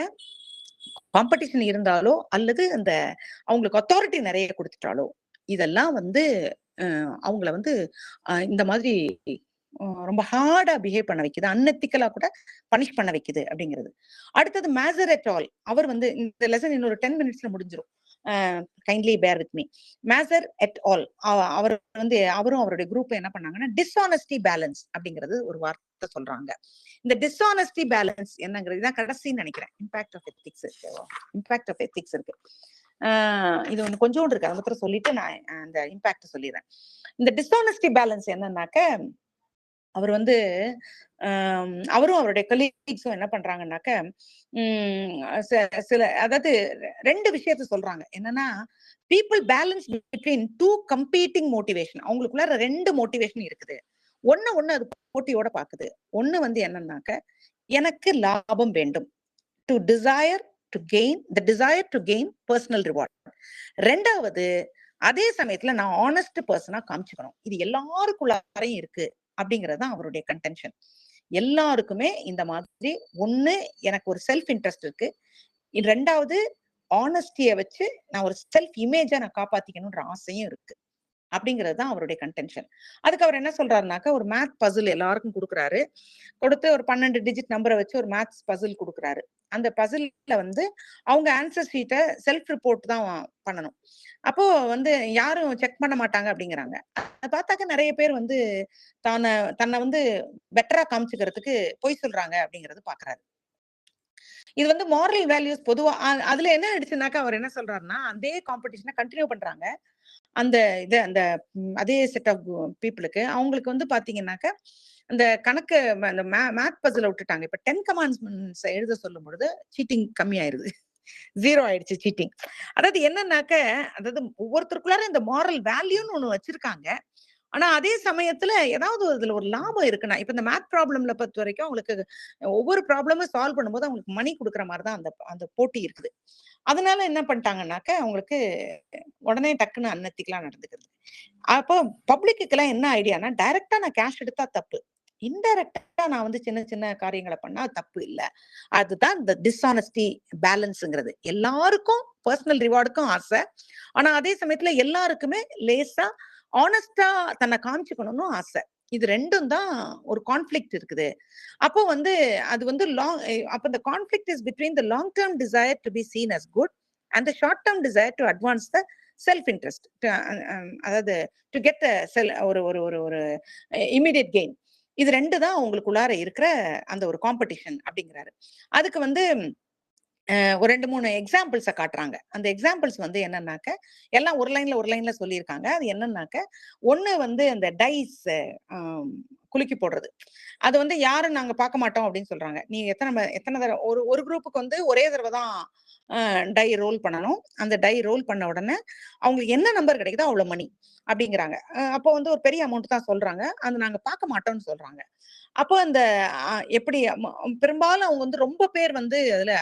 காம்படிஷன் இருந்தாலோ அல்லது அந்த அவங்களுக்கு அத்தாரிட்டி நிறைய கொடுத்துட்டாலோ, இதெல்லாம் வந்து அவங்கள வந்து இந்த மாதிரி ரொம்ப ஹார்டா பிஹேவ் பண்ண வைக்குது, அன்எத்திக்கலா கூட பனிஷ் பண்ண வைக்குது அப்படிங்கிறது. அடுத்தது மேசர் எட் ஆல். அவர் வந்து இந்த லெசன் இன்னொரு 10 மினிட்ஸ்ல முடிஞ்சிடும். Kindly bear with me. மேசர் Ed all our வந்து அவரும் அவருடைய குரூப் என்ன பண்ணாங்கன்னா டிஸ்ஆனஸ்டி பேலன்ஸ் அப்படிங்கிறது ஒரு வார்த்தை சொல்றாங்க. இந்த டிஸ்ஆனஸ்டி பேலன்ஸ் என்னங்கிறது தான் கடைசின்னு நினைக்கிறேன். இம்பாக்ட் ஆஃப் எத்திக்ஸ் இருக்கு. இது ஒன்று கொஞ்சோண்டு இருக்கு, அதை மாத்திரம் சொல்லிட்டு நான் அந்த இம்பாக்ட் சொல்லிடுறேன். இந்த டிஸ்ஆனஸ்டி பேலன்ஸ் என்னன்னாக்க அவர் வந்து அவரும் அவருடைய கொலீக்ஸும் என்ன பண்றாங்கன்னாக்க சில அதாவது 2 விஷயத்த சொல்றாங்க. என்னன்னா people balance between 2 competing motivation. அவங்களுக்குள்ள 2 மோட்டிவேஷன் இருக்குது. ஒண்ணு அது போட்டியோட பாக்குது. ஒண்ணு வந்து என்னன்னாக்க எனக்கு லாபம் வேண்டும், to desire to gain, the desire to gain personal reward. 2வது அதே சமயத்துல நான் ஆனஸ்ட் பர்சனா காமிச்சுக்கணும். இது எல்லாருக்குள்ளாரையும் இருக்கு அப்படிங்கிறது தான் அவருடைய கன்டென்ஷன். எல்லாருக்குமே இந்த மாதிரி ஒண்ணு எனக்கு ஒரு செல்ஃப் இன்ட்ரெஸ்ட் இருக்கு, 2வது ஆனஸ்டியை வச்சு நான் ஒரு செல்ஃப் இமேஜை நான் காப்பாத்திக்கணும்ன்ற ஆசையும் இருக்கு அப்படிங்கிறது தான் அவருடைய கன்டென்ஷன். அதுக்கு அவர் என்ன சொல்றாருனாக்கா ஒரு மேத் பசில் எல்லாருக்கும் கொடுக்குறாரு. கொடுத்து ஒரு 12 டிஜிட் நம்பரை வச்சு ஒரு மேத்ஸ் பசில் கொடுக்குறாரு. அந்த பசில்ல வந்து அவங்க ஆன்சர் ஷீட்டை செல்ஃப் ரிப்போர்ட் தான் பண்ணணும். அப்போ வந்து யாரும் செக் பண்ண மாட்டாங்க அப்படிங்கிறாங்க. அதை பார்த்தாக்க நிறைய பேர் வந்து தன்னை வந்து பெட்டரா காமிச்சுக்கிறதுக்கு பொய் சொல்றாங்க அப்படிங்கறது பாக்குறாரு. இது வந்து மாரல் வேல்யூஸ் பொதுவா அதுல என்ன ஆயிடுச்சுனாக்கா அவர் என்ன சொல்றாருன்னா அதே காம்படிஷனை கண்டினியூ பண்றாங்க. அந்த அதே செட் ஆஃப் பீப்புளுக்கு அவங்களுக்கு வந்து பாத்தீங்கன்னாக்க அந்த கணக்கு அந்த மேத் பசில விட்டுட்டாங்க. இப்ப 10 கமாண்ட்மெண்ட்ஸ் எழுத சொல்லும் பொழுது சீட்டிங் கம்மி ஆயிருது, 0 ஆயிடுச்சு சீட்டிங். அதாவது என்னன்னாக்க அதாவது ஒவ்வொருத்தருக்குள்ளார இந்த மாரல் வேல்யூன்னு ஒண்ணு வச்சிருக்காங்க. ஆனா அதே சமயத்துல ஏதாவது இதுல ஒரு லாபம் இருக்குன்னா இப்ப இந்த மேத் ப்ராப்ளம்ல பொறுத்த வரைக்கும் அவங்களுக்கு ஒவ்வொரு ப்ராப்ளமும் சால்வ் பண்ணும்போது அவங்களுக்கு மணி கொடுக்குற மாதிரிதான் அந்த போட்டி இருக்குது. அதனால என்ன பண்ணிட்டாங்கன்னாக்க அவங்களுக்கு உடனே டக்குன்னு அன்னத்திக்கெல்லாம் நடந்துக்கிறது. அப்போ பப்ளிக்கு எல்லாம் என்ன ஐடியானா டைரக்டா நான் கேஷ் எடுத்தா தப்பு, இன்டைரக்டா நான் வந்து சின்ன சின்ன காரியங்களை பண்ணா தப்பு இல்லை. அதுதான் இந்த டிஸ்ஆனஸ்டி பேலன்ஸ்ங்கிறது. எல்லாருக்கும் பர்சனல் ரிவார்டுக்கும் ஆசை, ஆனா அதே சமயத்துல எல்லாருக்குமே லேசா ஆனஸ்டா தன்னை காமிச்சுக்கணும்னு ஆசை. இது 2ம் தான் ஒரு கான்ஃபிளிக்ட் இருக்குது. அப்போ வந்து அது வந்து அப்ப இந்த conflict is between the long term desire to be seen as good and the short term desire to advance the self interest, அதாவது டு கெட் ஒரு ஒரு ஒரு ஒரு இமிடியட் கெயின். இது 2 தான் உங்களுக்குள்ளார இருக்கிற அந்த ஒரு காம்படிஷன் அப்படிங்கிறாரு. அதுக்கு வந்து ஒரு 2-3 எக்ஸாம்பிள்ஸை காட்டுறாங்க. அந்த எக்ஸாம்பிள்ஸ் வந்து என்னன்னாக்க எல்லாம் ஒரு லைன்ல சொல்லியிருக்காங்க. அது என்னன்னாக்க ஒண்ணு வந்து அந்த டைஸ் குலுக்கி போடுறது. அது வந்து யாரும் நாங்க பார்க்க மாட்டோம் அப்படின்னு சொல்றாங்க. நீ எத்தனை தடவை ஒரு குரூப்புக்கு வந்து ஒரே தடவை தான் டை ரோல் பண்ணணும். அந்த டை ரோல் பண்ண உடனே அவங்களுக்கு என்ன நம்பர் கிடைக்குதோ அவ்வளவு மணி அப்படிங்கிறாங்க. அப்போ வந்து ஒரு பெரிய அமௌண்ட் தான் சொல்றாங்க, அது நாங்க பார்க்க மாட்டோம்னு சொல்றாங்க. அப்போ அந்த எப்படி பெரும்பாலும் அவங்க வந்து ரொம்ப பேர் வந்து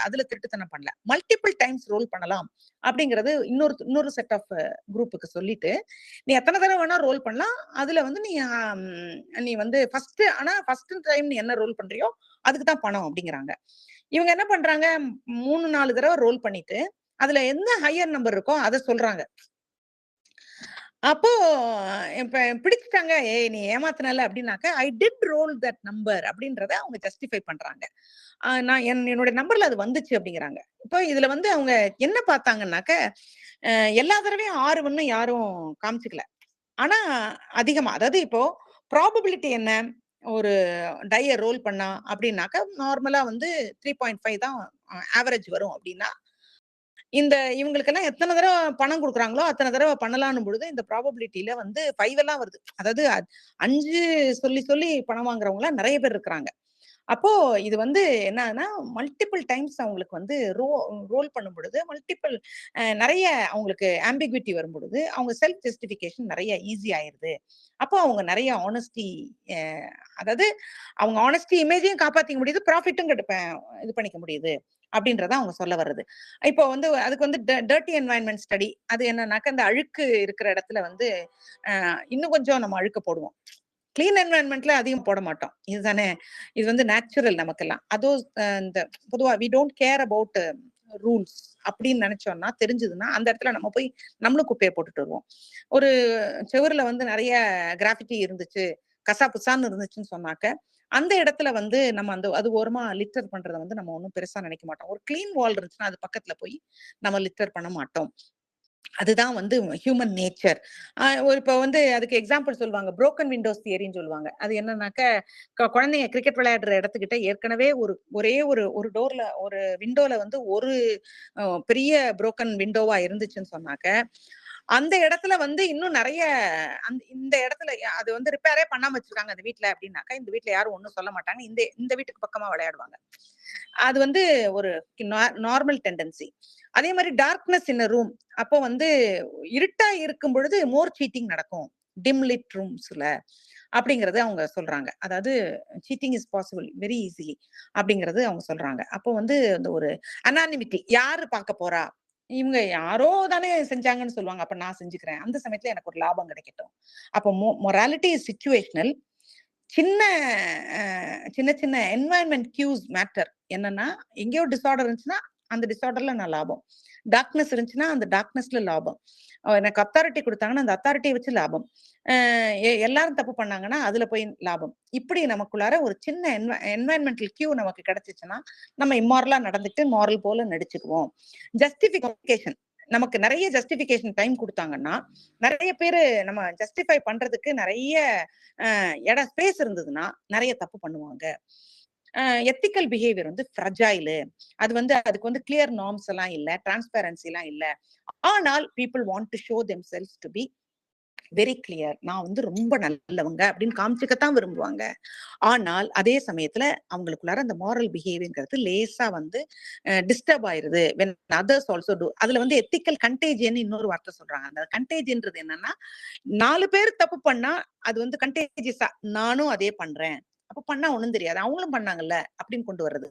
அதுல திருட்டுத்தனம் பண்ணல, மல்டிபிள் டைம்ஸ் ரோல் பண்ணலாம் அப்படிங்கிறது இன்னொரு செட் ஆஃப் குரூப்புக்கு சொல்லிட்டு நீ எத்தனை தடவை வேணா ரோல் பண்ணலாம், அதுல வந்து நீ வந்து ஃபர்ஸ்ட் டைம் நீ என்ன ரோல் பண்றியோ அதுக்கு தான் பணம் அப்படிங்கிறாங்க. இவங்க என்ன பண்றாங்க 3-4 தடவை ரோல் பண்ணிட்டு அதுல என்ன ஹையர் நம்பர் இருக்கோ அதை சொல்றாங்க. அப்போ இப்ப பிடிச்சிட்டாங்க, நீ ஏமாத்தினால அப்படின்னாக்க I did roll that number அப்படின்றத அவங்க ஜஸ்டிஃபை பண்றாங்க. நான் என்னோட நம்பர்ல அது வந்துச்சு அப்படிங்கிறாங்க. இப்போ இதுல வந்து அவங்க என்ன பார்த்தாங்கன்னாக்க எல்லா தடவையும் 6 யாரும் காமிச்சுக்கல, ஆனா அதிகமா அதாவது இப்போ ப்ராபபிலிட்டி என்ன, ஒரு டைய ரோல் பண்ணா அப்படின்னாக்க நார்மலா வந்து 3.5 தான் ஆவரேஜ் வரும். அப்படின்னா இவங்களுக்கு எல்லாம் எத்தனை தடவை பணம் கொடுக்குறாங்களோ அத்தனை தடவை பண்ணலாம்னு பொழுது இந்த ப்ராபபிலிட்டியில வந்து 5 எல்லாம் வருது. அதாவது 5 சொல்லி பணம் வாங்குறவங்க எல்லாம் நிறைய பேர் இருக்கிறாங்க. அப்போ இது வந்து என்னன்னா மல்டிபிள் டைம்ஸ் அவங்களுக்கு வந்து ரோல் பண்ணும் பொழுது நிறைய அவங்களுக்கு ஆம்பிகுவிட்டி வரும் பொழுது அவங்க செல்ஃப் ஜஸ்டிபிகேஷன் நிறைய ஈஸி ஆயிருது. அப்போ அவங்க நிறைய ஆனஸ்டி, அதாவது அவங்க ஆனஸ்டி இமேஜையும் காப்பாத்திக்க முடியுது, ப்ராஃபிட்டும் இது பண்ணிக்க முடியுது அப்படின்றத அவங்க சொல்ல வர்றது. இப்போ வந்து அதுக்கு வந்து டர்ட்டி என்வாயன்மெண்ட் ஸ்டடி, அது என்னன்னாக்க இந்த அழுக்கு இருக்கிற இடத்துல வந்து இன்னும் கொஞ்சம் நம்ம அழுக்க போடுவோம், கிளீன் என்வாயன்மெண்ட்ல அதிகம் போட மாட்டோம். இதுதானே, இது வந்து நேச்சுரல் நமக்கெல்லாம். அதுவும் இந்த பொதுவா we don't care about rules அப்படின்னு நினைச்சோம்னா தெரிஞ்சதுன்னா அந்த இடத்துல நம்ம போய் நம்மளும் குப்பையை போட்டுட்டு வருவோம். ஒரு செவருல வந்து நிறைய கிராஃபிட்டி இருந்துச்சு, கசாப்புசான்னு இருந்துச்சுன்னு சொன்னாக்க அந்த இடத்துல வந்து நம்ம அது ஓரமா லிட்டர் பண்றதை வந்து நம்ம ஒன்றும் பெருசா நினைக்க மாட்டோம். ஒரு கிளீன் வால் இருந்துச்சுன்னா அது பக்கத்துல போய் நம்ம லிட்டர் பண்ண மாட்டோம். அதுதான் வந்து ஹியூமன் நேச்சர். இப்போ வந்து அதுக்கு எக்ஸாம்பிள் சொல்லுவாங்க, புரோக்கன் விண்டோஸ் தியரின்னு சொல்லுவாங்க. அது என்னன்னாக்க குழந்தைங்க கிரிக்கெட் விளையாடுற இடத்துக்கிட்ட ஏற்கனவே ஒரே ஒரு டோர்ல ஒரு விண்டோல வந்து ஒரு பெரிய புரோக்கன் விண்டோவா இருந்துச்சுன்னு சொன்னாக்க அந்த இடத்துல வந்து இன்னும் நிறைய இந்த இடத்துல அது வந்து ரிப்பேரே பண்ணாம வச்சிருக்காங்க அந்த வீட்டுல அப்படின்னாக்கா இந்த வீட்டுல யாரும் ஒண்ணும் சொல்ல மாட்டாங்க. இந்த வீட்டுக்கு பக்கமா விளையாடுவாங்க. அது வந்து ஒரு நார்மல் டெண்டன்சி. அதே மாதிரி டார்க்னஸ் இன் ரூம், அப்போ வந்து இருட்டா இருக்கும் பொழுது மோர் சீட்டிங் நடக்கும் டிம் லிட் ரூம்ஸ்ல அப்படிங்கறது அவங்க சொல்றாங்க. அதாவது seating is possible very easily அப்படிங்கறது அவங்க சொல்றாங்க. அப்போ வந்து அந்த ஒரு அனானிமிட்டி, யாரு பார்க்க போறா, இவங்க யாரோ தானே செஞ்சாங்கன்னு சொல்லுவாங்க, அப்ப நான் செஞ்சுக்கிறேன், அந்த சமயத்துல எனக்கு ஒரு லாபம் கிடைக்கட்டும். அப்போ மொராலிட்டி இஸ் சிச்சுவேஷனல். சின்ன சின்ன என்வாயன்மெண்ட் கியூஸ் மேட்டர். என்னன்னா எங்கேயோ டிசார்டர் இருந்துச்சுன்னா அந்த டிசார்டர்ல நான் லாபம், டார்க்னஸ் இருந்துச்சுன்னா அந்த டார்க்னஸ்ல லாபம், எனக்கு அத்தாரிட்டி கொடுத்தாங்கன்னா அந்த அத்தாரிட்டியை வச்சு லாபம், எல்லாரும் தப்பு பண்ணாங்கன்னா அதுல போய் லாபம். இப்படி நமக்குள்ளார ஒரு சின்ன என்வாயன்மெண்டல் கியூ நமக்கு கிடைச்சிச்சுன்னா நம்ம இம்மாரலா நடந்துட்டு மாரல் போல நடிச்சுக்குவோம். ஜஸ்டிபிகேஷன், நமக்கு நிறைய ஜஸ்டிபிகேஷன் டைம் கொடுத்தாங்கன்னா நிறைய பேரு நம்ம ஜஸ்டிஃபை பண்றதுக்கு நிறைய இடம் ஸ்பேஸ் இருந்ததுன்னா நிறைய தப்பு பண்ணுவாங்க. எத்திக்கல் பிஹேவியர் வந்து ஃப்ரஜைலு. அது வந்து அதுக்கு வந்து கிளியர் நார்ம்ஸ் எல்லாம் இல்ல, டிரான்ஸ்பேரன்சி எல்லாம் இல்ல. ஆனால் people want to show themselves to be very clear. நான் வந்து ரொம்ப நல்லவங்க அப்படின்னு காமிச்சுக்கத்தான் விரும்புவாங்க. ஆனால் அதே சமயத்துல அவங்களுக்குள்ளார அந்த மாரல் பிஹேவியர்ங்கிறது லேசா வந்து டிஸ்டர்ப் ஆயிருது when others also do. அதுல வந்து எத்திக்கல் கண்டேஜியன் இன்னொரு வார்த்தை சொல்றாங்க. அந்த கண்டேஜியன்றது என்னன்னா 4 பேர் தப்பு பண்ணா அது வந்து கண்டேஜியஸா நானும் அதே பண்றேன், அப்ப பண்ணா ஒண்ணும் தெரியாது, அவங்களும் பண்ணாங்கல்ல அப்படின்னு கொண்டு வர்றது.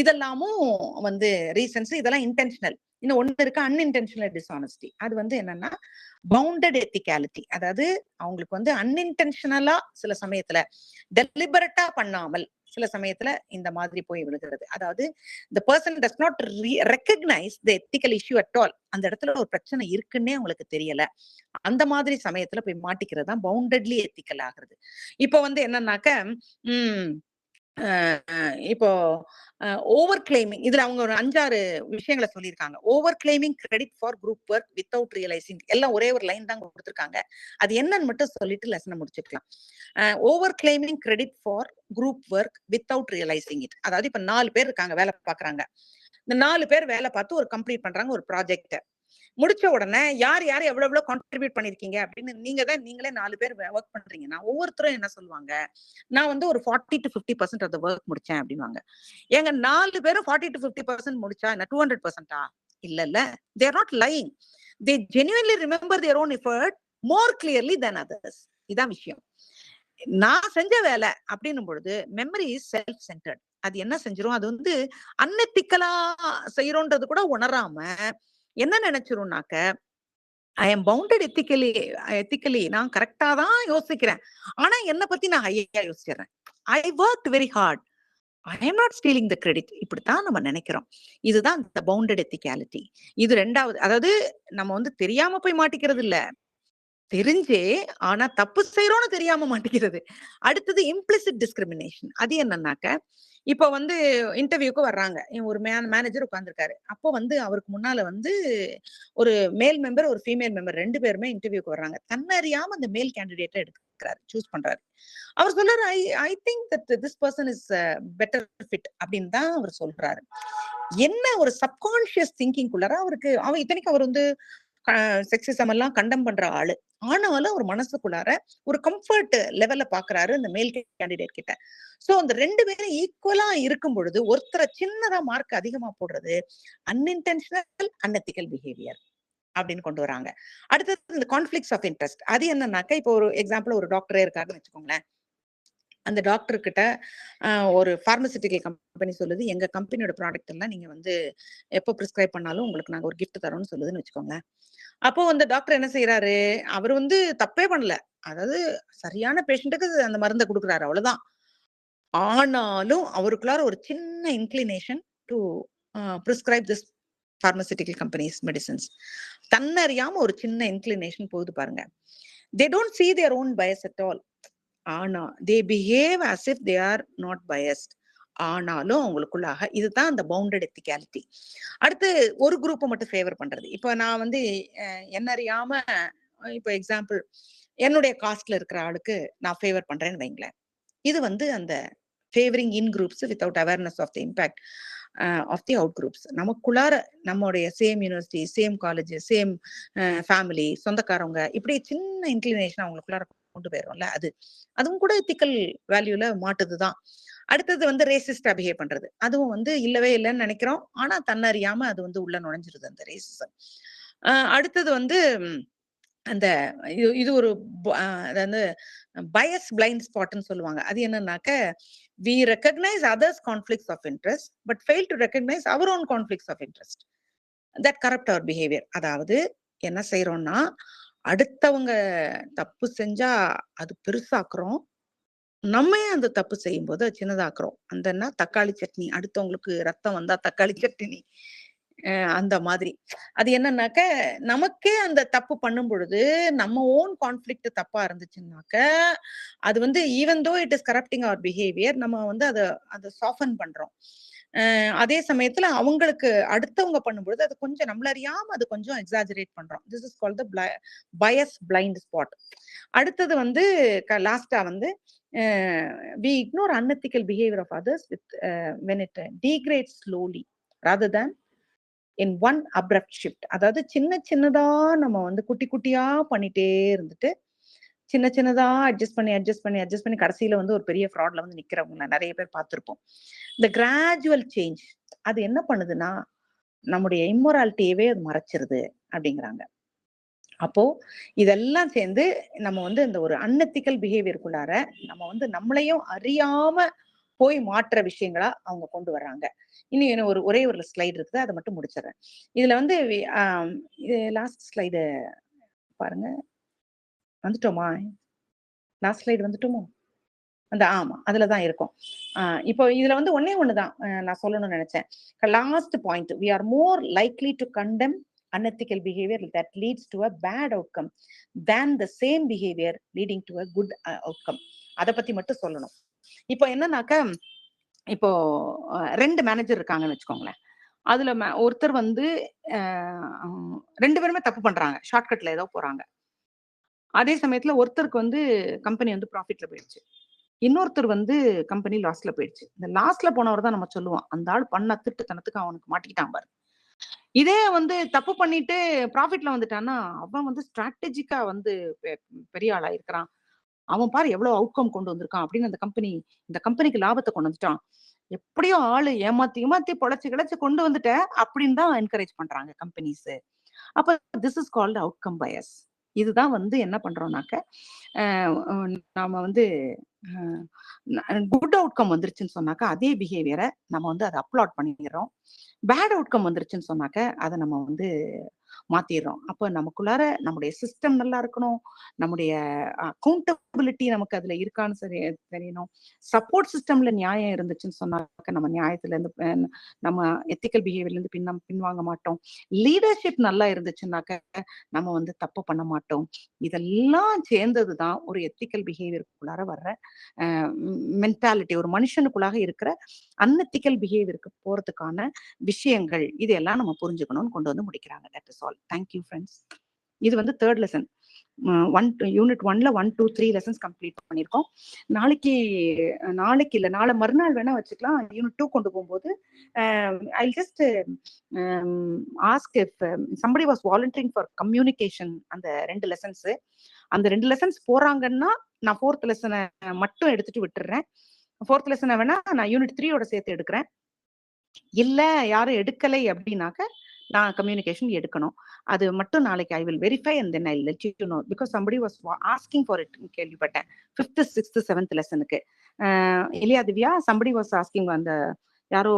இதெல்லாமும் வந்து ரீசன்ஸ். இதெல்லாம் இன்டென்ஷனல். இன்னும் ஒண்ணு இருக்கு அன்இன்டென்ஷனல் டிஸ்ஆனஸ்டி. அது வந்து என்னன்னா பவுண்டட் எத்திகாலிட்டி. அதாவது அவங்களுக்கு வந்து அன்இன்டென்ஷனலா சில சமயத்துல டெலிபரேட்டா பண்ணாமல் சில சமயத்துல இந்த மாதிரி போய் விழுகிறது. அதாவது the person does not recognize the ethical issue at all. அந்த இடத்துல ஒரு பிரச்சனை இருக்குன்னே அவங்களுக்கு தெரியல, அந்த மாதிரி சமயத்துல போய் மாட்டிக்கிறது தான் பவுண்டட்லி எத்திக்கல் ஆகுறது. இப்போ வந்து என்னன்னாக்க இப்போ ஓவர் கிளைமிங், இதுல அவங்க ஒரு 5-6 விஷயங்களை சொல்லியிருக்காங்க. Over claiming credit for group work without realising. எல்லாம் ஒரே ஒரு லைன் தான் கொடுத்துருக்காங்க, அது என்னன்னு மட்டும் சொல்லிட்டு லெசனை முடிச்சுக்கலாம். Over claiming credit for group work without realising it. அதாவது இப்ப 4 பேர் இருக்காங்க வேலை பாக்குறாங்க. இந்த 4 பேர் வேலை பார்த்து ஒரு கம்ப்ளீட் பண்றாங்க ஒரு ப்ராஜெக்ட். முடிச்ச உடனே யார் எவ்வளவு கான்ட்ரிபியூட் பண்ணிருக்கீங்க அப்படின்னு நீங்களே 4 பேர் ஒர்க் பண்றீங்கன்னா ஒவ்வொருத்தரும் என்ன சொல்லுவாங்க, நான் வந்து ஒரு 40 to 50% ஆஃப் த ஒர்க் முடிச்சேன் அப்படின்வாங்க. எங்க 4 பேரும் 40 to 50% முடிச்சா என்ன 200%? இல்ல, they are not lying. They genuinely remember their own effort more clearly than others. இதான் விஷயம். நான் செஞ்ச வேலை அப்படின்னும் பொழுது மெமரி இஸ் செல்ஃப் சென்டர்ட். அது என்ன செஞ்சிரும், அது வந்து அன்எத்திக்கலா செய்யறோன்றது கூட உணராம என்ன நினைச்சிரும்னாக்க ஐ எம் பவுண்டட் எத்திக்கலி, நான் கரெக்டா தான் யோசிக்கிறேன், ஆனா என்னை பத்தி நான் ஹையா யோசிச்சிடறேன். I work very hard, I am not stealing the credit. இப்படித்தான் நம்ம நினைக்கிறோம். இதுதான் இந்த பவுண்டட் எத்திகாலிட்டி. இது ரெண்டாவது. அதாவது நம்ம வந்து தெரியாம போய் மாட்டிக்கிறது இல்ல, தெரிஞ்சே ஆனா தப்பு செய்யறோம்னு தெரியாம மாட்டிக்கிறது. அடுத்தது இம்ப்ளிசிட் டிஸ்கிரிமினேஷன். அது என்னன்னாக்க இப்ப வந்து இன்டர்வியூக்கு வர்றாங்க, ஒரு மேனேஜர் உட்கார்ந்துருக்காரு. அப்போ வந்து அவருக்கு முன்னால வந்து ஒரு மேல் மெம்பர் ஒரு ஃபீமேல் மெம்பர் 2 பேருமே இன்டர்வியூக்கு வர்றாங்க. தன்னறியாம அந்த மேல் கேண்டிடேட்டை எடுக்கிறாரு, சூஸ் பண்றாரு. அவர் சொல்றாரு, I think that this person is better fit அப்படின்னு தான் அவர் சொல்றாரு. என்ன ஒரு சப்கான்சியஸ் திங்கிங் குள்ளார அவருக்கு, இத்தனைக்கும் அவர் வந்து செக்ஸிசம் எல்லாம் கண்டம் பண்ற ஆளு, ஆனாலும் அவர் மனசுக்குள்ளார ஒரு கம்ஃபர்ட் லெவல்ல பாக்குறாரு அந்த மேல் கேண்டிடேட் கிட்ட. சோ அந்த 2 பேரும் ஈக்குவலா இருக்கும் பொழுது ஒருத்தரை சின்னதா மார்க் அதிகமா போடுறது அன்இன்டென்ஷனல் அன்எத்திக்கல் பிஹேவியர் அப்படின்னு கொண்டு வராங்க. அடுத்தது இந்த கான்ஃபிளிக்ட்ஸ் ஆஃப் இன்ட்ரெஸ்ட். அது என்னன்னாக்க இப்போ ஒரு எக்ஸாம்பிள் ஒரு டாக்டரே இருக்காருன்னு வச்சுக்கோங்களேன். அந்த டாக்டர் கிட்ட ஒரு பார்மசிட்டிக்கல் கம்பெனி சொல்லுது, எங்க கம்பெனியோட ப்ராடக்ட் எல்லாம் நீங்க வந்து எப்போ பிரிஸ்கிரைப் பண்ணாலும் உங்களுக்கு நாங்க ஒரு கிஃப்ட் தரோம்னு சொல்லுதுன்னு வச்சுக்கோங்க. அப்போ அந்த டாக்டர் என்ன செய்யறாரு, அவர் வந்து தப்பே பண்ணல, அதாவது சரியான பேஷண்ட்டுக்கு அந்த மருந்தை கொடுக்குறாரு, அவ்வளவுதான். ஆனாலும் அவருக்குள்ளார ஒரு சின்ன inclination to prescribe this pharmaceutical companies medicines. தன்னறியாம ஒரு சின்ன இன்க்ளினேஷன் போகுது பாருங்க. They don't see their own bias at all. ஆனா they behave as if they are not biased. ஆனாலும் அவங்களுக்குள்ளாக இதுதான் அந்த பவுண்டட் எத்திகாலிட்டி. அடுத்து ஒரு குரூப்பை மட்டும் ஃபேவர் பண்றது. இப்போ நான் வந்து என்ன அறியாம இப்போ எக்ஸாம்பிள் என்னுடைய காஸ்ட்ல இருக்கிற ஆளுக்கு நான் ஃபேவர் பண்றேன்னு வைங்களேன். இது வந்து அந்த favouring in groups without awareness of the impact of the out groups. நமக்குள்ளார நம்மளுடைய same university, same college, same family, சொந்தக்காரவங்க, இப்படி சின்ன இன்க்ளினேஷன் அவங்களுக்குள்ளார கொண்டு போயிடும்ல, அதுவும் கூட எத்திக்கல் வேல்யூல மாட்டுதுதான். அடுத்தது வந்து ரேசிஸ்டா பிஹேவ் பண்றது. அதுவும் வந்து இல்லவே இல்லைன்னு நினைக்கிறோம், ஆனா தன்னறியாம அது வந்து உள்ள நுழைஞ்சிருது அந்த ரேசிசம். அடுத்தது வந்து அந்த இது ஒரு அதாவது பயஸ் பிளைண்ட் ஸ்பாட்னு சொல்லுவாங்க. அது என்னன்னாக்க we recognize others conflicts of interest but fail to recognize our own conflicts of interest that corrupt our behavior. அதாவது என்ன செய்யறோம்னா, அடுத்தவங்க தப்பு செஞ்சா அது பெருசாக்குறோம், நம்ம அந்த தப்பு செய்யும் போது சின்னதாக்குறோம். அந்த தக்காளி சட்னி, அடுத்தவங்களுக்கு ரத்தம் வந்தா தக்காளி சட்னி, அந்த மாதிரி. அது என்னன்னாக்க நமக்கே அந்த தப்பு பண்ணும் பொழுது நம்ம ஓன் கான்ஃபிளிக்ட் தப்பா இருந்துச்சுன்னாக்க அது வந்து even though it is corrupting our behaviour, நம்ம வந்து அதை சாஃபன் பண்றோம். அதே சமயத்துல அவங்களுக்கு அடுத்தவங்க பண்ணும்பொழுது அது கொஞ்சம் நம்மள அறியாம அது கொஞ்சம் எக்ஸாஜரேட் பண்றோம். This is called the bias blind spot. அடுத்தது வந்து லாஸ்டா வந்து we ignore unethical behavior of others when it degrades slowly rather than in one abrupt shift. அதாவது சின்னதா நம்ம வந்து குட்டி குட்டியா பண்ணிட்டே இருந்துட்டு சின்னதா அட்ஜஸ்ட் பண்ணி கடைசியில வந்து ஒரு பெரிய ஃப்ராட்ல வந்து நிக்கிறவங்க நிறைய பேர் பார்த்திருப்போம். இந்த கிராஜுவல் சேஞ்ச் அது என்ன பண்ணுதுன்னா நம்முடைய இம்மொராலிட்டியவே அது மறைச்சிருது அப்படிங்கிறாங்க. அப்போ இதெல்லாம் சேர்ந்து நம்ம வந்து இந்த ஒரு அன்எத்திக்கல் பிஹேவியருக்குள்ளார நம்ம வந்து நம்மளையும் அறியாம போய் மாற்ற விஷயங்களா அவங்க கொண்டு வர்றாங்க. இன்னும் ஒரே ஒரு ஸ்லைடு இருக்குது, அதை மட்டும் முடிச்சிடறேன். இதுல வந்து லாஸ்ட் ஸ்லைடு பாருங்க. வந்துட்டோமா? லாஸ்ட் ஸ்லைடு வந்துட்டோமோ? ஆமா, அதுலதான் இருக்கும். இப்போ இதுல வந்து ஒண்ணுதான் நான் சொல்லணும்னு நினைச்சேன். Last point, we are more likely to condemn unethical behavior that leads to a bad outcome than the same behavior leading to a good outcome. அதை பத்தி மட்டும் சொல்லணும். இப்போ என்னன்னாக்க, இப்போ 2 மேனேஜர் இருக்காங்கன்னு வச்சுக்கோங்களேன். அதுல ஒருத்தர் வந்து 2 பேருமே தப்பு பண்றாங்க, ஷார்ட்கட்ல ஏதோ போறாங்க. அதே சமயத்துல ஒருத்தருக்கு வந்து கம்பெனி வந்து ப்ராஃபிட்ல போயிடுச்சு, இன்னொருத்தர் வந்து கம்பெனி லாஸ்ல போயிடுச்சு. இந்த லாஸ்ல போனவர் தான் நம்ம சொல்லுவோம், அந்த ஆள் பண்ண திட்டுத்தனத்துக்கு அவனுக்கு மாட்டிக்கிட்டான் பாரு. இதே வந்து தப்பு பண்ணிட்டு ப்ராஃபிட்ல வந்துட்டான்னா அவன் வந்து ஸ்ட்ராட்டஜிக்கா வந்து பெரிய ஆளா இருக்கிறான், அவன் பாரு எவ்வளவு அவுட்கம் கொண்டு வந்திருக்கான் அப்படின்னு இந்த கம்பெனிக்கு லாபத்தை கொண்டு வந்துட்டான், எப்படியோ ஆளு ஏமாத்தி பொழைச்சு கிடச்சு கொண்டு வந்துட்ட அப்படின்னு தான் என்கரேஜ் பண்றாங்க கம்பெனிஸ். அப்ப this is called outcome bias. இதுதான் வந்து என்ன பண்றோம்னாக்க நாம வந்து குட் அவுட்கம் வந்துருச்சுன்னு சொன்னாக்க அதே பிஹேவியரை நம்ம வந்து அதை அப்லோட் பண்ணிடுறோம். பேட் அவுட்கம் வந்துருச்சுன்னு சொன்னாக்க அதை நம்ம வந்து மாத்திடுறோம். அப்ப நமக்குள்ளார நம்முடைய சிஸ்டம் நல்லா இருக்கணும், நம்முடைய அக்கௌண்டபிலிட்டி நமக்கு அதுல இருக்கான்னு தெரியணும். சப்போர்ட் சிஸ்டம்ல நியாயம் இருந்துச்சுன்னு சொன்னாக்க நம்ம நியாயத்துல இருந்து நம்ம எத்திக்கல் பிஹேவியர்ல இருந்து பின்வாங்க மாட்டோம். லீடர்ஷிப் நல்லா இருந்துச்சுன்னாக்க நம்ம வந்து தப்பு பண்ண மாட்டோம். இதெல்லாம் சேர்ந்ததுதான் ஒரு எத்திக்கல் பிஹேவியருக்குள்ளார வர்ற மென்டாலிட்டி, ஒரு மனுஷனுக்குள்ளாக இருக்கிற அன்எத்திக்கல் பிஹேவியருக்கு போறதுக்கான விஷயங்கள். இதெல்லாம் நம்ம புரிஞ்சுக்கணும்னு கொண்டு வந்து முடிக்கிறாங்க. That is all. Thank you friends. இது வந்து 3rd lesson. யூனிட் 1ல 1, 2, 3 lessons கம்ப்ளீட் பண்ணிருக்கோம். நாளைக்கு இல்ல நாளை மறுநாள் வேணா வச்சுக்கலாம். யூனிட் 2 கொண்டு போகும்போது I'll just ask if somebody was volunteering for communication. அந்த 2 lessons, அந்த 2 lessons போறாங்கன்னா நான் 4th lesson மட்டும் எடுத்துட்டு விட்டுறேன். 4th lesson வேணா நான் யூனிட் 3யோட சேர்த்து எடுக்கிறேன். இல்ல யாரும் எடுக்கலை அப்படின்னாக்க நான் கம்யூனிகேஷன் எடுக்கணும். அது மட்டும் நாளைக்கு I will verify and then I let you know, because somebody was asking for it கேள்விப்பட்டேன் 5th, 6th, 7th லெசனுக்கு. இல்லையா திவ்யா? somebody was asking. அந்த யாரோ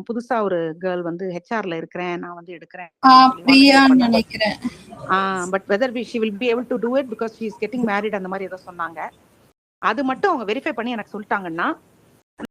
புதுசா ஒரு கேர்ள் வந்து ஹெச்ஆர்ல இருக்கிறேன், நான் வந்து எடுக்கிறேன் நினைக்கிறேன். But whether she will be able to do it because she is getting married அந்த மாதிரி ஏதோ சொன்னாங்க. அது மட்டும் அவங்க வெரிஃபை பண்ணி எனக்கு சொல்லிட்டாங்கன்னா